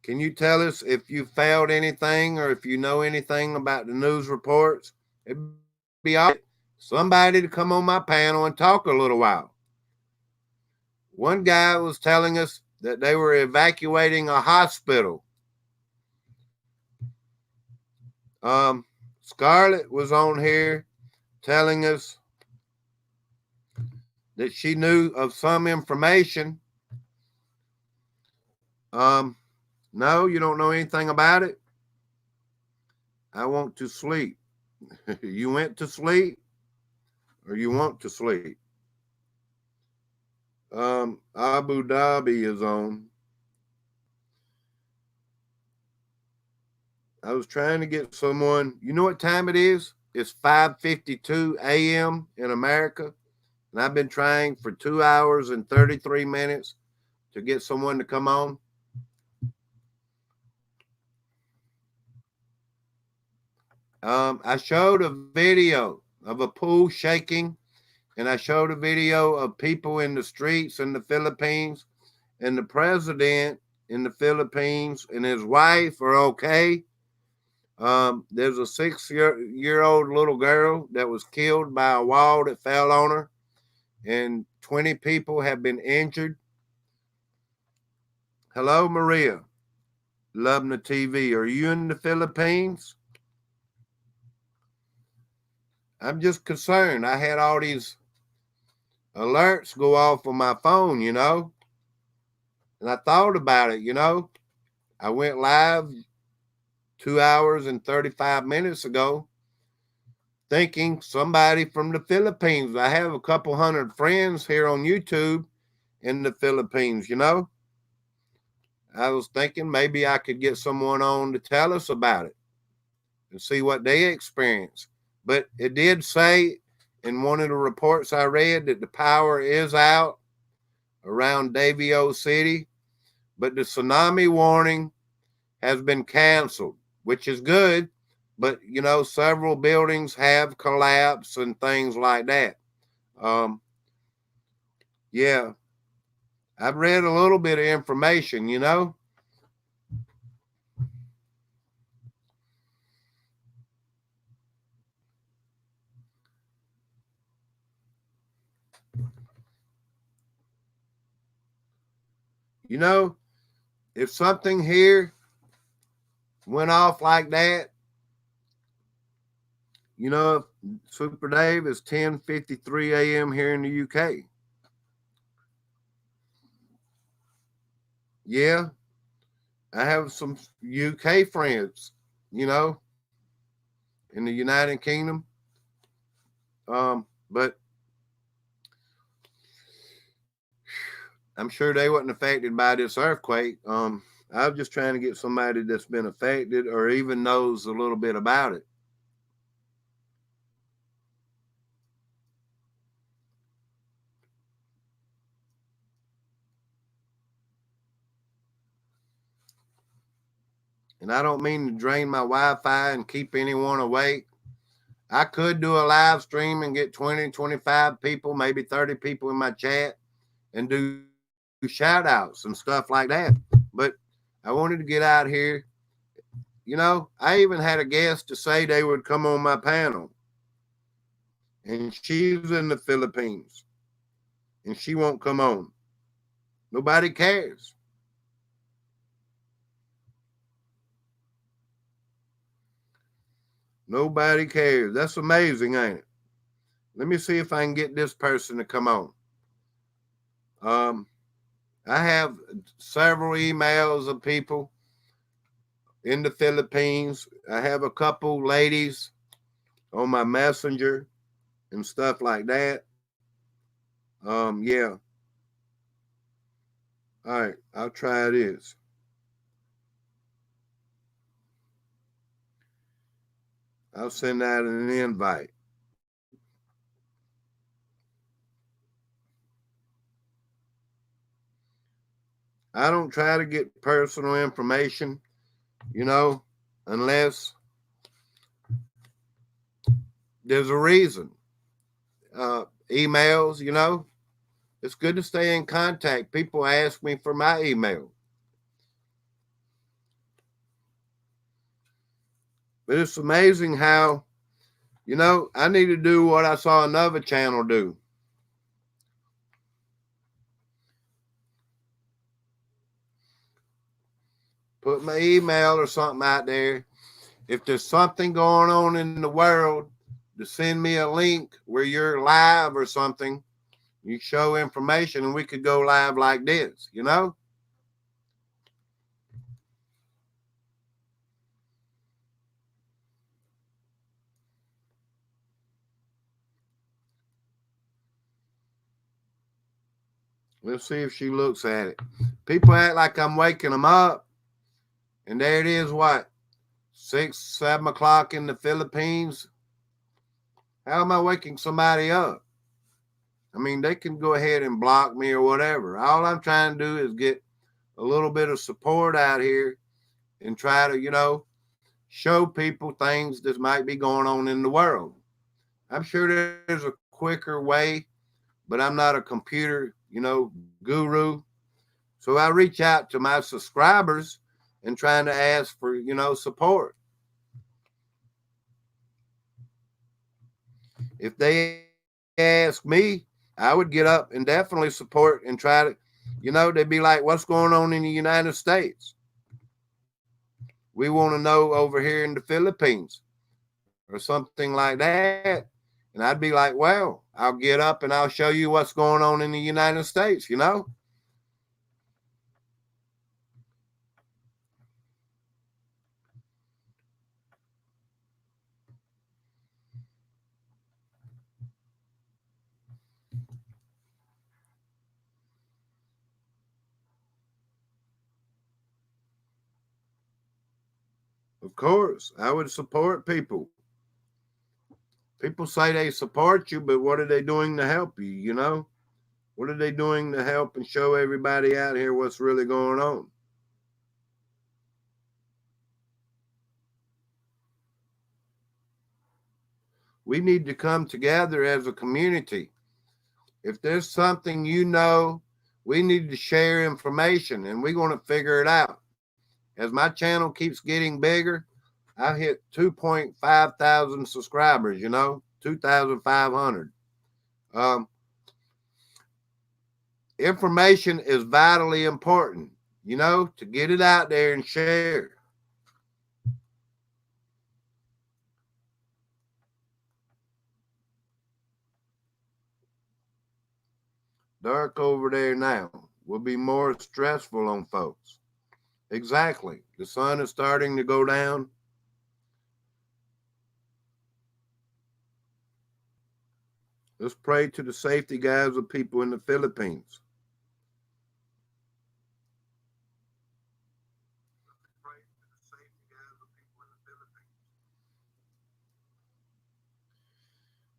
can you tell us if you found anything or if you know anything about the news reports? It'd be awesome. Somebody to come on my panel and talk a little while. One guy was telling us that they were evacuating a hospital. Scarlett was on here telling us that she knew of some information. No, you don't know anything about it? I want to sleep. You went to sleep or you want to sleep? Abu Dhabi is on. I was trying to get someone. You know what time it is? It's 5:52 a.m. in America. And I've been trying for 2 hours and 33 minutes to get someone to come on. I showed a video of a pool shaking, and I showed a video of people in the streets in the Philippines, and the president in the Philippines and his wife are okay. There's a 6-year-old little girl that was killed by a wall that fell on her, and 20 people have been injured. Hello, Maria. Lubna TV. Are you in the Philippines? I'm just concerned. I had all these alerts go off on my phone, and I thought about it. I went live 2 hours and 35 minutes ago thinking somebody from the Philippines. I have a couple hundred friends here on YouTube in the Philippines. I was thinking maybe I could get someone on to tell us about it and see what they experience. But it did say in one of the reports I read that the power is out around Davao City, but the tsunami warning has been canceled, which is good. But, several buildings have collapsed and things like that. Yeah, I've read a little bit of information. You know, if something here went off like that, you know, Super Dave is 10:53 a.m. here in the UK. Yeah, I have some UK friends, you know, in the United Kingdom. But I'm sure they wasn't affected by this earthquake. I'm just trying to get somebody that's been affected or even knows a little bit about it. And I don't mean to drain my Wi-Fi and keep anyone awake. I could do a live stream and get 20, 25 people, maybe 30 people in my chat and do shout outs and stuff like that. But I wanted to get out here. You know, I even had a guest to say they would come on my panel. And she's in the Philippines. And she won't come on. Nobody cares. Nobody cares. That's amazing, ain't it? Let me see if I can get this person to come on. Um, I have several emails of people in the Philippines. I have a couple ladies on my messenger and stuff like that. Yeah. All right, I'll try this. I'll send out an invite. I don't try to get personal information, you know, unless there's a reason. Emails, you know, it's good to stay in contact. People ask me for my email. But it's amazing how, you know, I need to do what I saw another channel do. Put my email or something out there. If there's something going on in the world, to send me a link where you're live or something. You show information and we could go live like this, you know? Let's see if she looks at it. People act like I'm waking them up. And there it is, what? 6, 7 o'clock in the Philippines. How am I waking somebody up? I mean, they can go ahead and block me or whatever. All I'm trying to do is get a little bit of support out here and try to, you know, show people things that might be going on in the world. I'm sure there's a quicker way, but I'm not a computer, you know, guru. So I reach out to my subscribers and trying to ask for, you know, support. If they ask me, I would get up and definitely support and try to, you know, they'd be like, what's going on in the United States? We want to know over here in the Philippines or something like that. And I'd be like, well, I'll get up and I'll show you what's going on in the United States, you know? Of course, I would support people. People say they support you, but what are they doing to help you, you know? What are they doing to help and show everybody out here what's really going on? We need to come together as a community. If there's something you know, we need to share information and we're going to figure it out. As my channel keeps getting bigger, I hit 2.5 thousand subscribers, you know, 2,500. Um, information is vitally important, to get it out there and share. Dark over there now will be more stressful on folks. Exactly. The sun is starting to go down. Let's pray to the safety, guys, of people in the Philippines.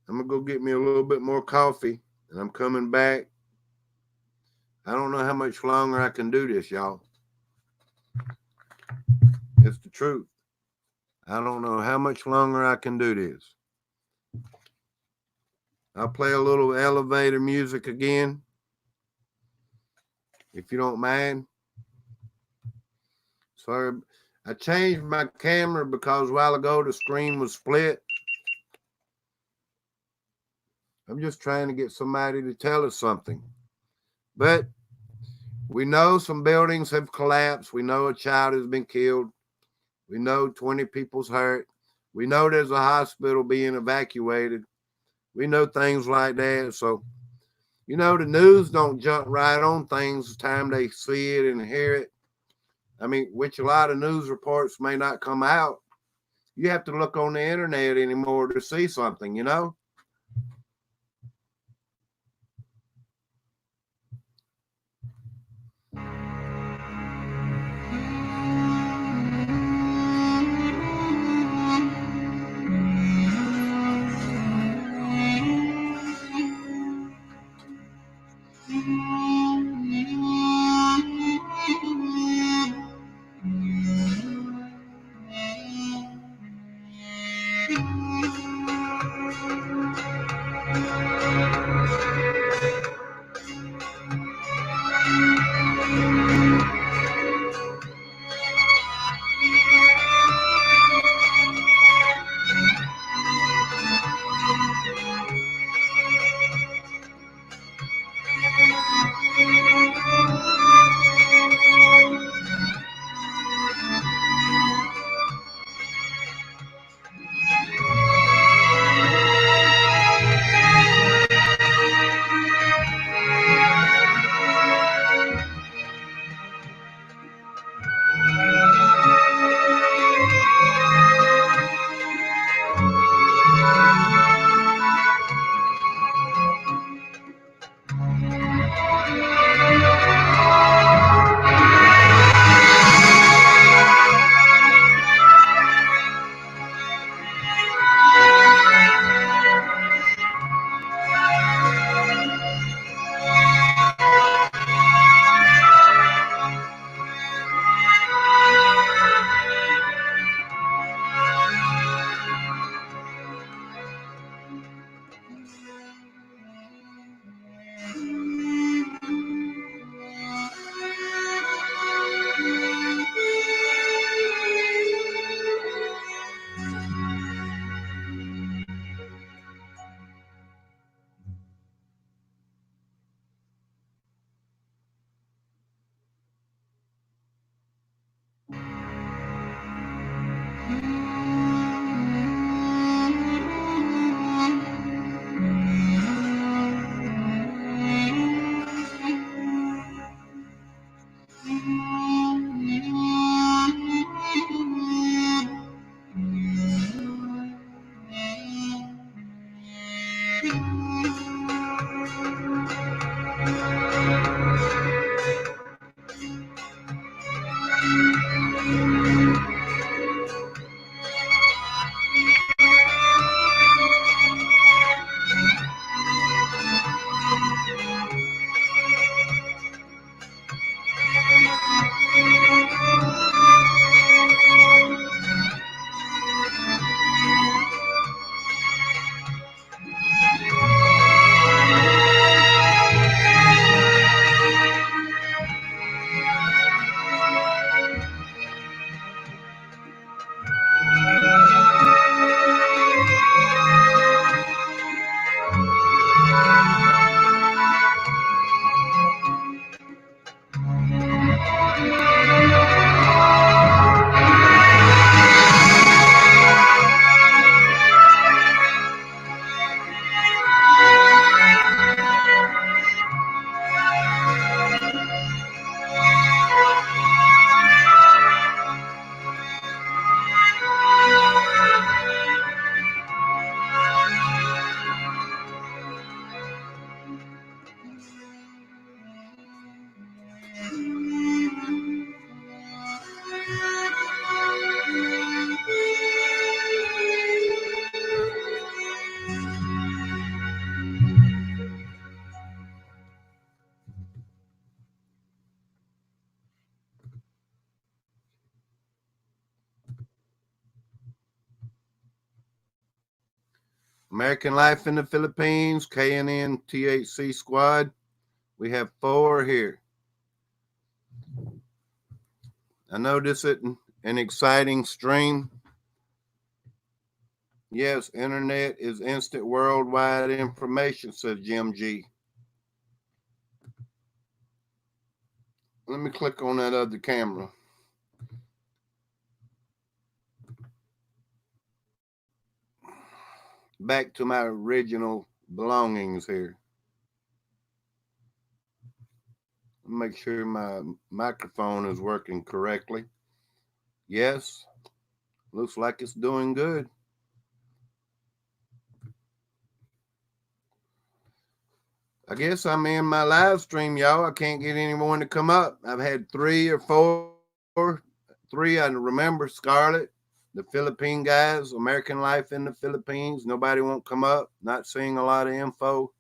I'm going to go get me a little bit more coffee, and I'm coming back. I don't know how much longer I can do this, y'all. It's the truth. I don't know how much longer I can do this. I'll play a little elevator music again, if you don't mind. Sorry, I changed my camera because a while ago the screen was split. I'm just trying to get somebody to tell us something. But we know some buildings have collapsed. We know a child has been killed. We know 20 people's hurt. We know there's a hospital being evacuated. We know things like that. So, the news don't jump right on things the time they see it and hear it. I mean, which a lot of news reports may not come out. You have to look on the internet anymore to see something. American Life in the Philippines, KNN THC Squad. We have 4 here. I know this isn't an exciting stream. Yes, internet is instant worldwide information, says Jim G. Let me click on that other camera. Back to my original belongings here. Make sure my microphone is working correctly. Yes, looks like it's doing good. I guess I'm in my live stream, y'all. I can't get anyone to come up. I've had 3 or 4. 3 I remember: Scarlett, the Philippine guys, American Life in the Philippines. Nobody won't come up. Not seeing a lot of info.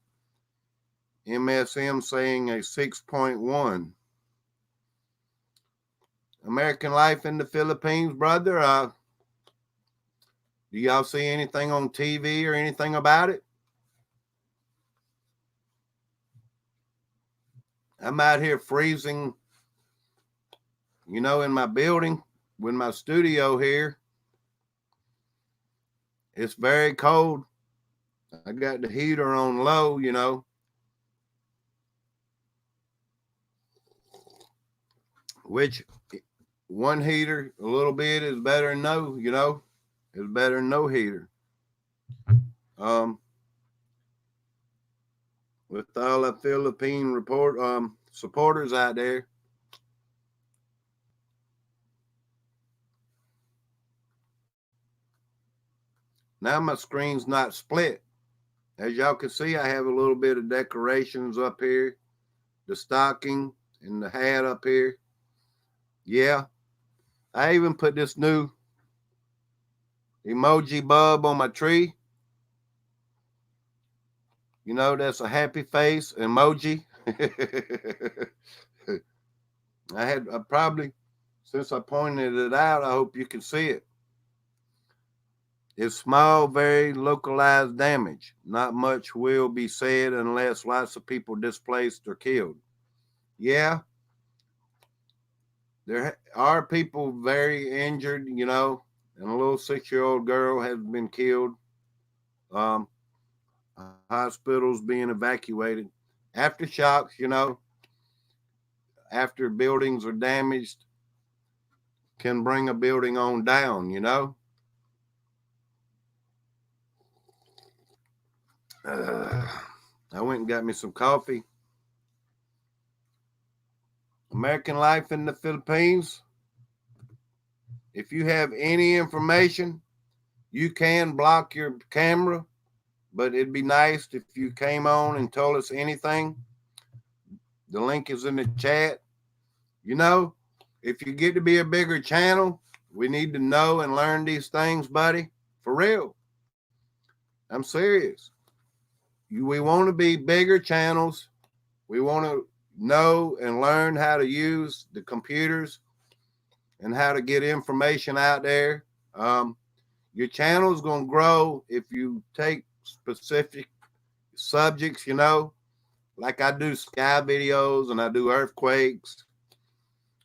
MSM saying a 6.1. American Life in the Philippines, brother. Do y'all see anything on TV or anything about it? I'm out here freezing, in my building with my studio here. It's very cold. I got the heater on low, which one heater a little bit is better than no, it's better than no heater. With all the Philippine supporters out there, now my screen's not split. As y'all can see, I have a little bit of decorations up here, the stocking and the hat up here. Yeah, I even put this new emoji bulb on my tree. That's a happy face emoji. I probably, since I pointed it out, I hope you can see it. It's small, very localized damage. Not much will be said unless lots of people displaced or killed. Yeah, there are people very injured, and a little 6-year-old girl has been killed. Hospitals being evacuated. Aftershocks, after buildings are damaged, can bring a building on down. I went and got me some coffee. American Life in the Philippines. If you have any information, you can block your camera, but it'd be nice if you came on and told us anything. The link is in the chat. If you get to be a bigger channel, we need to know and learn these things, buddy. For real. I'm serious. We want to be bigger channels. We want to know and learn how to use the computers and how to get information out there. Your channel is going to grow if you take specific subjects, like I do sky videos and I do earthquakes.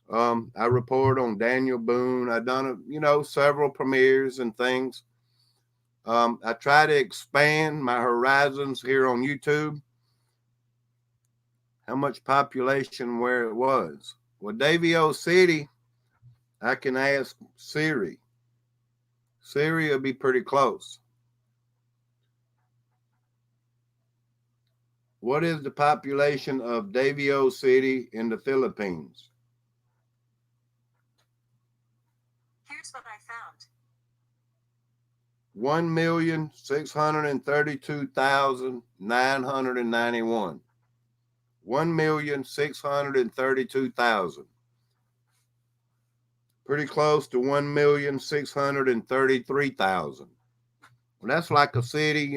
I report on Daniel Boone. I've done, several premieres and things. I try to expand my horizons here on YouTube. How much population where it was? Well, Davio City, I can ask Siri. Siri will be pretty close. What is the population of Davio City in the Philippines? Here's what I found. 1,632,991. 1,632,000. Pretty close to 1,633,000. Well, that's like a city,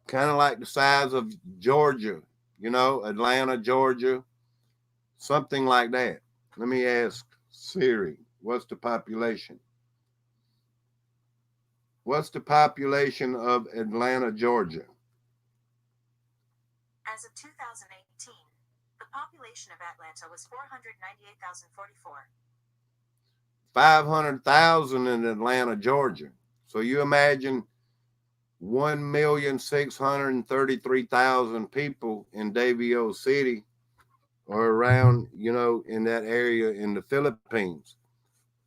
kind of like the size of Georgia, Atlanta, Georgia, something like that. Let me ask Siri, what's the population? What's the population of Atlanta, Georgia? As of 2018, the population of Atlanta was 498,044. 500,000 in Atlanta, Georgia. So you imagine 1,633,000 people in Davio City or around, in that area in the Philippines.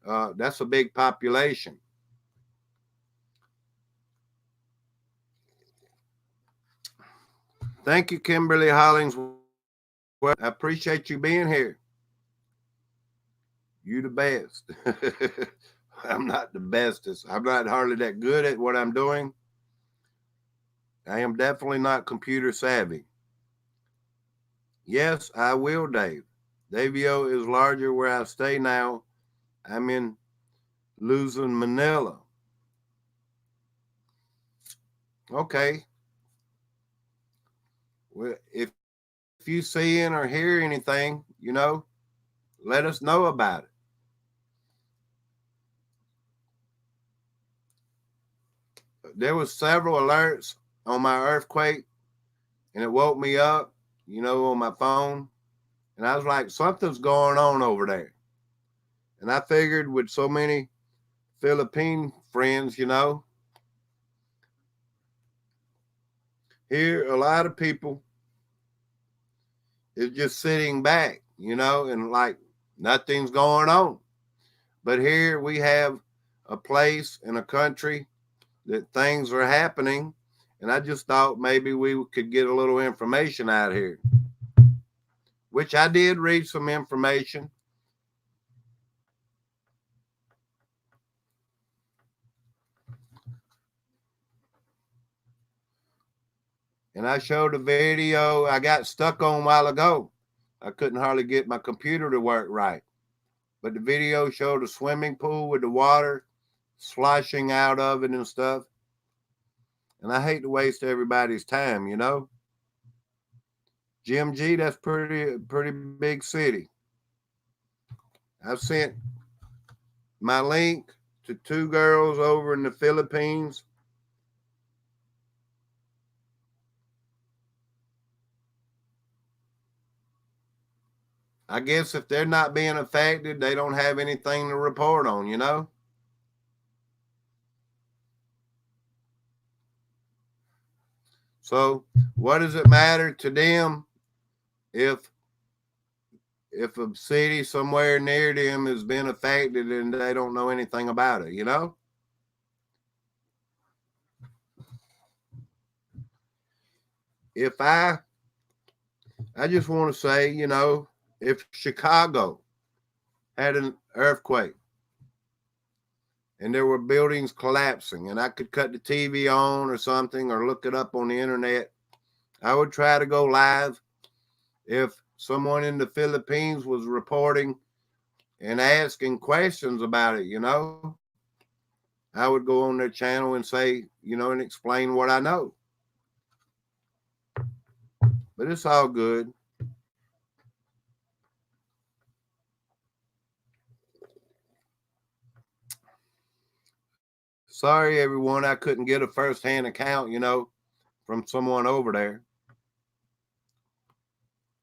That's a big population. Thank you, Kimberly Hollingsworth. I appreciate you being here. You the best. I'm not the bestest. I'm not hardly that good at what I'm doing. I am definitely not computer savvy. Yes, I will, Dave. Davio is larger where I stay now. I'm in Luzon, Manila. Okay. Well, if you see or hear anything, let us know about it. There was several alerts on my earthquake, and it woke me up, on my phone. And I was like, something's going on over there. And I figured with so many Philippine friends, here a lot of people is just sitting back, and like nothing's going on. But here we have a place in a country that things are happening. And I just thought maybe we could get a little information out here, which I did read some information. And I showed a video I got stuck on a while ago. I couldn't hardly get my computer to work right. But the video showed a swimming pool with the water sloshing out of it and stuff. And I hate to waste everybody's time. Jim G, that's pretty big city. I've sent my link to two girls over in the Philippines. I guess if they're not being affected, they don't have anything to report on. So what does it matter to them if a city somewhere near them has been affected and they don't know anything about it? If I just want to say, if Chicago had an earthquake and there were buildings collapsing and I could cut the TV on or something or look it up on the internet, I would try to go live. If someone in the Philippines was reporting and asking questions about it, I would go on their channel and say, and explain what I know. But it's all good. Sorry, everyone, I couldn't get a first-hand account, from someone over there.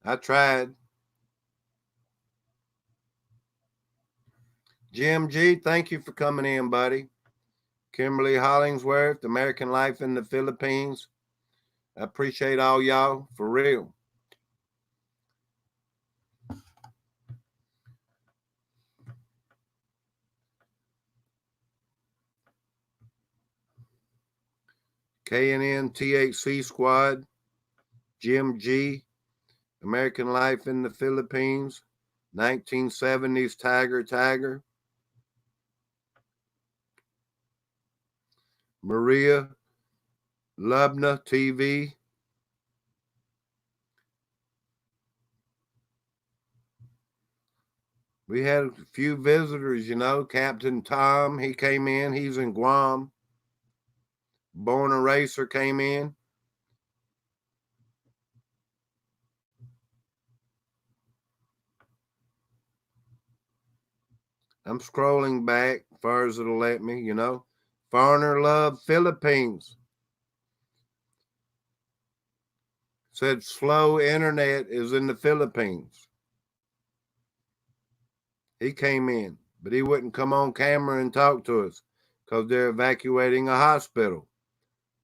I tried. Jim G, thank you for coming in, buddy. Kimberly Hollingsworth, American Life in the Philippines. I appreciate all y'all, for real. KNN THC Squad, Jim G, American Life in the Philippines, 1970s Tiger, Maria Lubna TV. We had a few visitors, Captain Tom, he came in, he's in Guam. Born a Racer came in. I'm scrolling back as far as it'll let me, as Foreigner Love Philippines said slow internet is in the Philippines. He came in, but he wouldn't come on camera and talk to us because they're evacuating a hospital.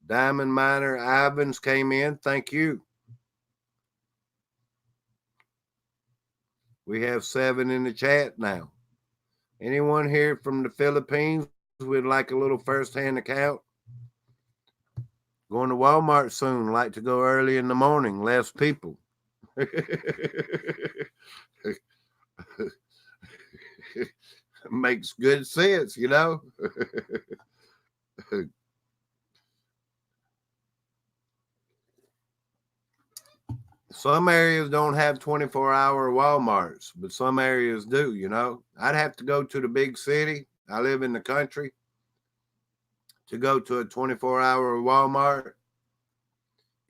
Diamond Miner Ivans came in. Thank you. We have 7 in the chat now. Anyone here from the Philippines would like a little first-hand account? Going to Walmart soon. Like to go early in the morning. Less people. Makes good sense, you know. Some areas don't have 24-hour Walmarts, but some areas do, you know. I'd have to go to the big city. I live in the country. To go to a 24-hour Walmart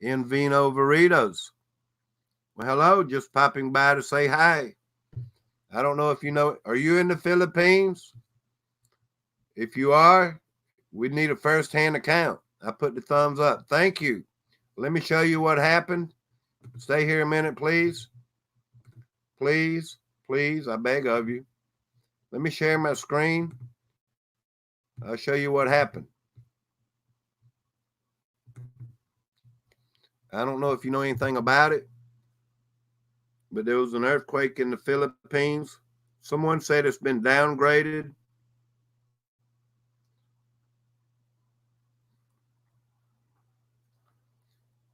in Vino Veritas. Well, hello, just popping by to say hi. I don't know if you know, are you in the Philippines? If you are, we need a first-hand account. I put the thumbs up. Thank you. Let me show you what happened. Stay here a minute, please. Please, please, I beg of you. Let me share my screen. I'll show you what happened. I don't know if you know anything about it, but there was an earthquake in the Philippines. Someone said it's been downgraded.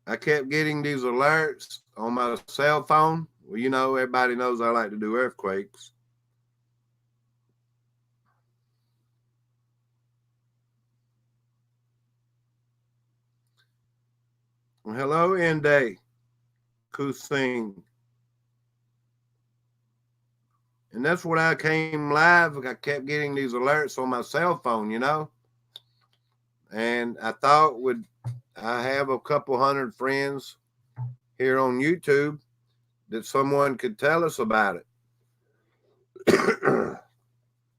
I kept getting these alerts on my cell phone. Well, you know, everybody knows I like to do earthquakes. Well, hello, Ende Kusing. And that's when I came live. I kept getting these alerts on my cell phone, you know. And I thought I have a couple hundred friends here on YouTube that someone could tell us about it.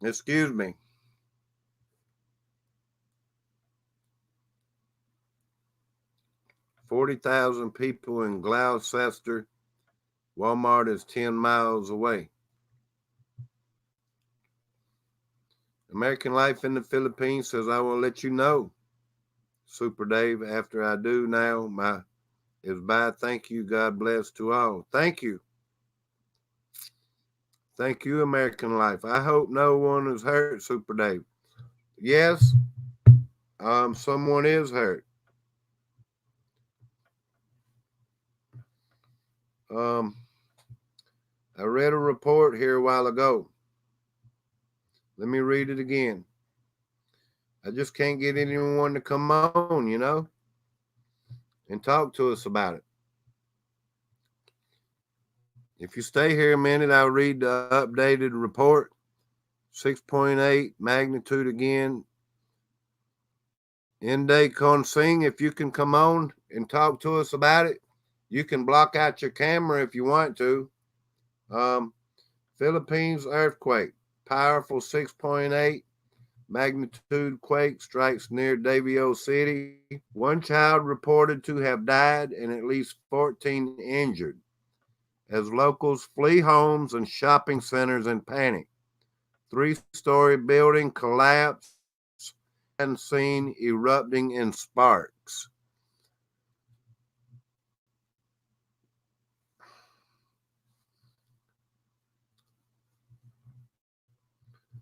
Excuse me. $40,000 people in Gloucester. Walmart is 10 miles away. American Life in the Philippines says, I will let you know, Super Dave, after I do now. My is bye. Thank you. God bless to all. Thank you. Thank you, American Life. I hope no one is hurt, Super Dave. Yes, someone is hurt. I read a report here a while ago. Let me read it again. I just can't get anyone to come on, you know, and talk to us about it. If you stay here a minute, I'll read the updated report. 6.8 magnitude again. Ende Consing, if you can come on and talk to us about it, you can block out your camera if you want to. Philippines earthquake, powerful 6.8 magnitude quake strikes near Davao City. One child reported to have died and at least 14 injured as locals flee homes and shopping centers in panic. 3-story building collapsed and seen erupting in sparks.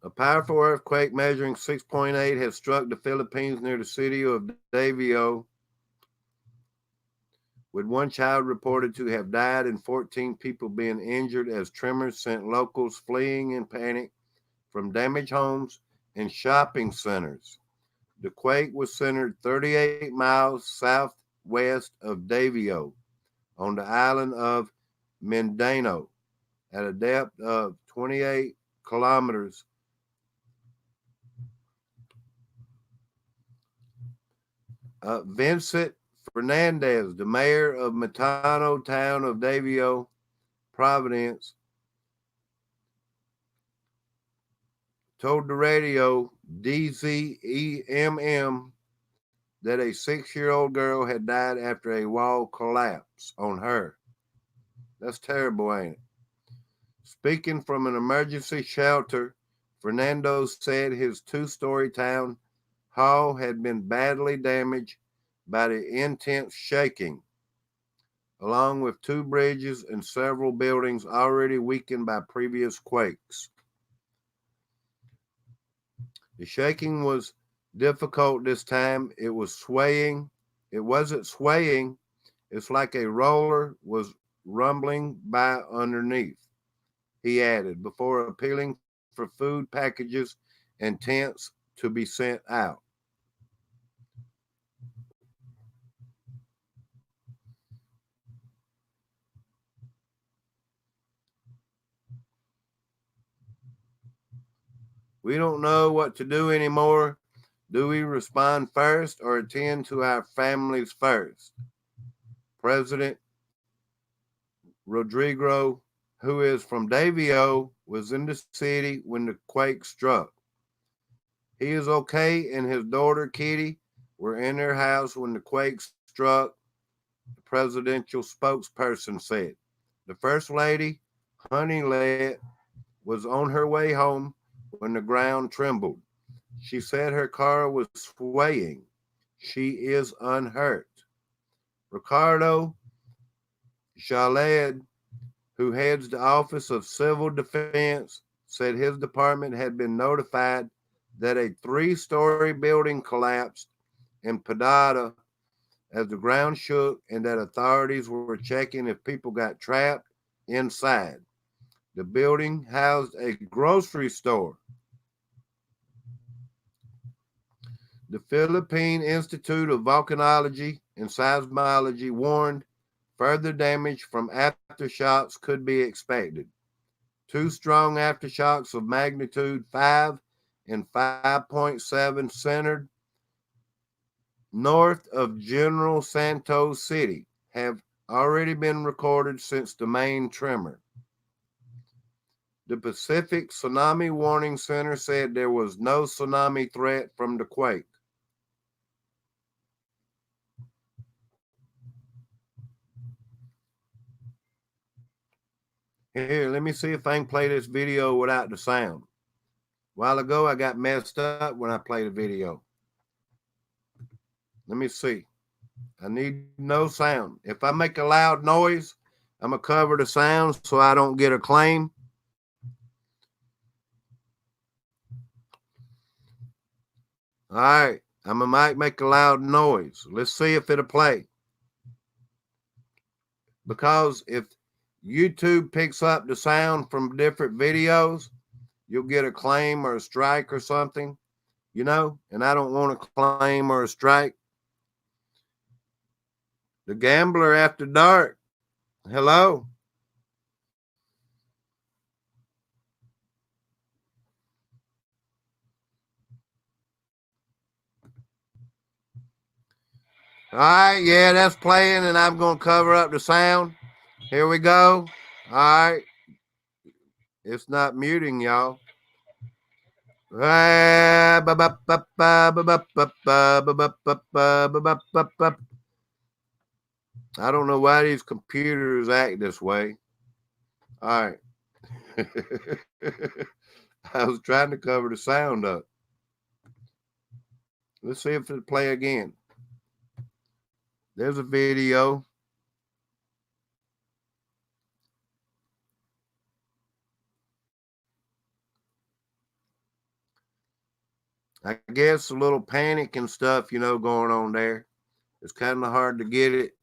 A powerful earthquake measuring 6.8 has struck the Philippines near the city of Davao, with one child reported to have died and 14 people being injured as tremors sent locals fleeing in panic from damaged homes and shopping centers. The quake was centered 38 miles southwest of Davao on the island of Mindanao at a depth of 28 kilometers. Vincent Fernandez, the mayor of Matano town of Davao, Providence, told the radio DZEMM that a 6-year-old girl had died after a wall collapsed on her. That's terrible, ain't it? Speaking from an emergency shelter, Fernando said his 2-story town hall had been badly damaged by the intense shaking, along with 2 bridges and several buildings already weakened by previous quakes. The shaking was difficult this time. It was swaying. It wasn't swaying. It's like a roller was rumbling by underneath, he added, before appealing for food packages and tents to be sent out. We don't know what to do anymore. Do we respond first or attend to our families first? President Rodrigo, who is from Davio, was in the city when the quake struck. He is okay, and his daughter Kitty were in their house when the quake struck, the presidential spokesperson said. The First Lady, Honey Let, was on her way home when the ground trembled. She said her car was swaying. She is unhurt. Ricardo Jaled, who heads the Office of Civil Defense, said his department had been notified that a 3-story building collapsed in Padada as the ground shook and that authorities were checking if people got trapped inside. The building housed a grocery store. The Philippine Institute of Volcanology and Seismology warned further damage from aftershocks could be expected. 2 strong aftershocks of magnitude 5 and 5.7 centered north of General Santos City have already been recorded since the main tremor. The Pacific Tsunami Warning Center said there was no tsunami threat from the quake. Here, let me see if I can play this video without the sound. A while ago, I got messed up when I played the video. Let me see. I need no sound. If I make a loud noise, I'm going to cover the sound so I don't get a claim. All right. Might make a loud noise. Let's see if it'll play. Because if YouTube picks up the sound from different videos, you'll get a claim or a strike or something, and I don't want a claim or a strike. The Gambler After Dark. Hello. All right, yeah, that's playing, and I'm going to cover up the sound. Here we go. All right. It's not muting, y'all. I don't know why these computers act this way. All right. I was trying to cover the sound up. Let's see if it'll play again. There's a video. I guess a little panic and stuff, going on there. It's kind of hard to get it.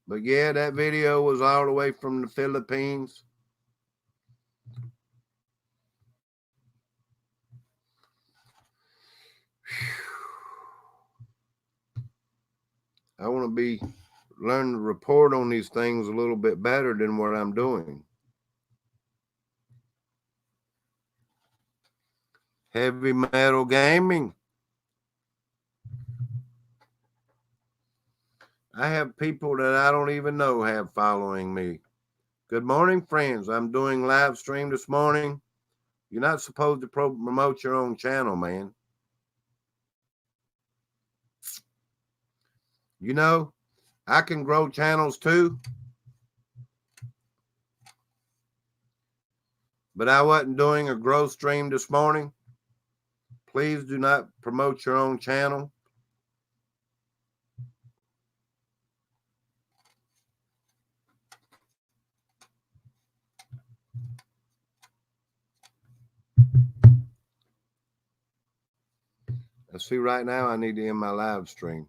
But yeah, that video was all the way from the Philippines. I want to learn to report on these things a little bit better than what I'm doing. Heavy Metal Gaming. I have people that I don't even know have following me. Good morning, friends. I'm doing live stream this morning. You're not supposed to promote your own channel, man. You know, I can grow channels too, but I wasn't doing a growth stream this morning. Please do not promote your own channel. Let's see, right now I need to end my live stream.